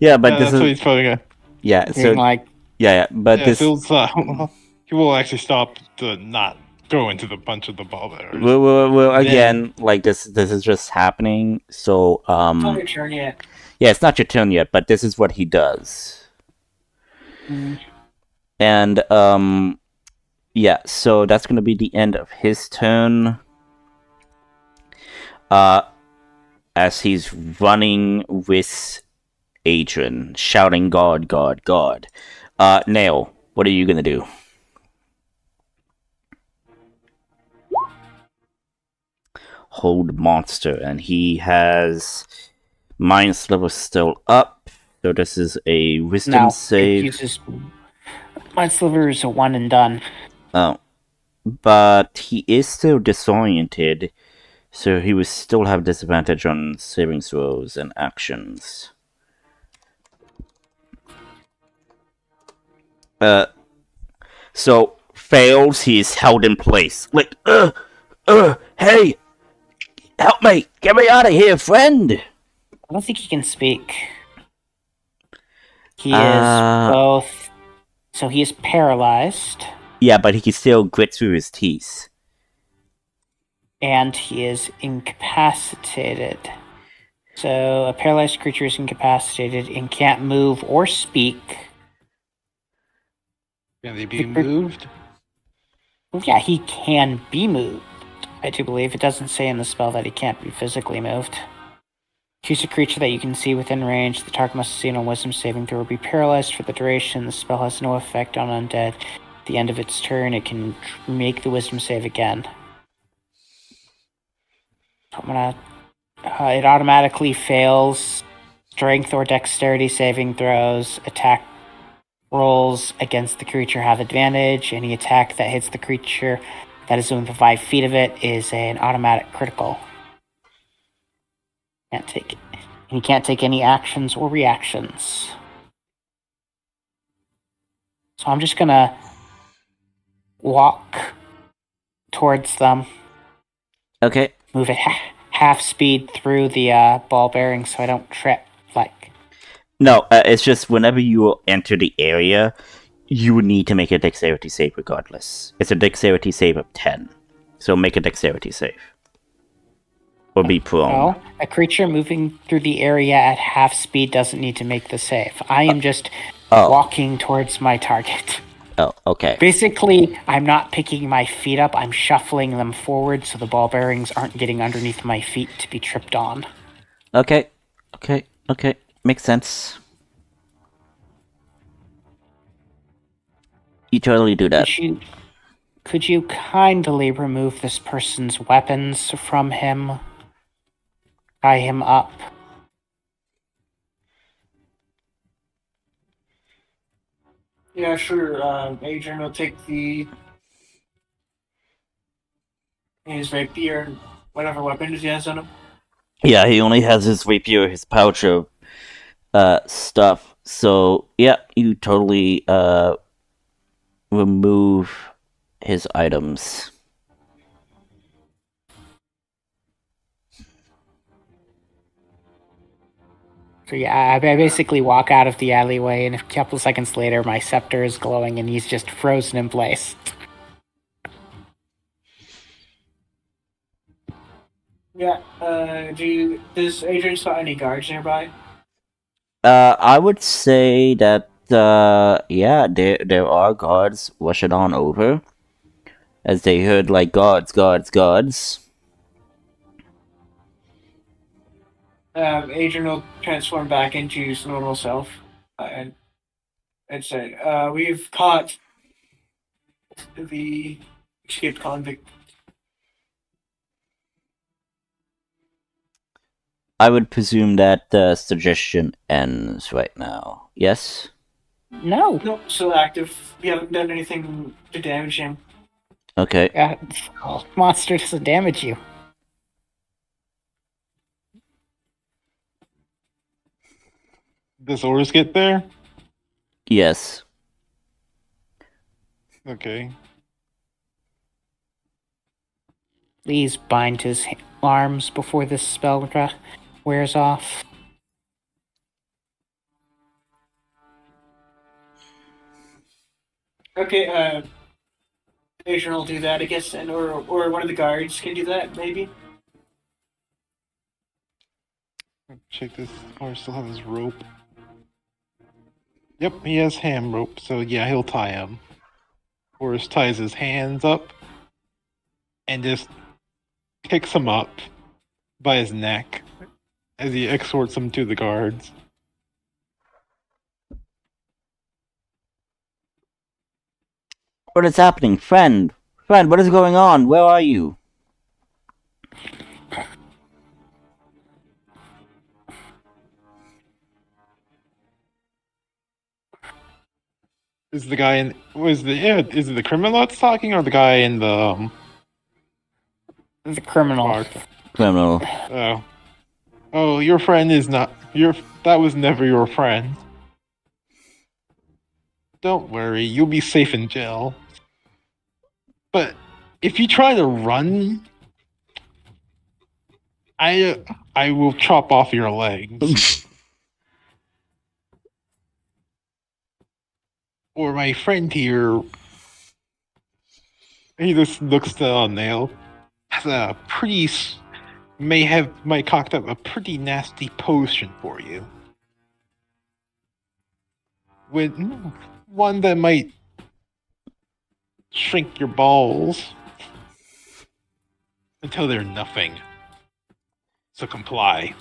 Yeah, this that's is what he's probably gonna. yeah. So Being like, yeah, but Yeah, this he will actually stop to not go into the bunch of the ball bearers. well Then- again, like this is just happening. So It's not your turn yet. yeah, it's not your turn yet, but this is what he does. And yeah, so that's gonna be the end of his turn. As he's running with Adrian, shouting "God, God, God." Nail, what are you gonna do? Hold monster, and he has mind sliver still up. So this is a wisdom no, save. it uses my sliver is a one and done. Oh, but he is still disoriented, so he will still have disadvantage on saving throws and actions. So fails, he's held in place. Like, hey, help me, get me out of here, friend. I don't think he can speak. He Uh, is both. So he is paralyzed, Yeah, but he can still grit through his teeth. and he is incapacitated. So a paralyzed creature is incapacitated and can't move or speak. Can they be moved? Yeah, he can be moved. I do believe it doesn't say in the spell that he can't be physically moved. Choose a creature that you can see within range. The target must succeed on Wisdom saving throw or be paralyzed for the duration. The spell has no effect on undead. At the end of its turn, it can make the Wisdom save again. I'm gonna. It automatically fails Strength or Dexterity saving throws. Attack rolls against the creature have advantage. Any attack that hits the creature that is within 5 feet of it is an automatic critical. He can't take any actions or reactions. So I'm just gonna walk towards them. Okay. Move at half speed through the ball bearing so I don't trip. Like, No, it's just whenever you enter the area, you would need to make a dexterity save regardless. It's a dexterity save of 10. So make a dexterity save. Or be prone. no, a creature moving through the area at half speed doesn't need to make the save. I am just walking towards my target. Oh, okay. Basically, I'm not picking my feet up, I'm shuffling them forward so the ball bearings aren't getting underneath my feet to be tripped on. Okay. Makes sense. You totally do that. Could you kindly remove this person's weapons from him? Tie him up. Yeah, sure. Adrian will take his rapier and whatever weapons he has on him. Yeah, he only has his rapier, his pouch of stuff. So yeah, you totally remove his items. So yeah, I basically walk out of the alleyway, and a couple seconds later, my scepter is glowing, and he's just frozen in place. Yeah. Does Adrian spot any guards nearby? I would say that yeah, there are guards rushing on over, as they heard like guards. Adrian will transform back into his normal self and say, "We've caught the escaped convict." I would presume that the suggestion ends right now. Yes? No. Nope, still active. We haven't done anything to damage him. Okay. Monster doesn't damage you. Does Oris get there? Yes. Okay. Please bind his arms before this spell wears off. Okay, Adrian will do that, I guess, and or one of the guards can do that, maybe. Check this. Oris still has his rope. Yep, he has ham rope, so yeah, he'll tie him. Oris ties his hands up and just picks him up by his neck as he escorts him to the guards. What is happening? Friend, what is going on? Where are you? Is the guy in is it the criminal that's talking or the guy in the The criminal. bar? Criminal. Oh, your friend is not that was never your friend. Don't worry, you'll be safe in jail. But if you try to run, I will chop off your legs. Or my friend here, he just looks to nail, has a pretty might cocked up a pretty nasty potion for you. With one that might shrink your balls until they're nothing. So comply.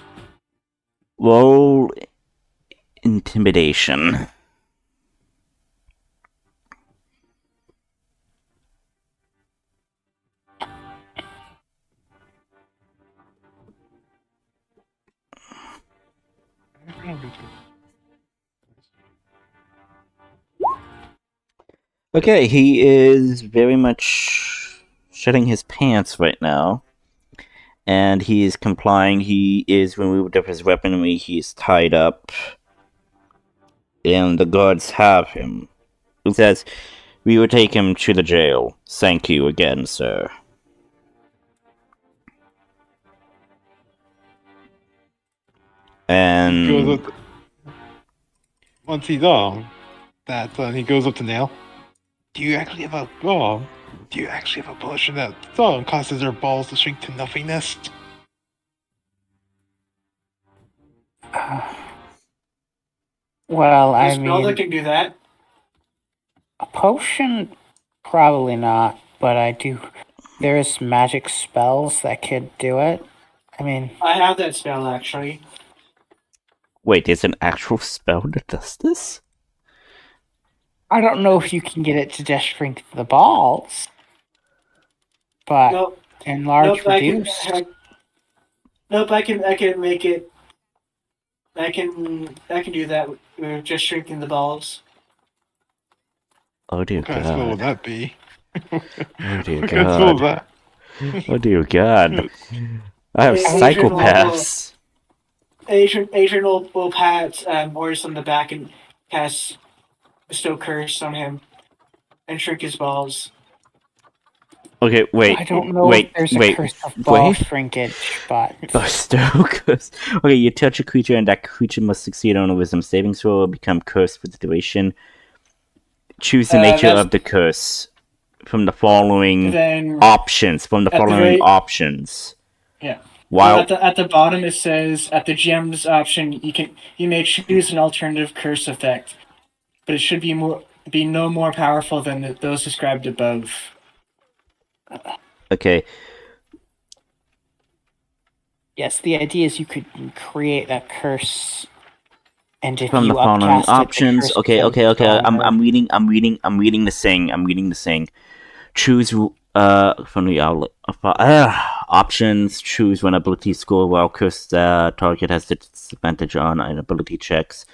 Roll intimidation. Okay, he is very much shedding his pants right now. And he is complying. He is removed of his weaponry. He is tied up. And the guards have him. He says, We will take him to the jail. Thank you again, sir. He goes And up. Once he's that's done, he goes up to Nail. Do you actually have a potion that causes their balls to shrink to nothingness? Well, I There's spell that mean, can do that. a potion, probably not, but I do. There's magic spells that could do it. I mean, I have that spell actually. wait, there's an actual spell that does this? I don't know if you can get it to just shrink the balls, but Nope. enlarge, Nope. reduce. Nope. I can make it. I can do that with just shrinking the balls. Oh dear What kind of spell would god. that be? Oh dear What kind of spell is god. that? Oh dear god. I have Asian psychopaths. Adrian will pat Boris on the back and cast bestow curse on him and shrink his balls. Okay, wait. I don't know wait, if there's wait, a curse of ball wait. shrinkage, but Bestow curse. Okay, you touch a creature and that creature must succeed on a wisdom saving throw or become cursed for the duration. Choose the nature that's- of the curse from the following Then options. From the At the following very- options. Yeah. While at the bottom it says at the GM's option you may choose an alternative curse effect, but it should be no more powerful than those described above. okay, yes, the idea is you could create a curse, and if from you the following upcast it, the options. curse Okay, can okay, okay. go I'm on. reading the thing. Choose from the outlet options. Choose when ability score while cursed target has disadvantage on ability checks.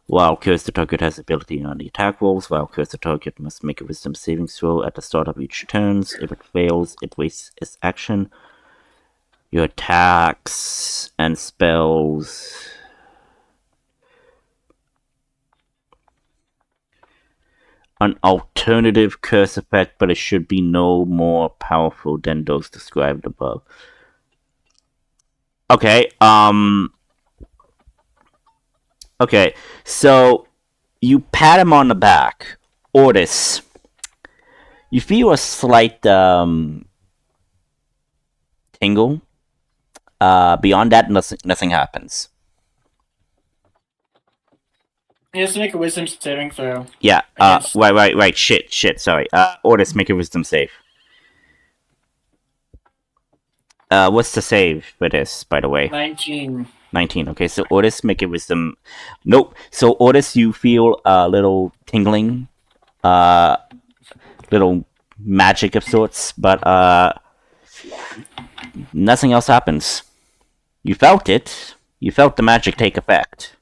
While cursed the target has ability on the attack rolls. While cursed the target must make a wisdom saving throw at the start of each turn. If it fails, it wastes its action. Your attacks and spells. An alternative curse effect, but it should be no more powerful than those described above. Okay, okay, so you pat him on the back. Ortis, you feel a slight tingle. Beyond that, nothing happens. He has to make a wisdom saving throw. Yeah, Against- right, shit, sorry. Ortis, make a wisdom save. What's the save for this, by the way? 19. 19. Okay, so Ortis, make a wisdom. Nope. So Ortis, you feel a little tingling, little magic of sorts, but nothing else happens. You felt it. You felt the magic take effect.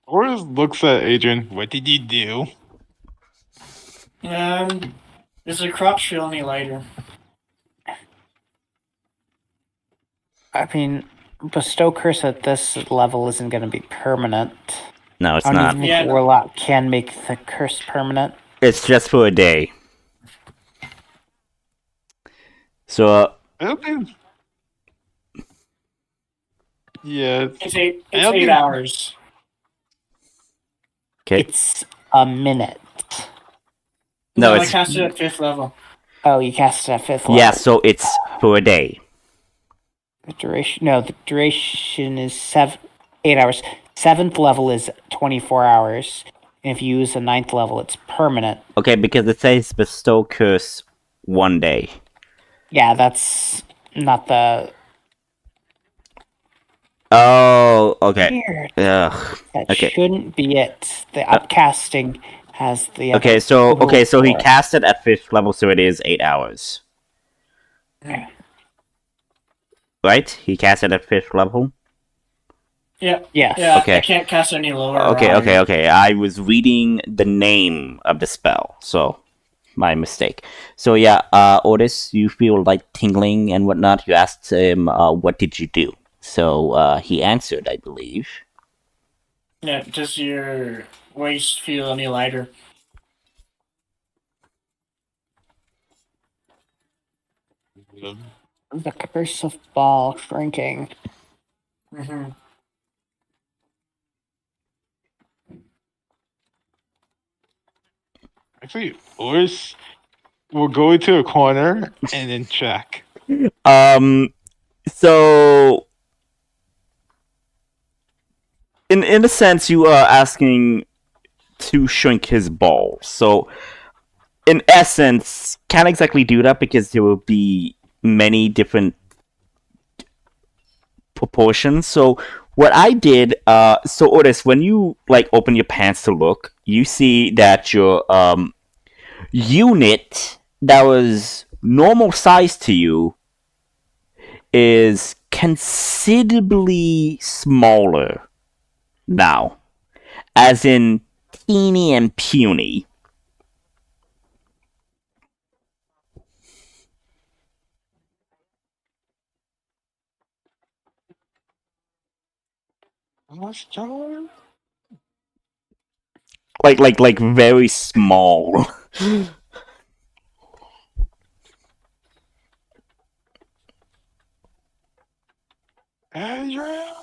Boris looks at Adrian. What did you do? Does the crotch feel any lighter? I mean, bestow curse at this level isn't going to be permanent. No, it's I don't not. even think Yeah. Warlock can make the curse permanent. It's just for a day. So, I don't think. Yeah, It's 8 I don't think- hours. okay. It's a minute. No, I it's cast it at 5th level. Oh, you cast it at 5th level. yeah. So it's for a day. The duration is 8 hours. 7th level is 24 hours. And if you use the 9th level, it's permanent. Okay, because it says bestow curse 1 day. Yeah, that's not the Oh, okay. weird. Ugh. That Okay. shouldn't be it. The upcasting has the other Okay, so he for it. cast it at 5th level, so it is 8 hours. Yeah. Right? He cast it at 5th level? Yeah. Yes. Yeah. Okay. I can't cast any lower. Okay, or okay. I was reading the name of the spell, so my mistake. So yeah, Otis, you feel like tingling and whatnot. You asked him, what did you do? So he answered, I believe. Yeah. Does your waist feel any lighter. The curse of ball shrinking. Mm-hmm. Actually, Oris will go into a corner and then check. So in a sense, you are asking to shrink his ball. So in essence, can't exactly do that because there will be many different proportions. So what I did, so Otis, when you like open your pants to look, you see that your unit that was normal size to you is considerably smaller now, as in teeny and puny. Like very small. Adrian!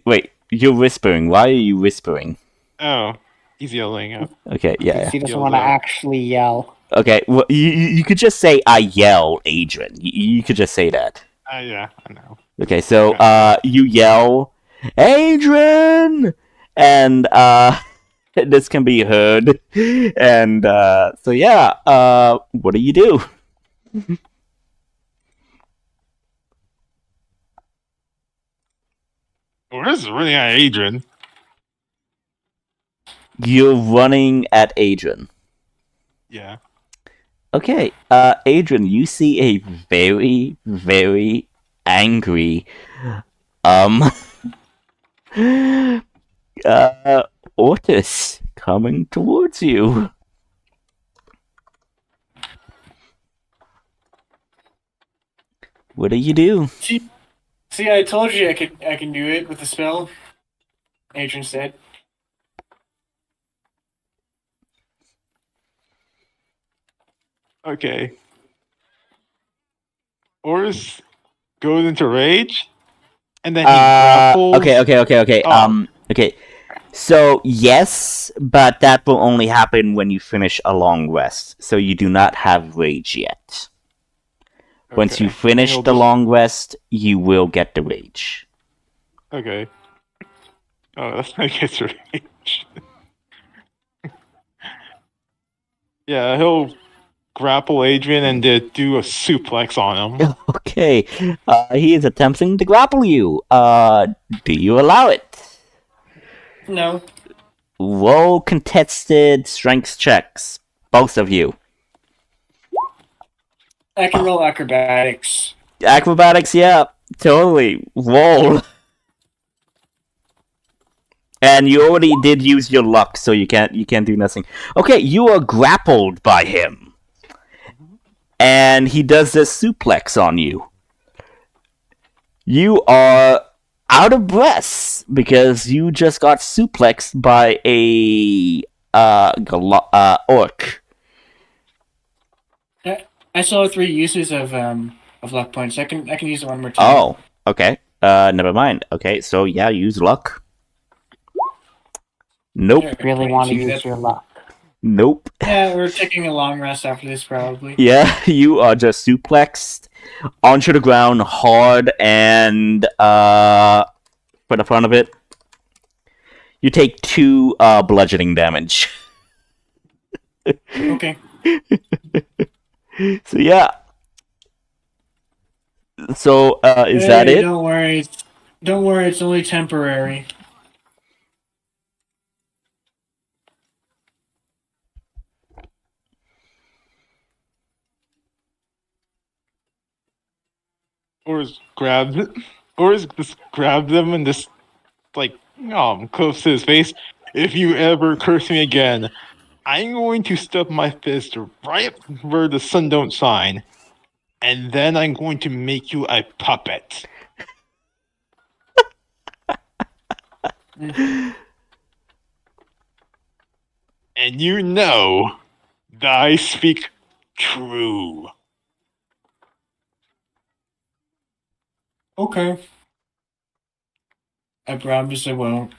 Wait, you're whispering. Why are you whispering? Oh, he's yelling out. Okay, yeah. He doesn't Yelled want to out. actually yell. Okay, well, you could just say I yell, Adrian. You could just say that. Yeah, I know. Okay, so Okay. you yell, Adrian, and this can be heard, and so yeah, what do you do? Oris is running at Adrian. You're running at Adrian. Yeah. Okay, Adrian, you see a very, very angry, um, Ortis coming towards you. What do you do? See, I told you I can do it with the spell. Adrian said. Okay. Oris goes into rage, and then he grapples. Okay. Oh. Okay. So yes, but that will only happen when you finish a long rest. So you do not have rage yet. Once you Okay. finish He'll the just- long rest, you will get the rage. Okay. Oh, that's not gets rage. Yeah, he'll grapple Adrian and do a suplex on him. Okay. He is attempting to grapple you. Do you allow it? No. Roll contested strength checks. Both of you. I can roll acrobatics. Acrobatics, yeah. Totally. Roll. And you already did use your luck, so you can't do nothing. Okay, you are grappled by him. And he does this suplex on you. You are out of breath because you just got suplexed by a orc. I saw 3 uses of luck points. I can use it one more time. Oh, okay. Never mind. Okay, so yeah, use luck. Nope. Yeah, Really wait, want to see, use that- your luck. Nope. Yeah, we're taking a long rest after this, probably. Yeah, you are just suplexed onto the ground hard, and for the fun of it, you take 2 bludgeoning damage. Okay. So yeah. So is that Hey, it? Don't worry. Don't worry, it's only temporary. Oris just grabs him and just like close to his face. If you ever curse me again, I'm going to stub my fist right where the sun don't shine, and then I'm going to make you a puppet. And you know that I speak true. Okay. I promise I won't.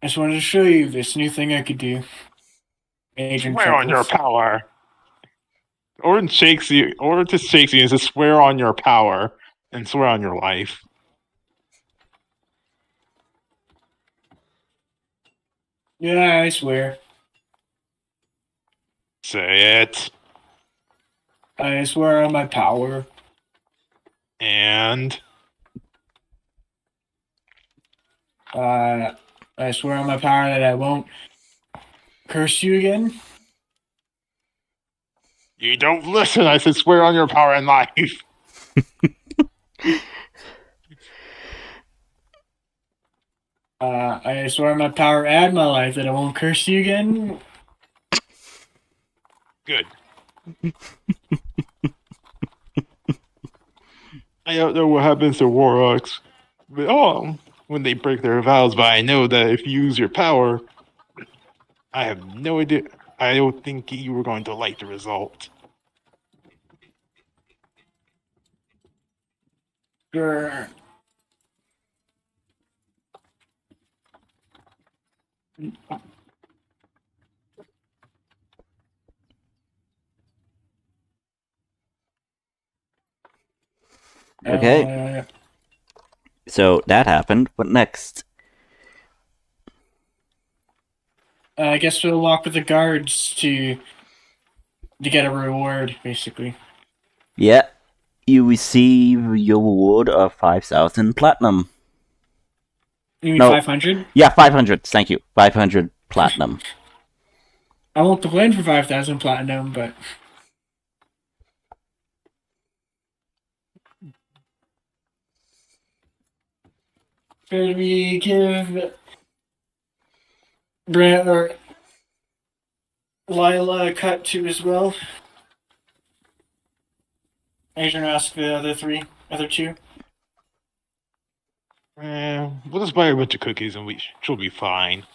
I just wanted to show you this new thing I could do. Agent Swear on your chuckles. power. Or to Shakespeare is to swear on your power and swear on your life. Yeah, I swear. Say it. I swear on my power. And I swear on my power that I won't curse you again. you don't listen. I said swear on your power and life. I swear on my power and my life that I won't curse you again. Good. I don't know what happens to warlocks, when they break their vows, but I know that if you use your power, I have no idea. I don't think you were going to like the result. Sure. Okay. So that happened. What next? I guess we'll walk with the guards to get a reward, basically. Yeah. You receive your reward of 5,000 platinum. You mean No. 500? Yeah, 500. Thank you. 500 platinum. I won't complain for 5,000 platinum, but should we give Brent or Lila a cut too as well? Adrian asked the other two. We'll just buy her a bunch of cookies and she'll be fine.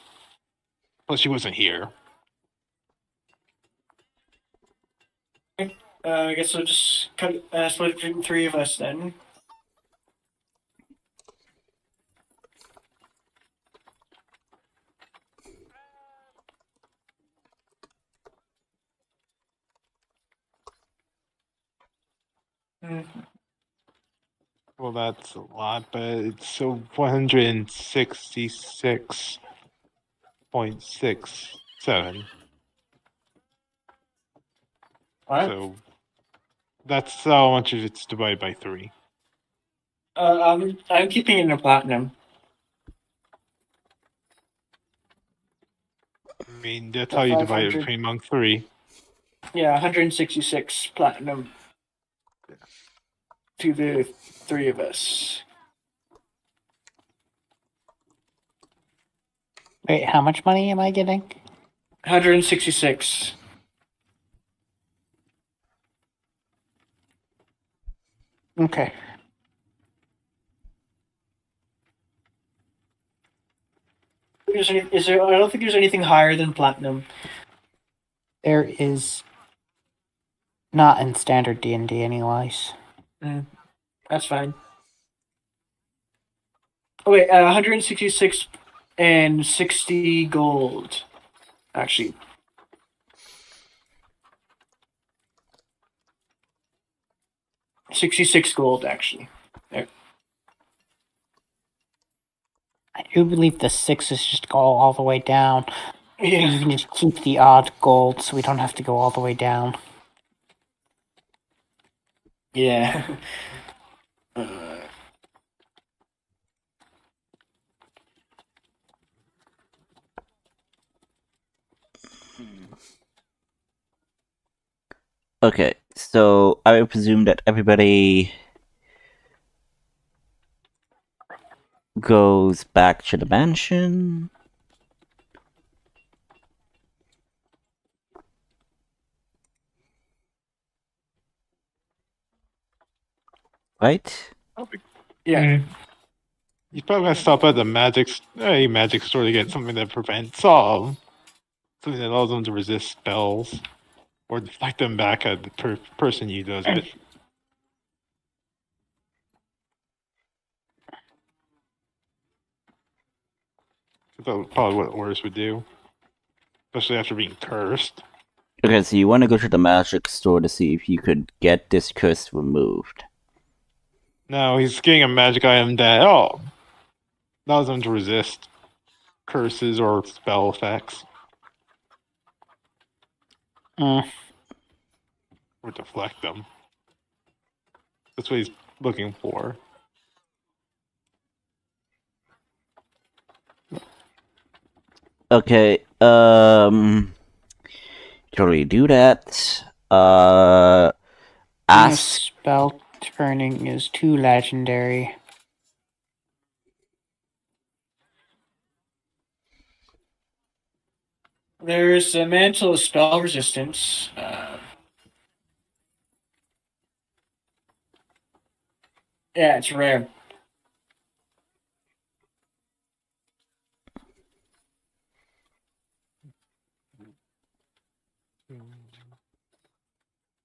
Plus, she wasn't here. I guess we'll just split it between the three of us then. Well, that's a lot, but it's so 166.67. What? So that's how much of it's divided by 3. I'm keeping it in platinum. I mean, that's So how you divide it 500. between among 3. Yeah, 166 platinum to the three of us. Wait, how much money am I getting? 166. Okay. Is there? I don't think there's anything higher than platinum. There is not in standard D&D anyways. That's fine. Oh wait, 166 and 60 gold. Actually, $66 gold. Actually, there. I do believe the sixes just go all the way down. Yeah. You can just keep the odd gold so we don't have to go all the way down. Yeah. Okay, so I would presume that everybody goes back to the mansion. Right? Yeah. He's probably gonna stop at the magic store to get something that prevents something that allows them to resist spells or deflect them back at the person who does it. That's probably what Oris would do, especially after being cursed. Okay, so you want to go to the magic store to see if you could get this curse removed. No, he's getting a magic item that allows him to resist curses or spell effects. Or deflect them. That's what he's looking for. Okay, totally do that. The Ask. spell turning is too legendary. There's a mantle of spell resistance. Yeah, it's rare.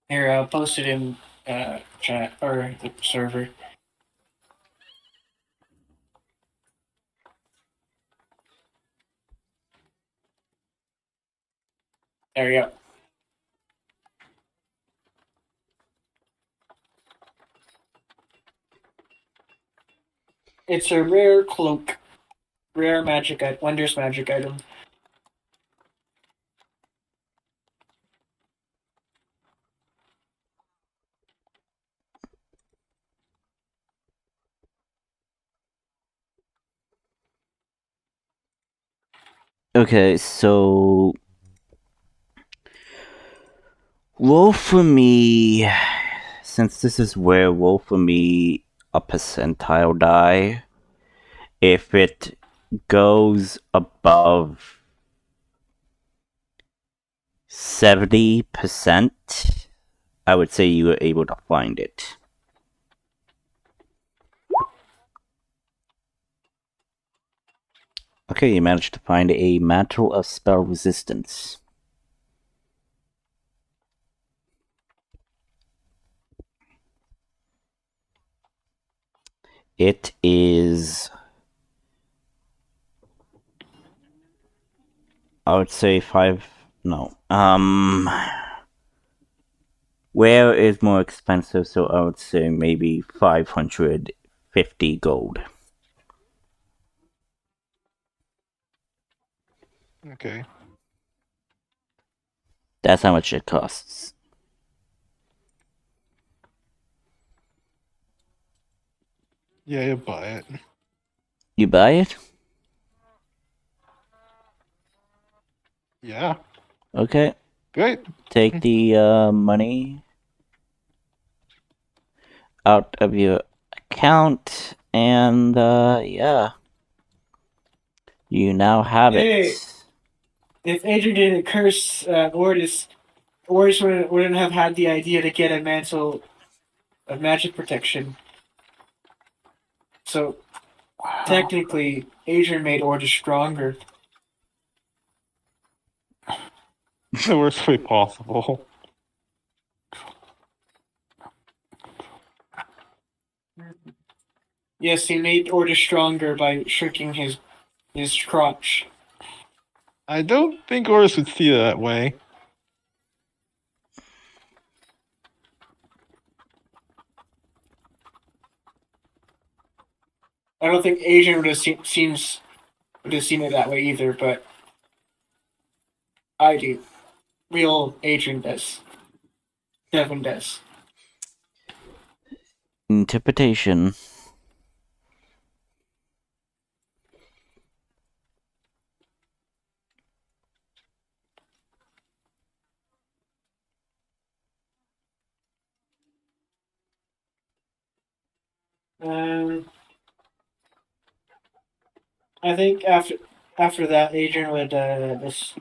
Here, I'll post it in chat or the server. There you go. It's a rare cloak. Rare magic item. Wondrous magic item. Okay, so roll for me, since this is where roll for me a percentile die. If it goes above 70%, I would say you were able to find it. Okay, you managed to find a mantle of spell resistance. It is, I would say where is more expensive, so I would say maybe 550 gold. Okay. That's how much it costs. Yeah, you buy it. You buy it? Yeah. Okay. Great. Take the money out of your account, and yeah. You now have Hey. it. If Adrian didn't curse Ordis wouldn't have had the idea to get a mantle of magic protection. So technically, Adrian made Ordis stronger. The worst way possible. Yes, he made Ordis stronger by shrinking his crotch. I don't think Oris would see it that way. I don't think Adrian would have seen it that way either, but I do. Real Adrian does. Devin does. Interpretation. I think after that, Adrian would just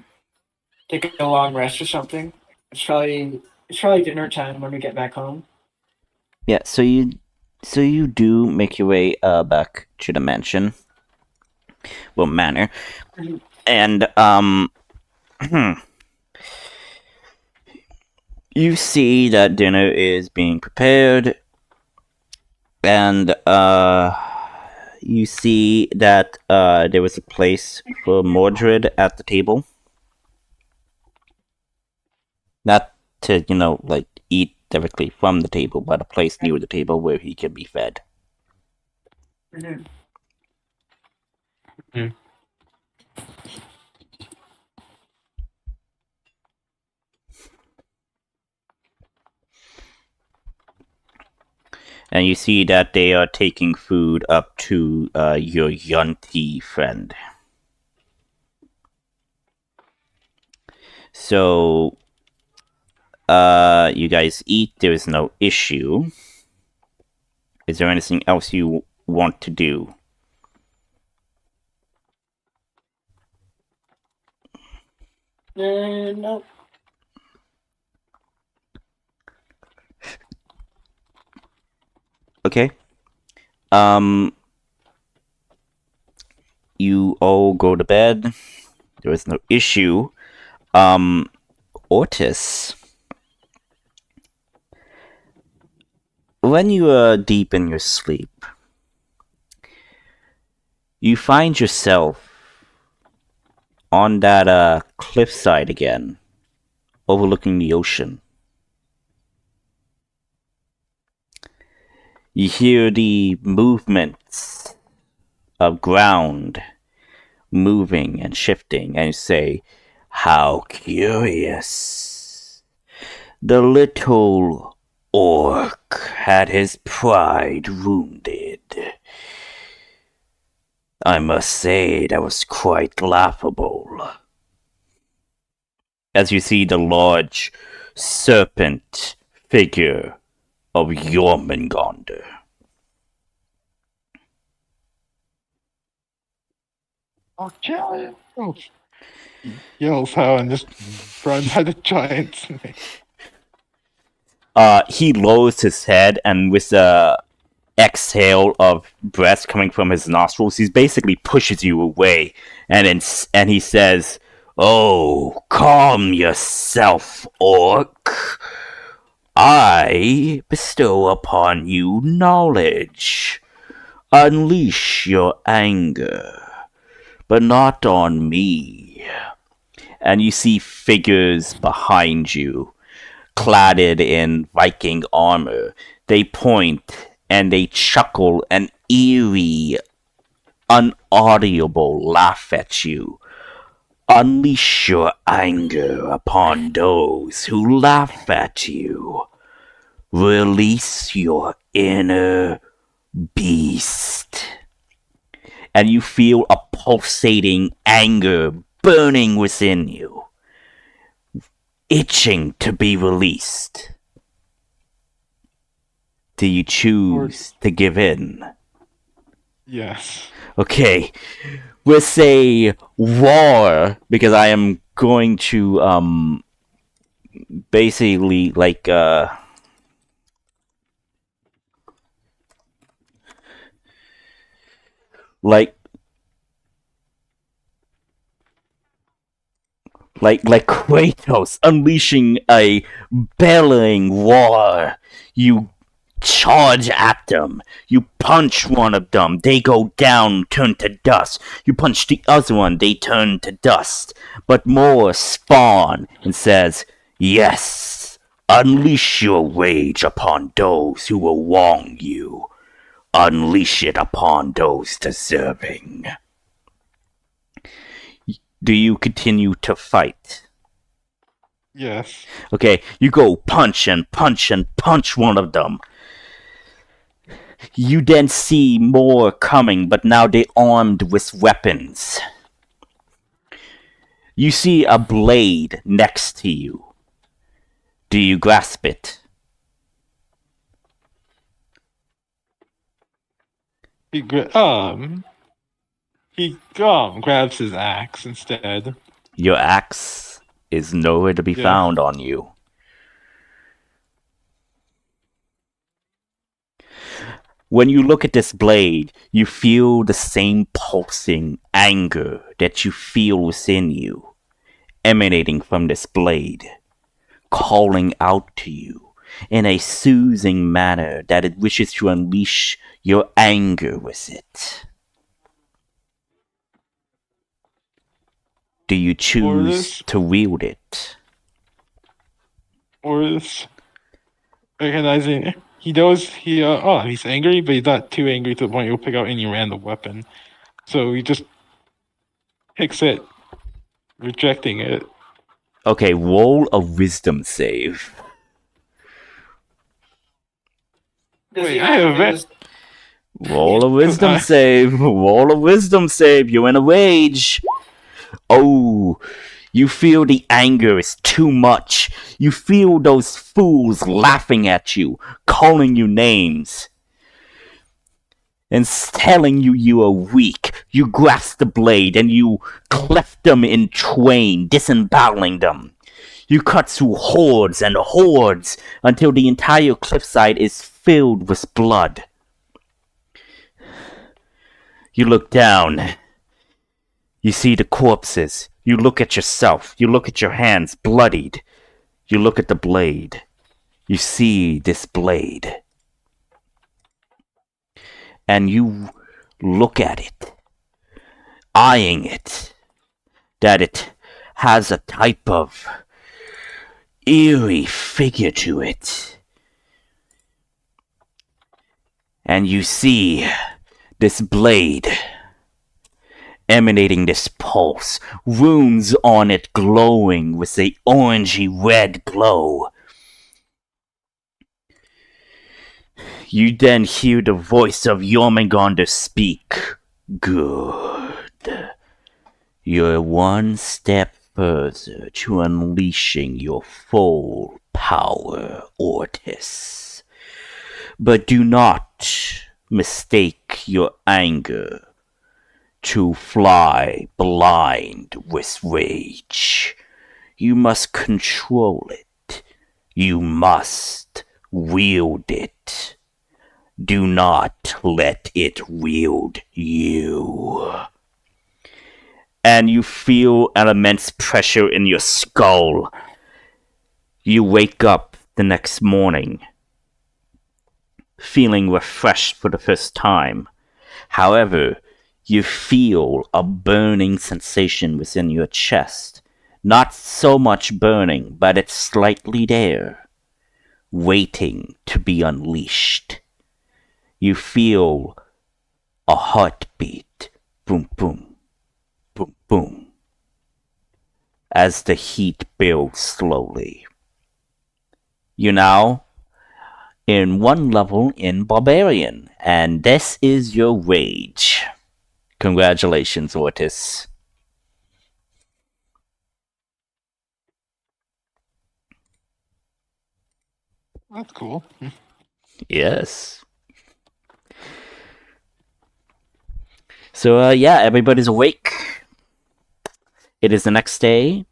take a long rest or something. It's probably dinner time when we get back home. Yeah, so you So you do make your way back to the mansion. Well, manor. And, you see that dinner is being prepared. And, you see that there was a place for Mordred at the table. Not to, like, eat directly from the table, but a place near the table where he can be fed. And you see that they are taking food up to your Yunti friend. So, you guys eat, there is no issue. Is there anything else you want to do? No. Okay. You all go to bed. There is no issue. Ortis. When you are deep in your sleep, you find yourself on that cliffside again, overlooking the ocean. You hear the movements of ground moving and shifting, and you say, "How curious. The little orc had his pride wounded. I must say that was quite laughable." As you see the large serpent figure of Jormungandr. I'll kill it. Oh. Yells how and just runs at the giant snake. He lowers his head, and with a exhale of breath coming from his nostrils, he basically pushes you away, and he says, "Oh, calm yourself, orc. I bestow upon you knowledge. Unleash your anger, but not on me." And you see figures behind you, cladded in Viking armor. They point and they chuckle an eerie, unaudible laugh at you. Unleash your anger upon those who laugh at you. Release your inner beast. And you feel a pulsating anger burning within you, itching to be released. Do you choose to give in? Yes. Okay, we'll say war, because I am going to basically like like Kratos unleashing a bellowing war. You charge at them. You punch one of them, they go down, turn to dust. You punch the other one, they turn to dust. But more spawn and says, "Yes, unleash your rage upon those who will wrong you. Unleash it upon those deserving." Do you continue to fight? Yes. Okay, you go punch and punch and punch one of them. You then see more coming, but now they're armed with weapons. You see a blade next to you. Do you grasp it? He grabs his axe instead. Your axe is nowhere to be found on you. When you look at this blade, you feel the same pulsing anger that you feel within you, emanating from this blade, calling out to you in a soothing manner that it wishes to unleash your anger with it. Do you choose to wield it? Oris, recognizing he knows he's angry, but he's not too angry to the point he'll pick out any random weapon. So he just picks it, rejecting it. Okay, roll a wisdom save. Does he Wait, I have have a his- Roll a wisdom save. Roll a wisdom save. You're in a rage. Oh, you feel the anger is too much. You feel those fools laughing at you, calling you names, and telling you you are weak. You grasp the blade and you cleft them in twain, disemboweling them. You cut through hordes and hordes until the entire cliffside is filled with blood. You look down. You see the corpses. You look at yourself. You look at your hands bloodied. You look at the blade. You see this blade. And you look at it, eyeing it, that it has a type of eerie figure to it. And you see this blade emanating this pulse, runes on it glowing with a orangey red glow. You then hear the voice of Jormungandr speak. Good. You're one step further to unleashing your full power, Ortis. But do not mistake your anger to fly blind with rage. You must control it. You must wield it. Do not let it wield you. And you feel an immense pressure in your skull. You wake up the next morning, feeling refreshed for the first time. However, you feel a burning sensation within your chest. Not so much burning, but it's slightly there, waiting to be unleashed. You feel a heartbeat, boom, boom, boom, boom, as the heat builds slowly. You're now in one level in Barbarian, and this is your rage. Congratulations, Ortis. That's cool. Yes. So, yeah, everybody's awake. It is the next day.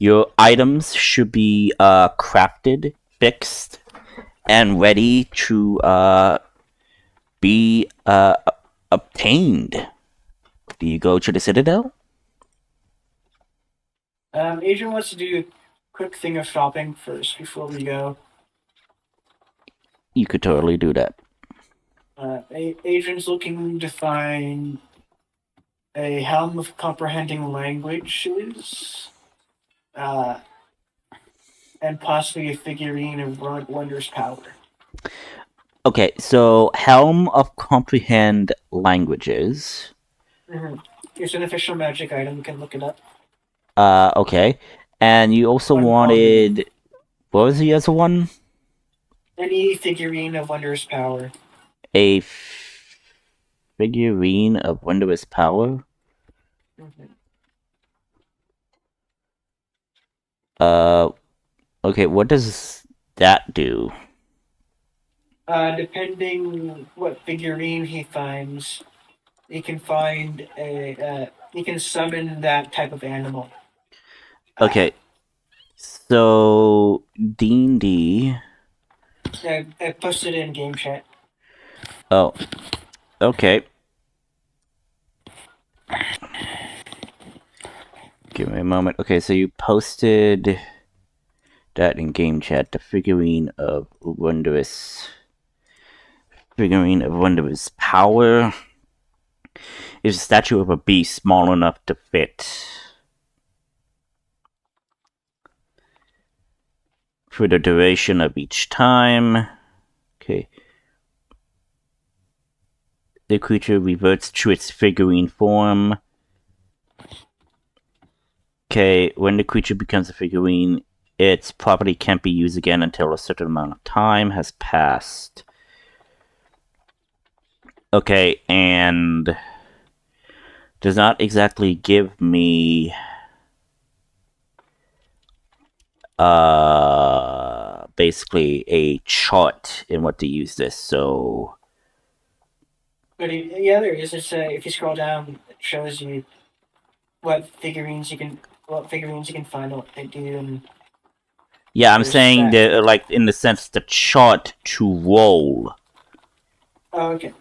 Your items should be crafted, fixed, and ready to be obtained. Do you go to the Citadel? Adrian wants to do a quick thing of shopping first before we go. You could totally do that. Adrian's looking to find a helm of comprehending languages, and possibly a figurine of wondrous power. Okay, so Helm of Comprehend Languages. Mm-hmm. It's an official magic item. You can look it up. Okay. And you also wanted... What was the other one? Any figurine of wondrous power. A figurine of wondrous power? Mm-hmm. Okay, what does that do? Depending what figurine he finds, he can find he can summon that type of animal. Okay. So, D&D... I posted it in game chat. Oh, okay. Give me a moment. Okay, so you posted that in game chat. The figurine of wondrous power is a statue of a beast small enough to fit. For the duration of each time. Okay. The creature reverts to its figurine form. Okay, when the creature becomes a figurine, its property can't be used again until a certain amount of time has passed. Okay, and does not exactly give me basically a chart in what to use this, so But yeah, there is. It's if you scroll down, it shows you what figurines you can find, what they do, and yeah, I'm there's saying that. that, like, in the sense the chart to roll. Oh, okay.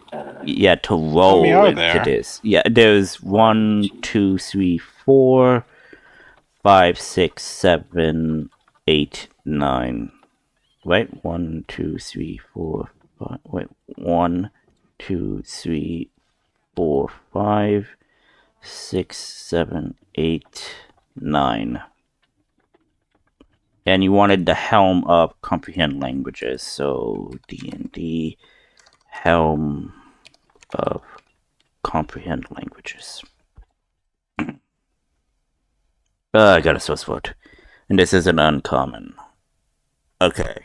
Yeah, to How roll many are into there? this. Yeah, there's 1, 2, 3, 4, 5, 6, 7, 8, 9. Right? 1, 2, 3, 4, 5. Wait, 1, 2, 3, 4, 5, 6, 7, 8, 9. And you wanted the helm of comprehend languages, so D&D helm of comprehend languages. I got a source word. And this is an uncommon. Okay.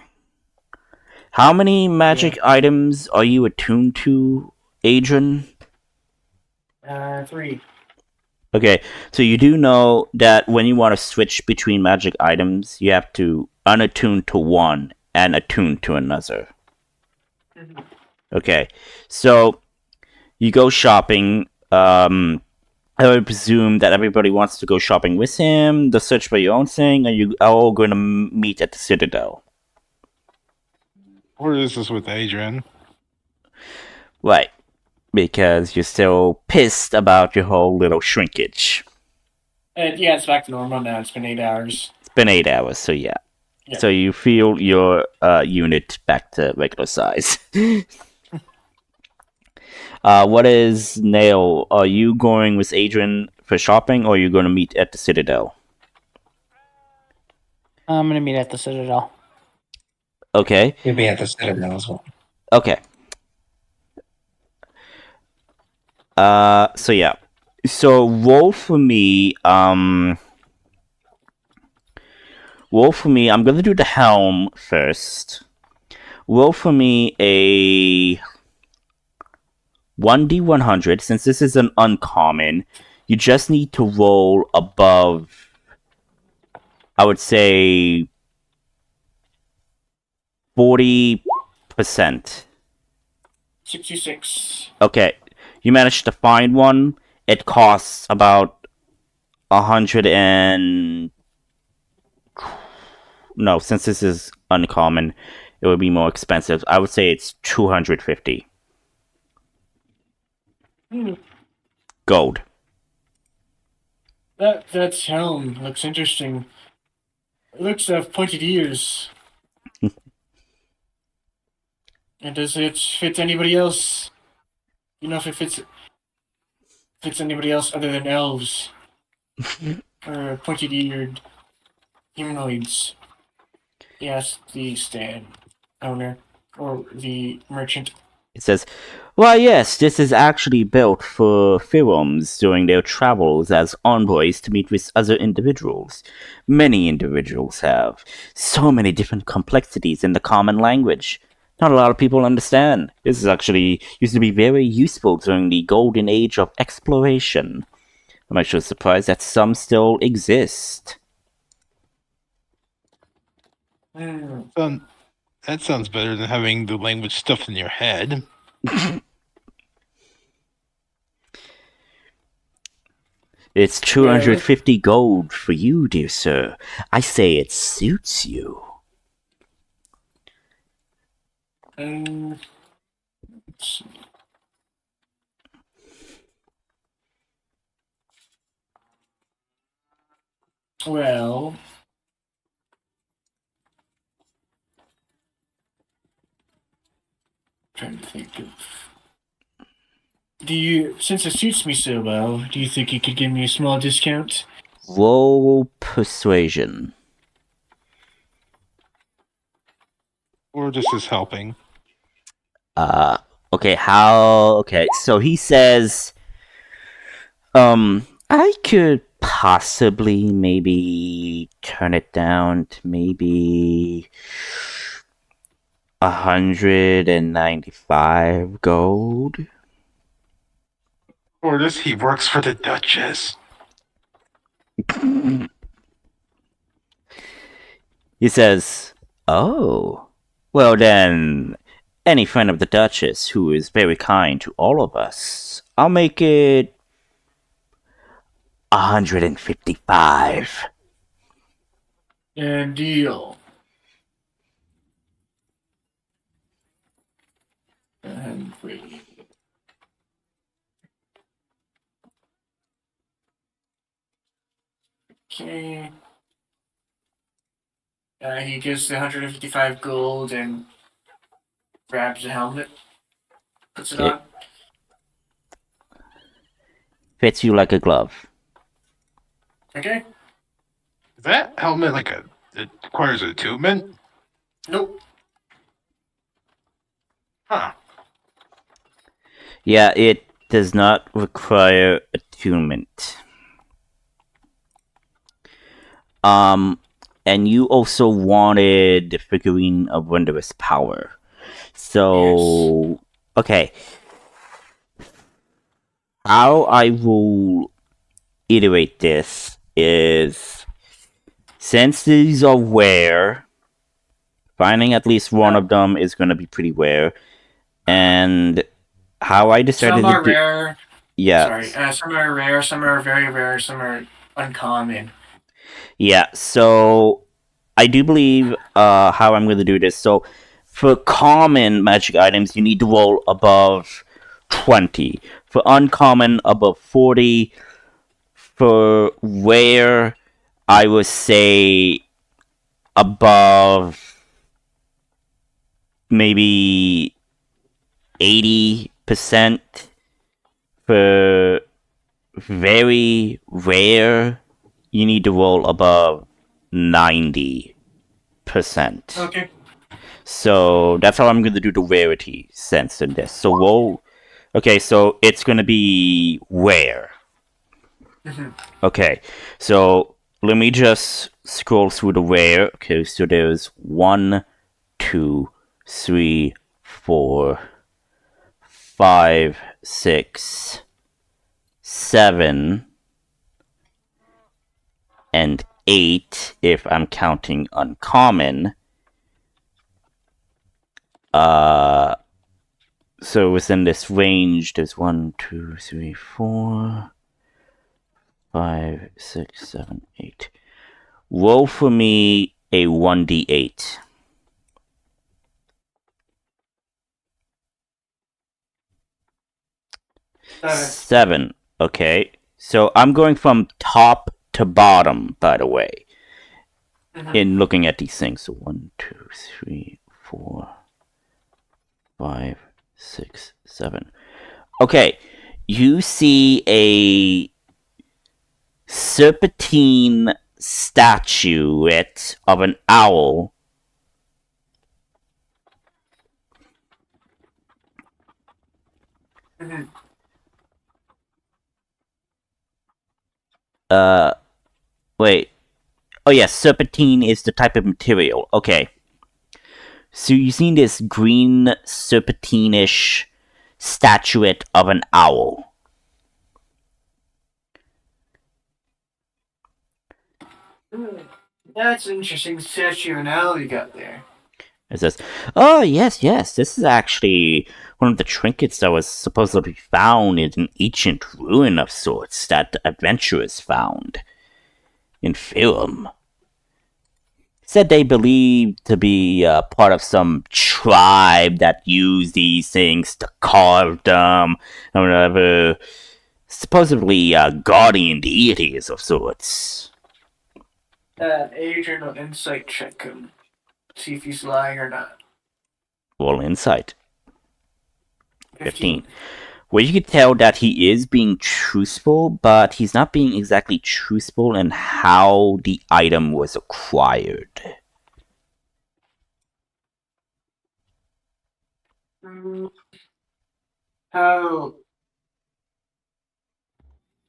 How many magic items are you attuned to, Adrian? 3. Okay, so you do know that when you want to switch between magic items, you have to unattune to one and attune to another. Mm-hmm. Okay, so you go shopping. I would presume that everybody wants to go shopping with him, the search for your own thing, and you are all going to meet at the Citadel. Or is this with Adrian? Right, because you're still pissed about your whole little shrinkage. Yeah, it's back to normal now. It's been 8 hours. It's been 8 hours, so yeah. Yeah. So you feel your unit back to regular size. What is Nail? Are you going with Adrian for shopping, or are you going to meet at the Citadel? I'm gonna meet at the Citadel. Okay. You'll be at the Citadel as well. Okay. So yeah. So roll for me. Roll for me. I'm gonna do the helm first. Roll for me a 1d100. Since this is an uncommon, you just need to roll above, I would say, 40%. 66. Okay, you managed to find one. It costs about 100 and... No, since this is uncommon, it would be more expensive. I would say it's 250 gold. That's helm looks interesting. It looks to have pointed ears. And does it fit anybody else? You know if it fits anybody else other than elves or pointed-eared humanoids? Yes, the stand owner or the merchant. It says, "Why, yes, this is actually built for Pharaohs during their travels as envoys to meet with other individuals. Many individuals have so many different complexities in the common language. Not a lot of people understand. This is actually used to be very useful during the golden age of exploration. I'm actually surprised that some still exist." That sounds better than having the language stuffed in your head. It's 250 gold for you, dear sir. I say it suits you. see. Well, trying to think of. Since it suits me so well, do you think you could give me a small discount? Roll persuasion. Or just is helping. Okay, so he says, I could possibly maybe turn it down to maybe 195 gold. Or does he works for the Duchess? He says, oh, well then, any friend of the Duchess who is very kind to all of us, I'll make it 155. And deal. And wait. Okay. He gives the 155 gold and grabs the helmet, puts it Okay. on. Fits you like a glove. Okay. Is that helmet like it requires attunement? Nope. Huh. Yeah, it does not require attunement. And you also wanted the figurine of wondrous power. So, okay. How I will iterate this is, since these are rare, finding at least one of them is going to be pretty rare. And how I decided Some are to do... rare. Yeah. Sorry. Some are rare, some are very rare, some are uncommon. Yeah, so I do believe how I'm going to do this. So for common magic items, you need to roll above 20. For uncommon, above 40. For rare, I would say above maybe 80%. For very rare, you need to roll above 90%. Okay. So that's how I'm going to do the rarity sense in this. So roll. Okay, so it's going to be rare. Okay, so let me just scroll through the rare. Okay, so there's 1, 2, 3, 4, 5, 6, 7, and 8 if I'm counting uncommon. So within this range, there's 1, 2, 3, 4, 5, 6, 7, 8. Roll for me a 1d8. 7. Okay. So I'm going from top to bottom, by the way, in looking at these things. So 1, 2, 3, 4, 5, 6, 7. Okay. You see a serpentine statuette of an owl. Wait. Oh, yes, serpentine is the type of material. Okay. So you've seen this green serpentine-ish statuette of an owl. That's an interesting statue of an owl you got there. It says, oh, yes, this is actually one of the trinkets that was supposedly found in an ancient ruin of sorts that the adventurers found in Film. said they believed to be part of some tribe that used these things to carve them, or whatever. Supposedly guardian deities of sorts. Adrian will insight check him. See if he's lying or not. Roll insight. 15. Well, you can tell that he is being truthful, but he's not being exactly truthful in how the item was acquired. How?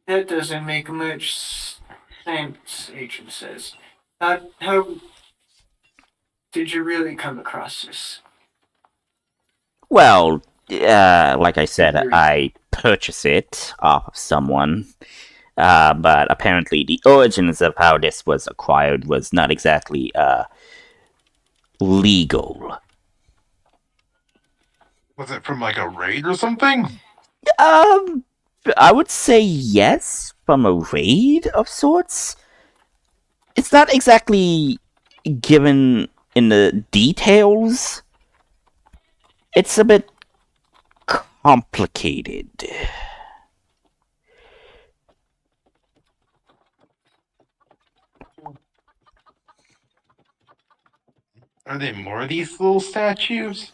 That doesn't make much sense, Agent says. How did you really come across this? Well, like I said, I purchased it off of someone. But apparently the origins of how this was acquired was not exactly legal. Was it from like a raid or something? I would say yes, from a raid of sorts. It's not exactly given in the details. It's a bit complicated. Are there more of these little statues?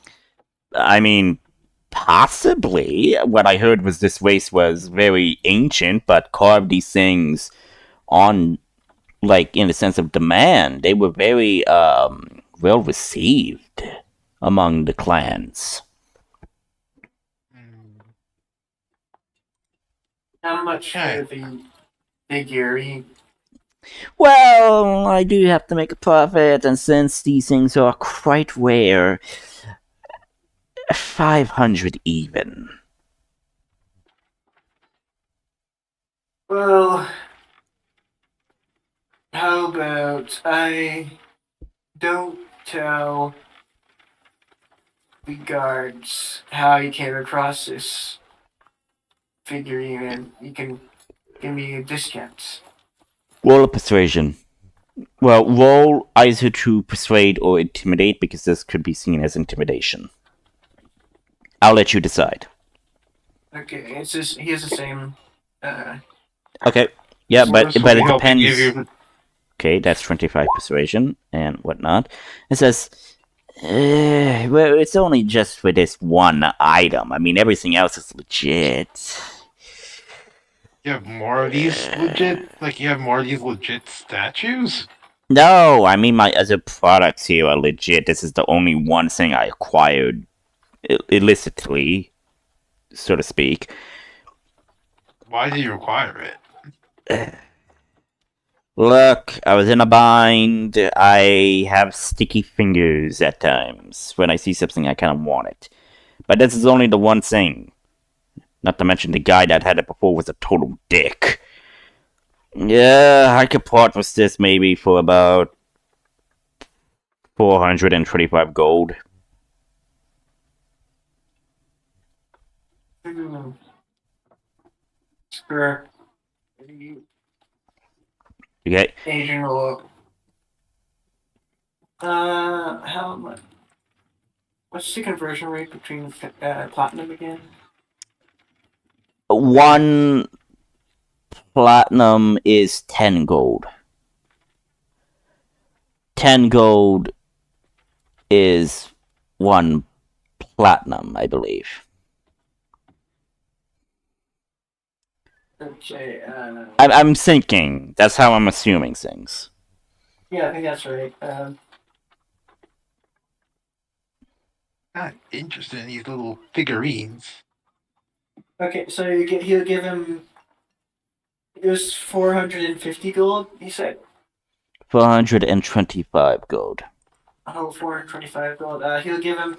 I mean, possibly. What I heard was this race was very ancient, but carved these things on, like, in the sense of demand. They were very well received among the clans. How much for the figurine? Well, I do have to make a profit, and since these things are quite rare, 500 even. Well, how about I don't tell the guards how you came across this figurine and you can give me a discount. Roll a persuasion. Well, roll either to persuade or intimidate, because this could be seen as intimidation. I'll let you decide. Okay, it's just he has the same. Okay. Yeah, but So it we'll help depends. give you- Okay, that's 25 persuasion and whatnot. It says, well, it's only just for this one item. I mean, everything else is legit. You have more of these legit? Like, you have more of these legit statues? No, I mean, my other products here are legit. This is the only one thing I acquired illicitly, so to speak. Why do you require it? Look, I was in a bind. I have sticky fingers at times. When I see something, I kind of want it. But this is only the one thing. Not to mention the guy that had it before was a total dick. Yeah, I could part with this maybe for about 425 gold. Sure. Okay. Asian will. How much? What's the conversion rate between platinum again? 1 platinum is 10 gold. 10 gold is 1 platinum, I believe. Okay. I'm thinking. That's how I'm assuming things. Yeah, I think that's right. Not interested in these little figurines. Okay, so he'll give him. It was 450 gold. You said. 425 gold. Oh, 425 gold. He'll give him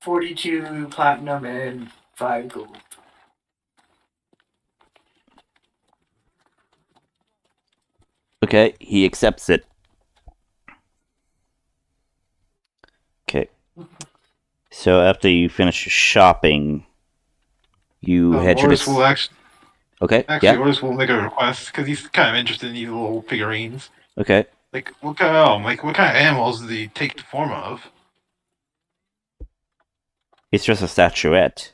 42 platinum and 5 gold. Okay, he accepts it. Okay. So after you finish your shopping, you head to Morris this. will actually. Okay. Actually, Yeah. Oris will make a request because he's kind of interested in these little figurines. Okay. Like what kind of animals do they take the form of? It's just a statuette.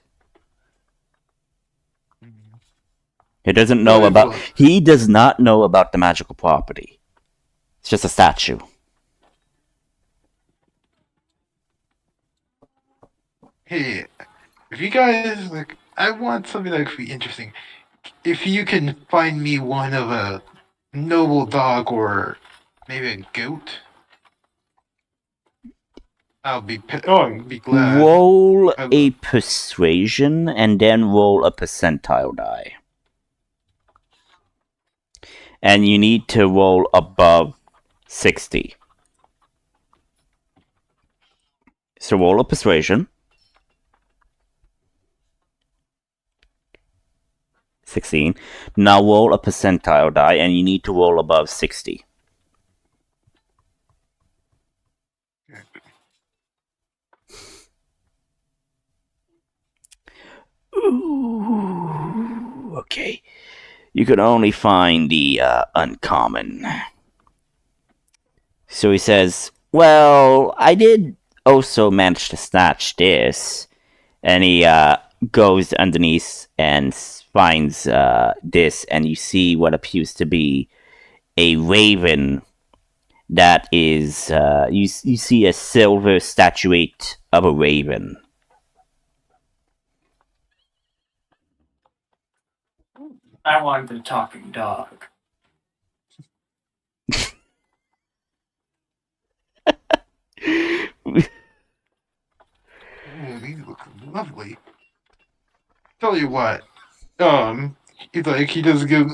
He doesn't know Well, about. well, He does not know about the magical property. It's just a statue. hey, if you guys like, I want something that could be interesting. If you can find me one of a noble dog or maybe a goat, I'd be glad. Roll I a love. persuasion and then roll a percentile die. And you need to roll above 60. So roll a persuasion. 16. Now roll a percentile die and you need to roll above 60. Ooh, okay. You can only find the uncommon. So he says, well, I did also manage to snatch this. And he goes underneath and finds this, and you see what appears to be a raven that is, you see a silver statuette of a raven. I wanted the talking dog. Oh, these look lovely. Tell you what, he does give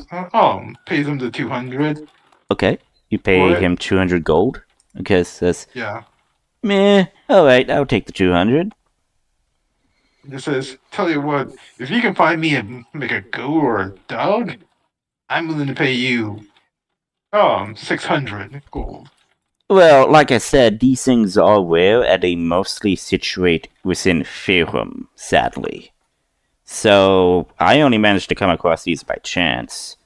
pays him the 200 Okay, you for pay it. him 200 gold. Okay, says, Yeah, meh, alright, I'll take the 200. it says, tell you what, if you can find me a goat or a dog, I'm willing to pay you 600 gold. Well, like I said, these things are rare and they mostly situate within Faerham, sadly. So, I only managed to come across these by chance.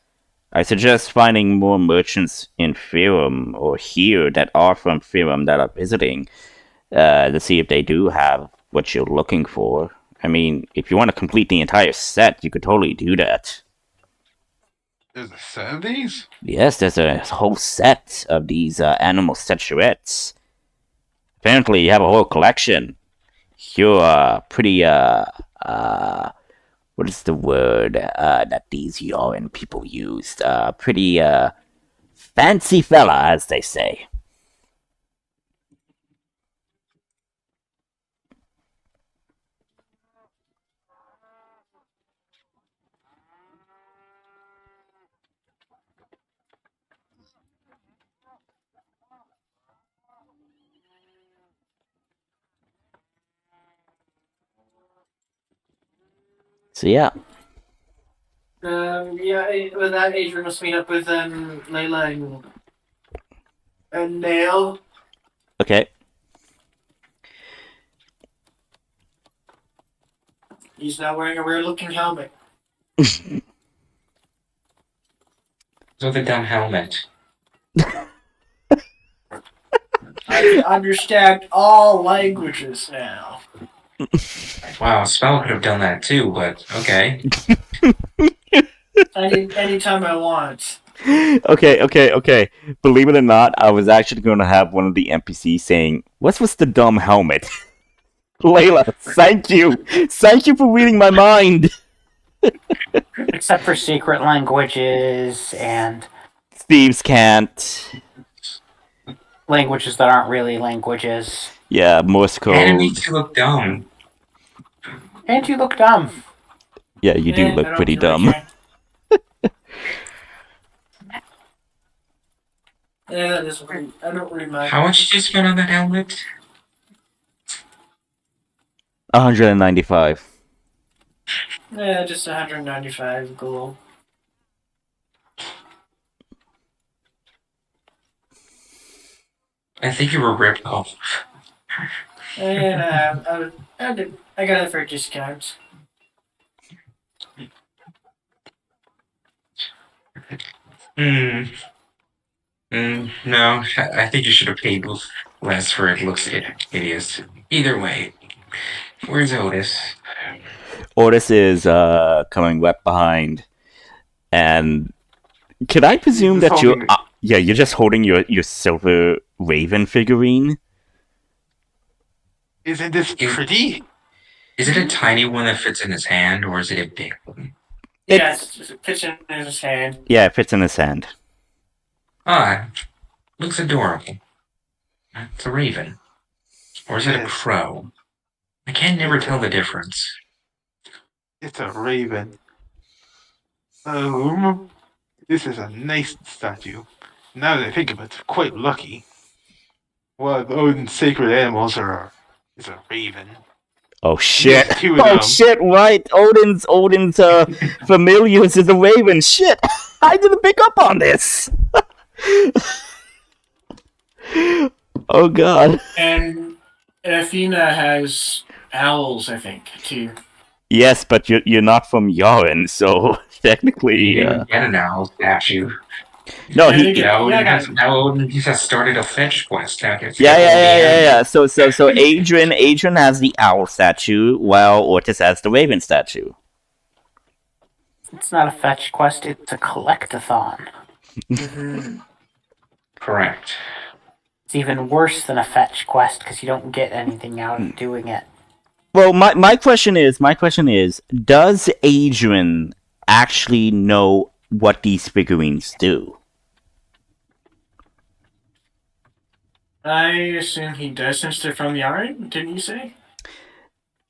I suggest finding more merchants in Faerham or here that are from Faerham that are visiting to see if they do have what you're looking for. I mean, if you want to complete the entire set, you could totally do that. There's a set of these? Yes, there's a whole set of these animal statuettes. Apparently, you have a whole collection. You're pretty, what is the word that these Yoran people used? Pretty, fancy fella, as they say. So yeah. With that, Adrian must meet up with Layla and Nail. Okay. He's now wearing a weird-looking helmet. So the dumb helmet. I can understand all languages now. Wow, Spell could have done that too, but okay. Anytime I want. Okay. Believe it or not, I was actually going to have one of the NPCs saying, "What's with the dumb helmet?" Layla, thank you. Thank you for reading my mind. Except for secret languages and Thieves can't. languages that aren't really languages. Yeah, Morse code. And it makes you look dumb. And you look dumb. Yeah, you do look pretty dumb. Yeah, I don't really mind. How much did you spend on that helmet? 195. Yeah, just 195 gold. I think you were ripped off. And I got it for a discount. Hmm. No, I think you should have paid less for it. Looks hideous. Either way, where's Otis? Otis is coming right behind, and can I He's presume just that you're holding. yeah, you're just holding your silver raven figurine? Isn't this Is, pretty? is it a tiny one that fits in his hand, or is it a big one? Yes, it fits in his hand. Yeah, it fits in his hand. Ah, looks adorable. It's a raven. Or is it a Yes, crow? I can never it's tell a the difference. it's a raven. Oh, this is a nice statue. Now that I think of it, quite lucky. One of Odin's sacred animals is a raven. Oh He shit! has two of Oh them. shit! Right, Odin's familiars is a raven. Shit! I didn't pick up on this. Oh god. And Athena has owls, I think, too. Yes, but you're not from Yaren, so technically, He didn't get an owl statue. no, I think Now yeah, I Odin got has, now Odin has started a fetch quest. Now it's yeah, got yeah, all the yeah, yeah, yeah. animals. So Adrian has the owl statue, while Ortis has the raven statue. It's not a fetch quest, it's a collectathon. Correct. It's even worse than a fetch quest because you don't get anything out of doing it. Well, my question is, does Adrian actually know what these figurines do? I assume he does since they're from Yaren, didn't you say?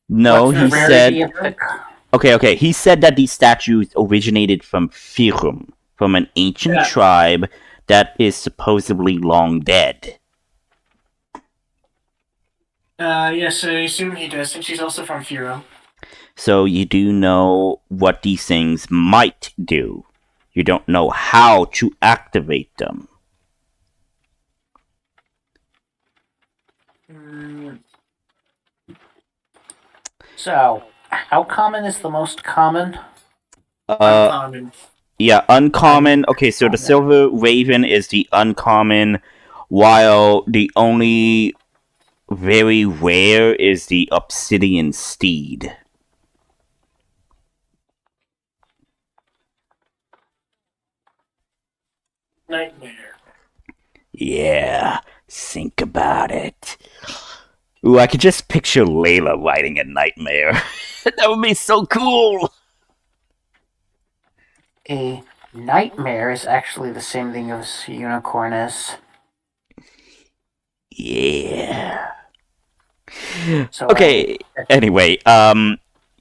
No, What's he the rarity said. of the Okay. He said that these statues originated from Firum, from an ancient Yeah. tribe that is supposedly long dead. Yes, I assume he does since he's also from Firo. So you do know what these things might do. You don't know how to activate them. So, how common is the most common? Uncommon. Yeah, uncommon. Okay, so the silver raven is the uncommon, while the only very rare is the obsidian steed. Nightmare. Yeah, think about it. Ooh, I could just picture Layla riding a nightmare. That would be so cool. A nightmare is actually the same thing as a unicorn is. Yeah. So Okay. Anyway,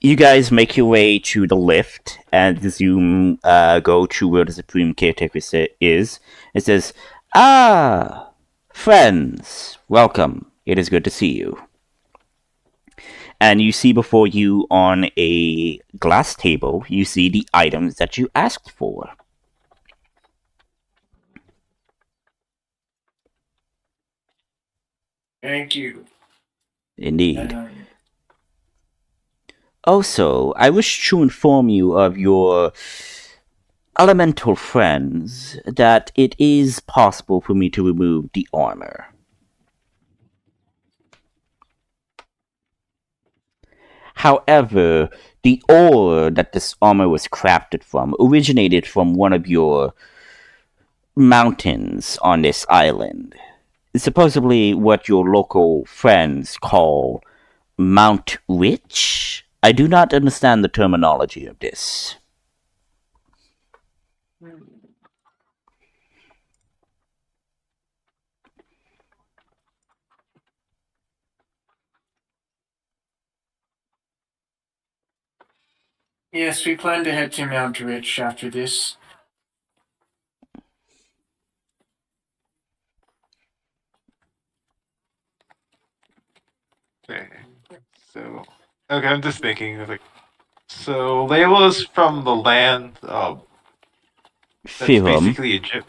you guys make your way to the lift and resume. Go to where the Supreme Caretaker is. It says, "Ah, friends, welcome. It is good to see you." And you see before you on a glass table, you see the items that you asked for. Thank you. Indeed. Also, I wish to inform you of your elemental friends that it is possible for me to remove the armor. However, the ore that this armor was crafted from originated from one of your mountains on this island. Supposedly what your local friends call Mount Rich? I do not understand the terminology of this. Yes, we plan to head to Mount Rich after this. Okay. So, okay, I'm just thinking. So Layla's from the land. That's Firum. basically Egypt.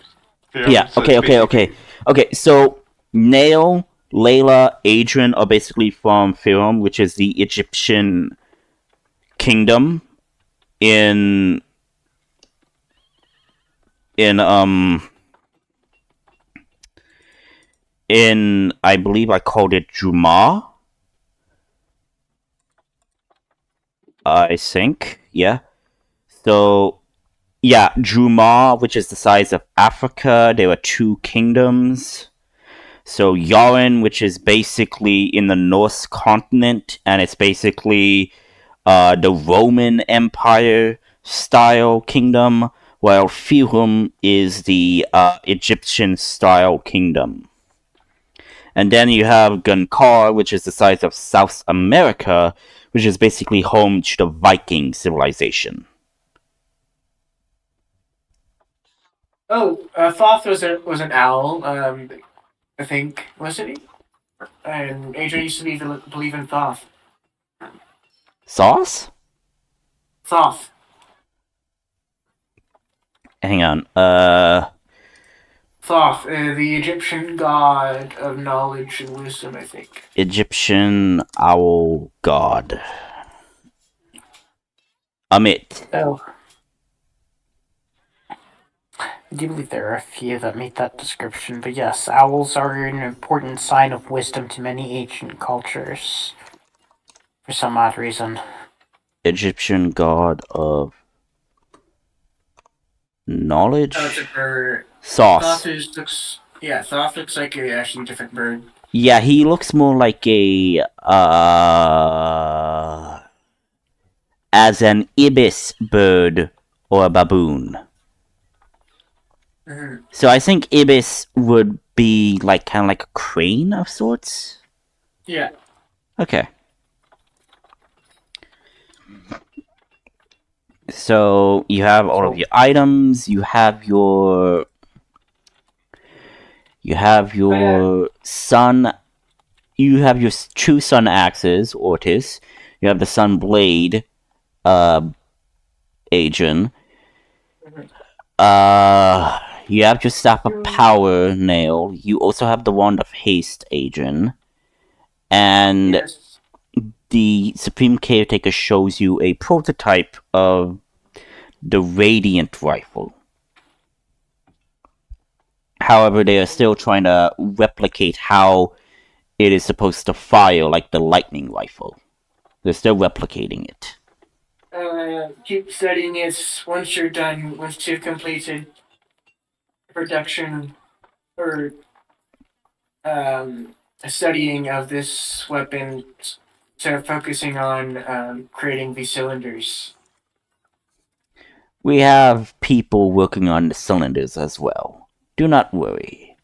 Yeah, So okay, it's okay, basically- okay. Okay, so Nail, Layla, Adrian are basically from Firum, which is the Egyptian kingdom in in I believe I called it Juma. I think, yeah. So yeah, Juma, which is the size of Africa. There are two kingdoms. So Yaren, which is basically in the North continent, and it's basically the Roman Empire style kingdom, while Firum is the Egyptian style kingdom. And then you have Gunkar, which is the size of South America, which is basically home to the Viking civilization. Oh, Thoth was an owl. I think, wasn't he? And Adrian used to believe in Thoth. Sauce? Thoth. Hang on. Thoth, the Egyptian god of knowledge and wisdom, I think. Egyptian owl god. Amit. Oh. I do believe there are a few that meet that description, but yes, owls are an important sign of wisdom to many ancient cultures. For some odd reason. Egyptian god of knowledge? Oh, it's a bird. Sauce. Thoth looks like a actually different bird. Yeah, he looks more like a as an ibis bird or a baboon. Mm-hmm. So I think ibis would be like kind of like a crane of sorts. Yeah. Okay. So you have all of your items. You have your sun. You have your two sun axes, Ortis. You have the sun blade, Adrian. You have your staff of power, Nail. You also have the wand of haste, Adrian. And Yes. the Supreme Caretaker shows you a prototype of the Radiant Rifle. However, they are still trying to replicate how it is supposed to fire like the Lightning Rifle. They're still replicating it. Keep studying it. Once you're done, once you've completed production or studying of this weapon, start focusing on creating these cylinders. We have people working on the cylinders as well. Do not worry.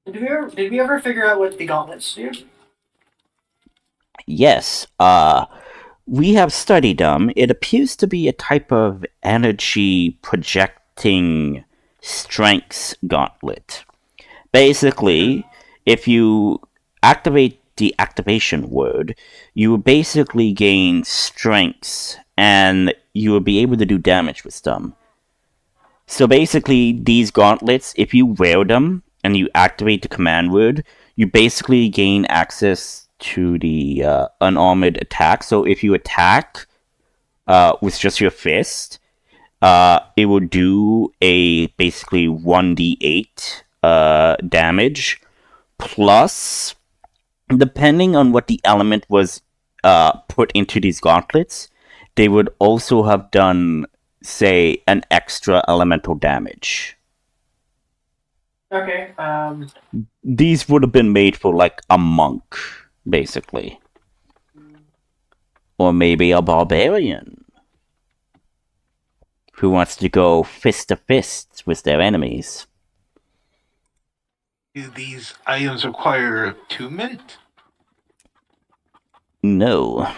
Did we ever figure out what the gauntlets do? Yes, we have studied them. It appears to be a type of energy projecting strengths gauntlet. Basically, if you activate the activation word, you will basically gain strengths and you will be able to do damage with them. So basically, these gauntlets, if you wear them and you activate the command word, you basically gain access to the unarmored attack. So if you attack with just your fist, it will do a basically 1d8 damage. Plus, depending on what the element was put into these gauntlets, they would also have done, say, an extra elemental damage. Okay. These would have been made for like a monk, basically. Or maybe a barbarian who wants to go fist to fist with their enemies. Do these items require attunement? No.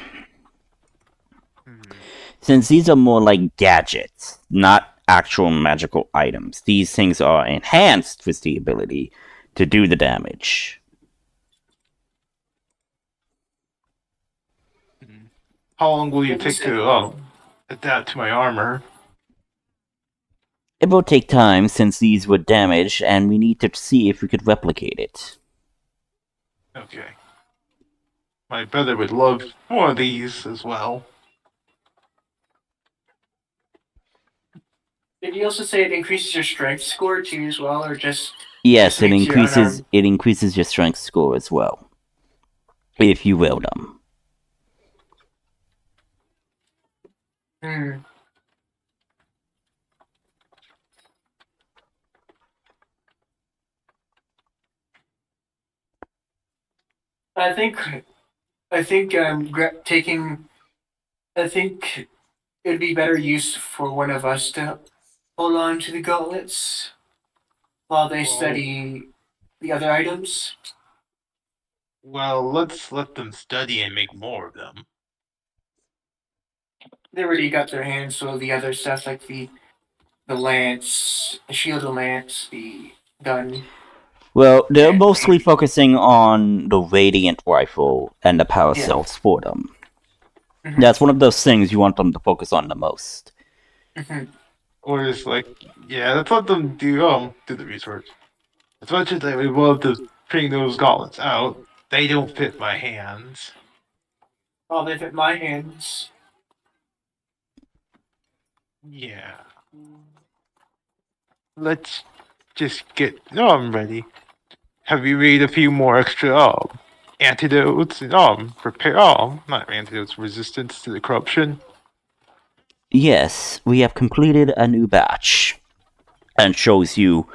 Since these are more like gadgets, not actual magical items, these things are enhanced with the ability to do the damage. How long will you take to adapt to my armor? It will take time since these were damaged, and we need to see if we could replicate it. Okay. My brother would love one of these as well. Did you also say it increases your strength score too as well, or just Yes, it makes you unarmed? increases your strength score as well if you wield them. Hmm. I think taking. I think it'd be better use for one of us to hold on to the gauntlets while they Well, study the other items. well, let's let them study and make more of them. They already got their hands full of the other stuff like the lance, the shield of lance, the gun. Well, they're And mostly focusing on the radiant rifle and the power yeah. cells for them. Mhm. That's one of those things you want them to focus on the most. Mhm. Or it's like, yeah, let's let them do the research. As much as I would love to bring those gauntlets out, they don't fit my hands. Well, they fit my hands. Yeah. Let's just get ready. Have you made a few more extra antidotes and prepare not antidotes, resistance to the corruption? Yes, we have completed a new batch, and shows you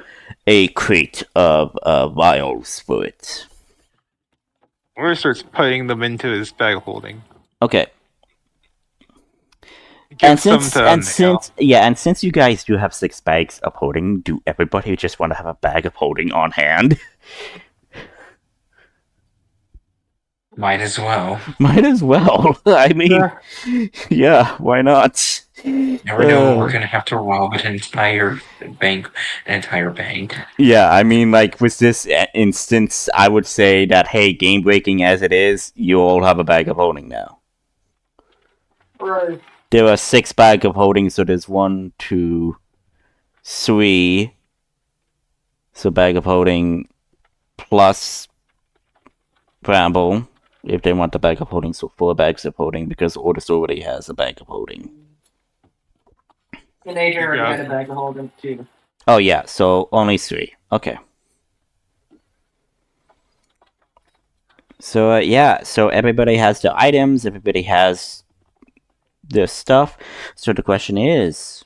a crate of vials for it. Or starts putting them into his bag of holding. Okay. Give some to Nail. Since you guys do have 6 bags of holding, do everybody just want to have a bag of holding on hand? Might as well. Might as well. I mean, yeah, why not? Never know. We're gonna have to rob an entire bank. Yeah, I mean, like, with this instance, I would say that, hey, game breaking as it is, you all have a bag of holding now. Right. There are 6 bag of holding, so there's 1, 2, 3. So bag of holding plus Bramble, if they want the bag of holding, so 4 bags of holding, because Ordis already has a bag of holding. And Adrian already had a bag of holding too. Oh yeah, so only 3. Okay. So yeah, so everybody has their items, everybody has their stuff. So the question is,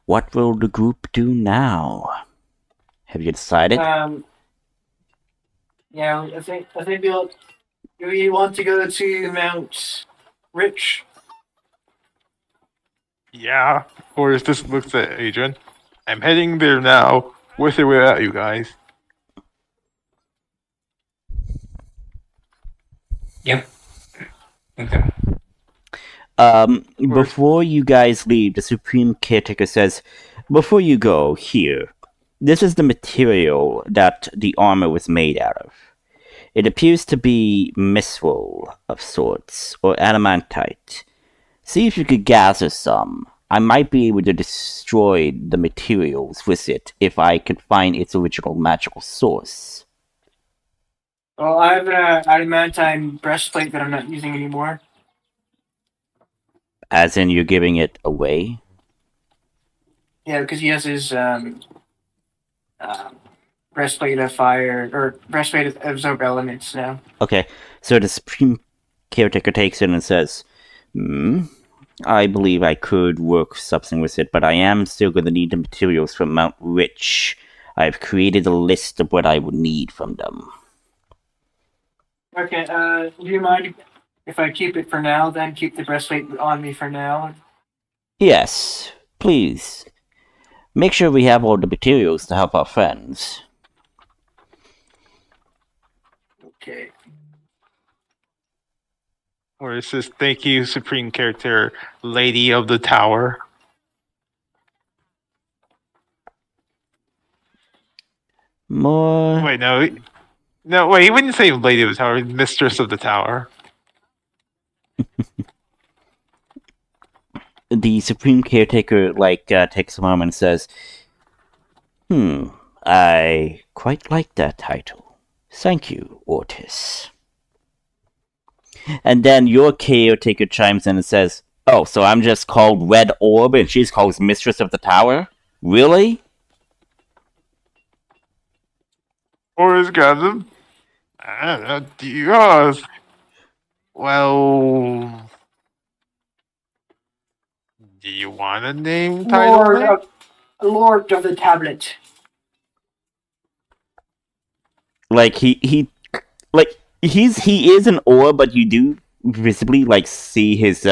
what will the group do now? Have you decided? Yeah, I think we'll. Do we want to go to Mount Rich? Yeah. Or is this looks at Adrian? I'm heading there now, with or without you guys. Yep. Okay. Before you guys leave, the Supreme Caretaker says, before you go, here, this is the material that the armor was made out of. It appears to be mithril of sorts, or adamantite. See if you could gather some. I might be able to destroy the materials with it if I could find its original magical source. Well, I have an adamantine breastplate that I'm not using anymore. As in, you're giving it away? Yeah, because he has his breastplate of fire, or breastplate of absorb elements now. Okay, so the Supreme Caretaker takes it and says, I believe I could work something with it, but I am still going to need the materials from Mount Rich. I've created a list of what I would need from them. Okay, do you mind if I keep it for now, then keep the breastplate on me for now? Yes, please. Make sure we have all the materials to help our friends. Okay. Or it says, thank you, Supreme Character, Lady of the Tower. More... Wait, no. No, wait, he wouldn't say Lady of the Tower, Mistress of the Tower. The Supreme Caretaker, takes a moment and says, I quite like that title. Thank you, Ortis. And then your caretaker chimes in and says, oh, so I'm just called Red Orb and she's called Mistress of the Tower? Really? Orgasm? Dios. Well, do you want a name title? Lord of the Tablet. Like he is an orb, but you do visibly like see his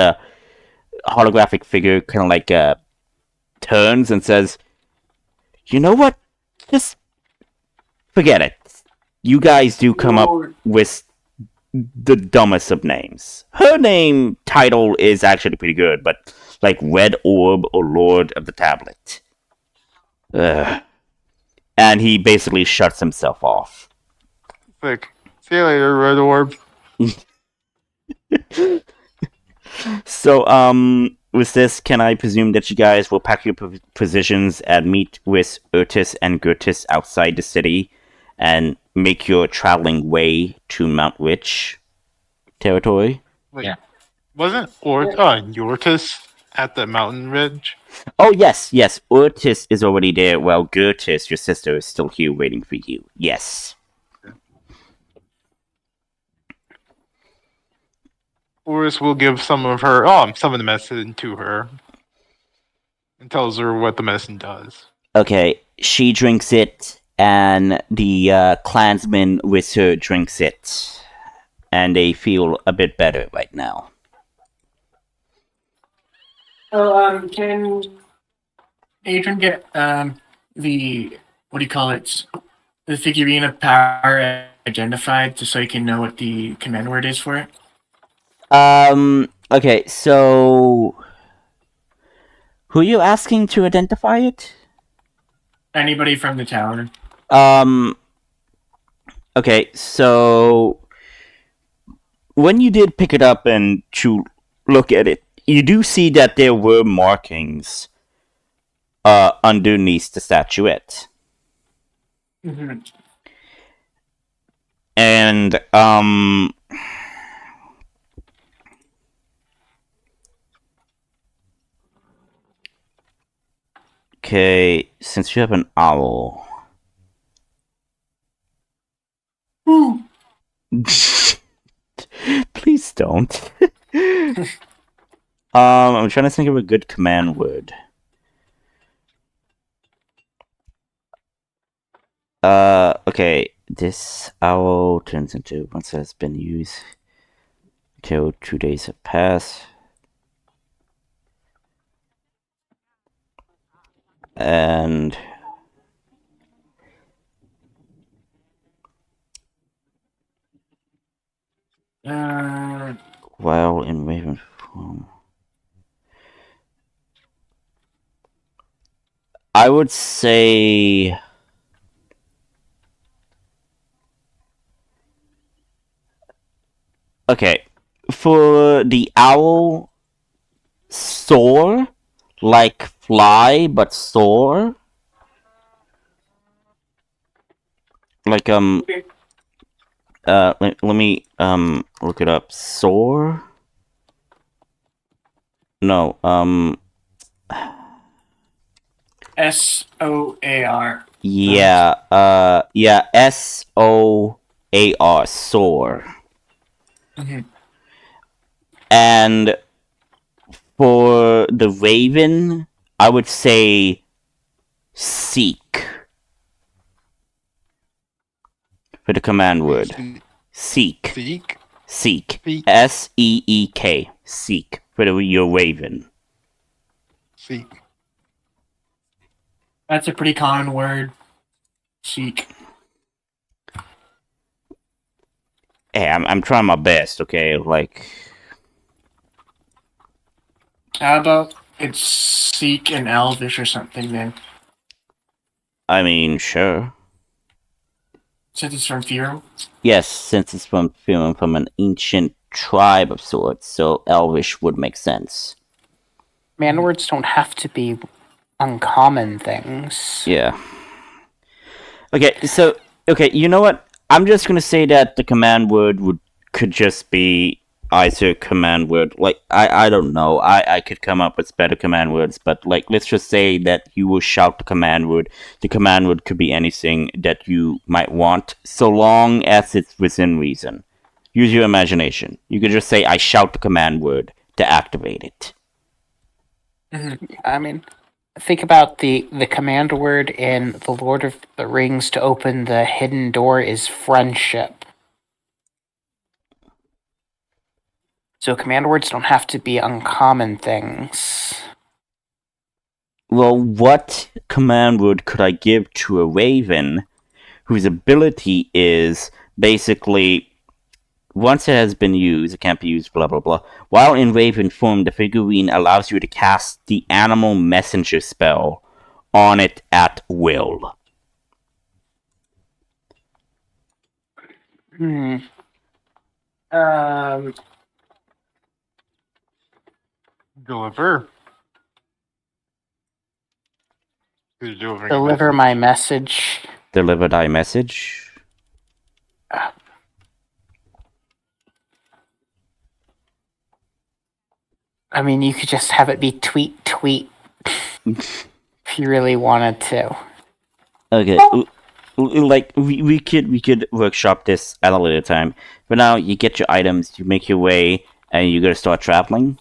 holographic figure kind of like turns and says, "You know what? Just forget it. You guys do come up with the dumbest of names. Her name title is actually pretty good, but like Red Orb or Lord of the Tablet." Ugh. And he basically shuts himself off. Like, see you later, Red Orb. So, with this, can I presume that you guys will pack your positions and meet with Urtis and Gertis outside the city and make your traveling way to Mount Rich territory? Wait, Yeah. wasn't Yortis at the mountain ridge? Oh, yes. Urtis is already there, while Gertis, your sister, is still here waiting for you. Yes. Oris will give some of the medicine to her and tells her what the medicine does. Okay, she drinks it, and the clansman with her drinks it. And they feel a bit better right now. So, can Adrian get the what do you call it? The figurine of power identified, just so you can know what the command word is for it. Okay, so who are you asking to identify it? Anybody from the tower. Okay, so when you did pick it up and to look at it, you do see that there were markings underneath the statuette. Mm-hmm. And okay, since you have an owl. Please don't. I'm trying to think of a good command word. Okay. This owl turns into once it has been used until 2 days have passed. And while in raven form, I would say okay, for the owl, soar, like fly, but soar. Like, let me, look it up. Soar? No, SOAR. yeah, SOAR, soar. Mm-hmm. And for the raven, I would say seek. For the command word. Seek. Seek? Seek. Seek. SEEK. Seek. For your raven. Seek. That's a pretty common word. Seek. Hey, I'm trying my best, okay? Like, How about it's seek in Elvish or something then? I mean, sure. Since it's from Firo? Yes, since it's from an ancient tribe of sorts, so Elvish would make sense. Man words don't have to be uncommon things. Yeah. Okay, you know what? I'm just gonna say that the command word could just be either command word. Like, I don't know. I could come up with better command words, but like, let's just say that you will shout the command word. The command word could be anything that you might want, so long as it's within reason. Use your imagination. You could just say, I shout the command word to activate it. I mean, think about the command word in The Lord of the Rings to open the hidden door is friendship. So command words don't have to be uncommon things. Well, what command word could I give to a raven whose ability is basically, once it has been used, it can't be used, blah blah blah. While in raven form, the figurine allows you to cast the animal messenger spell on it at will. Deliver. Who's delivering Deliver a my message. Deliver thy message. I mean, you could just have it be tweet if you really wanted to. Okay, like we could workshop this at a later time. For now, you get your items, you make your way, and you gotta start traveling.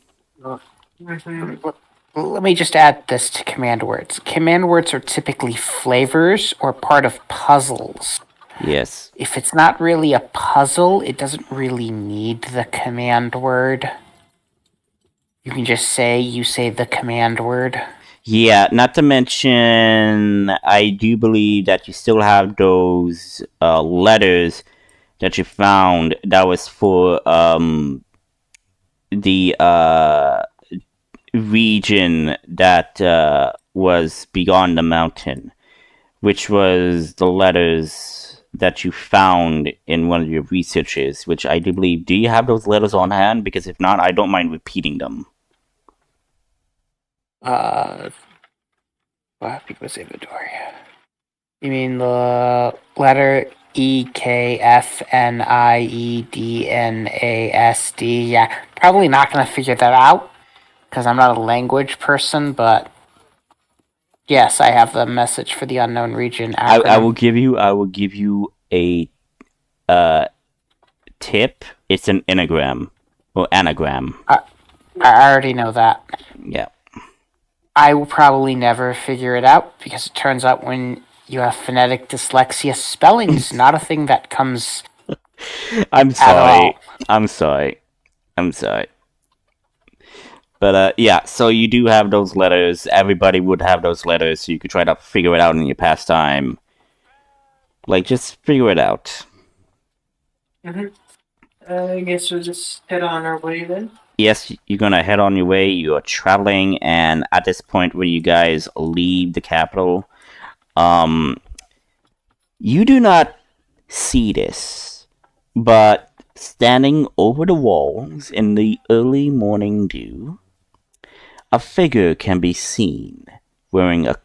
Let me just add this to command words. Command words are typically flavors or part of puzzles. Yes. If it's not really a puzzle, it doesn't really need the command word. You can just say the command word. Yeah, not to mention, I do believe that you still have those letters that you found that was for the region that was beyond the mountain, which was the letters that you found in one of your researches, which I do believe. Do you have those letters on hand? Because if not, I don't mind repeating them. What was inventory? You mean the letter EKFNIEDNASD? Yeah, probably not going to figure that out because I'm not a language person, but yes, I have the message for the unknown region acronym. I will give you a tip. It's an anagram or anagram. I already know that. Yeah. I will probably never figure it out because it turns out when you have phonetic dyslexia, spelling is not a thing that comes. I'm sorry. At all. I'm sorry. But yeah, so you do have those letters. Everybody would have those letters, so you could try to figure it out in your pastime. Like, just figure it out. I guess we'll just head on our way then. Yes, you're gonna head on your way. You're traveling, and at this point where you guys leave the capital, you do not see this, but standing over the walls in the early morning dew, a figure can be seen wearing a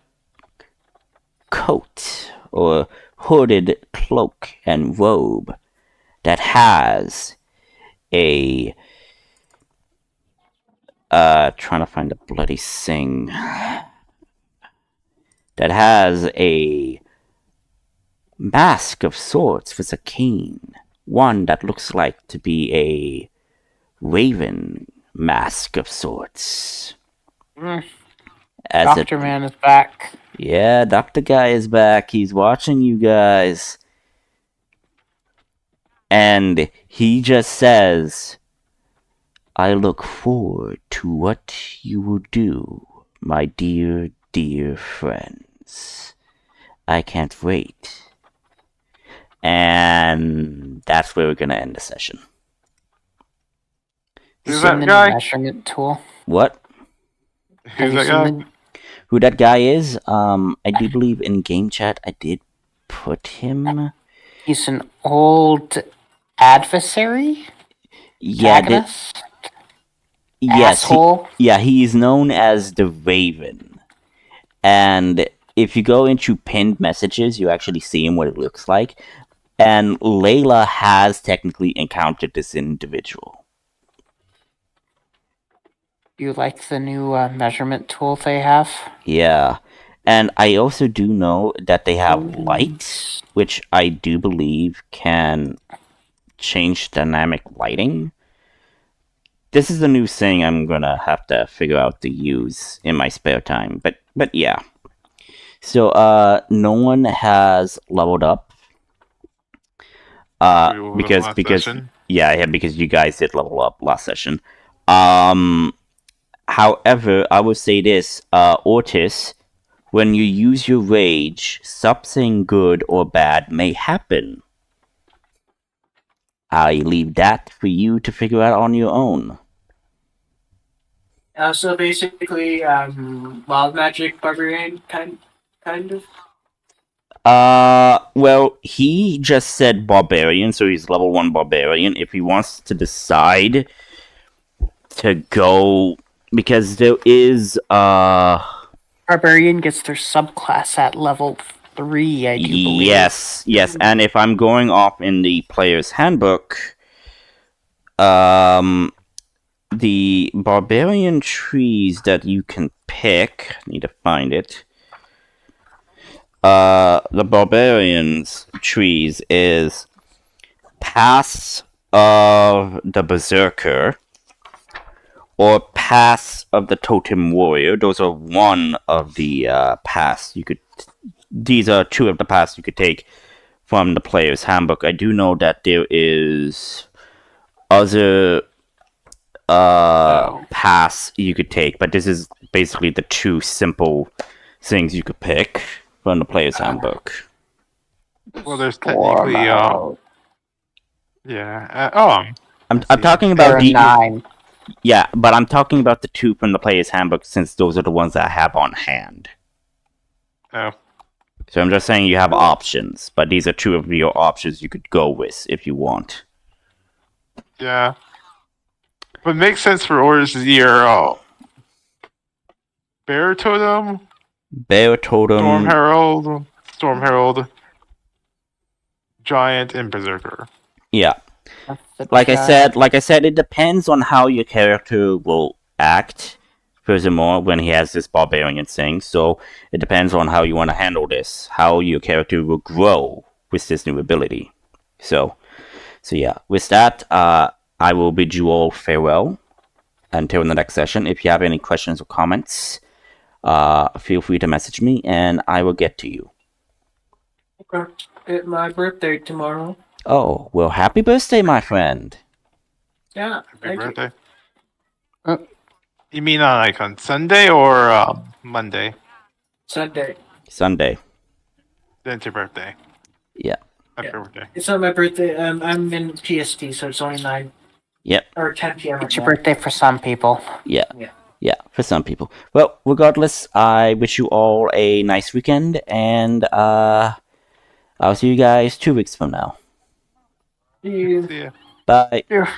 coat or hooded cloak and robe that has a trying to find the bloody thing that has a mask of sorts with a cane, one that looks like to be a raven mask of sorts. Dr. Man is back. Yeah, Dr. Guy is back. He's watching you guys. And he just says, I look forward to what you will do, my dear, dear friends. I can't wait. And that's where we're going to end the session. Who's that guy? Measurement tool. What? Who's that guy? Who that guy is? I do believe in game chat I did put him. He's an old adversary? Yeah, yes, he is known as the Raven. And if you go into pinned messages, you actually see him what it looks like. And Layla has technically encountered this individual. You like the new measurement tool they have? Yeah. And I also do know that they have light, which I do believe can change dynamic lighting. This is a new thing I'm gonna have to figure out to use in my spare time. But yeah. So no one has leveled up. Because session. yeah, because you guys did level up last session. However, I would say this, Ortis, when you use your rage, something good or bad may happen. I leave that for you to figure out on your own. So basically, wild magic barbarian kind of. Well, he just said barbarian, so he's level 1 barbarian. If he wants to decide to go, because there is, Barbarian gets their subclass at level 3, I do believe. Yes, and if I'm going off in the player's handbook, the barbarian trees that you can pick, I need to find it. The barbarian's trees is Pass of the Berserker or Pass of the Totem Warrior. Those are one of the paths you could. These are two of the paths you could take from the player's handbook. I do know that there is other paths you could take, but this is basically the two simple things you could pick from the player's handbook. Well, there's technically yeah. I'm talking about There are 9. Yeah, but I'm talking about the two from the player's handbook since those are the ones that I have on hand. Oh. So I'm just saying you have options, but these are two of your options you could go with if you want. Yeah. What makes sense for orders is your Bear Totem, Bear Totem, Storm Herald, Giant, and Berserker. Yeah. Like I said, it depends on how your character will act. Furthermore, when he has this barbarian thing, so it depends on how you want to handle this, how your character will grow with this new ability. So yeah. With that, I will bid you all farewell until the next session. If you have any questions or comments, feel free to message me, and I will get to you. Okay. It's my birthday tomorrow. Oh, well, happy birthday, my friend. Yeah. Happy birthday. You mean on Sunday or Monday? Sunday. Sunday. Then it's your birthday. Yeah. Happy birthday. It's not my birthday. I'm in PST, so it's only 9. Yep. Or 10 p.m. It's your birthday for some people. Yeah, for some people. Well, regardless, I wish you all a nice weekend, and I'll see you guys 2 weeks from now. See you. See ya. Bye. Yeah.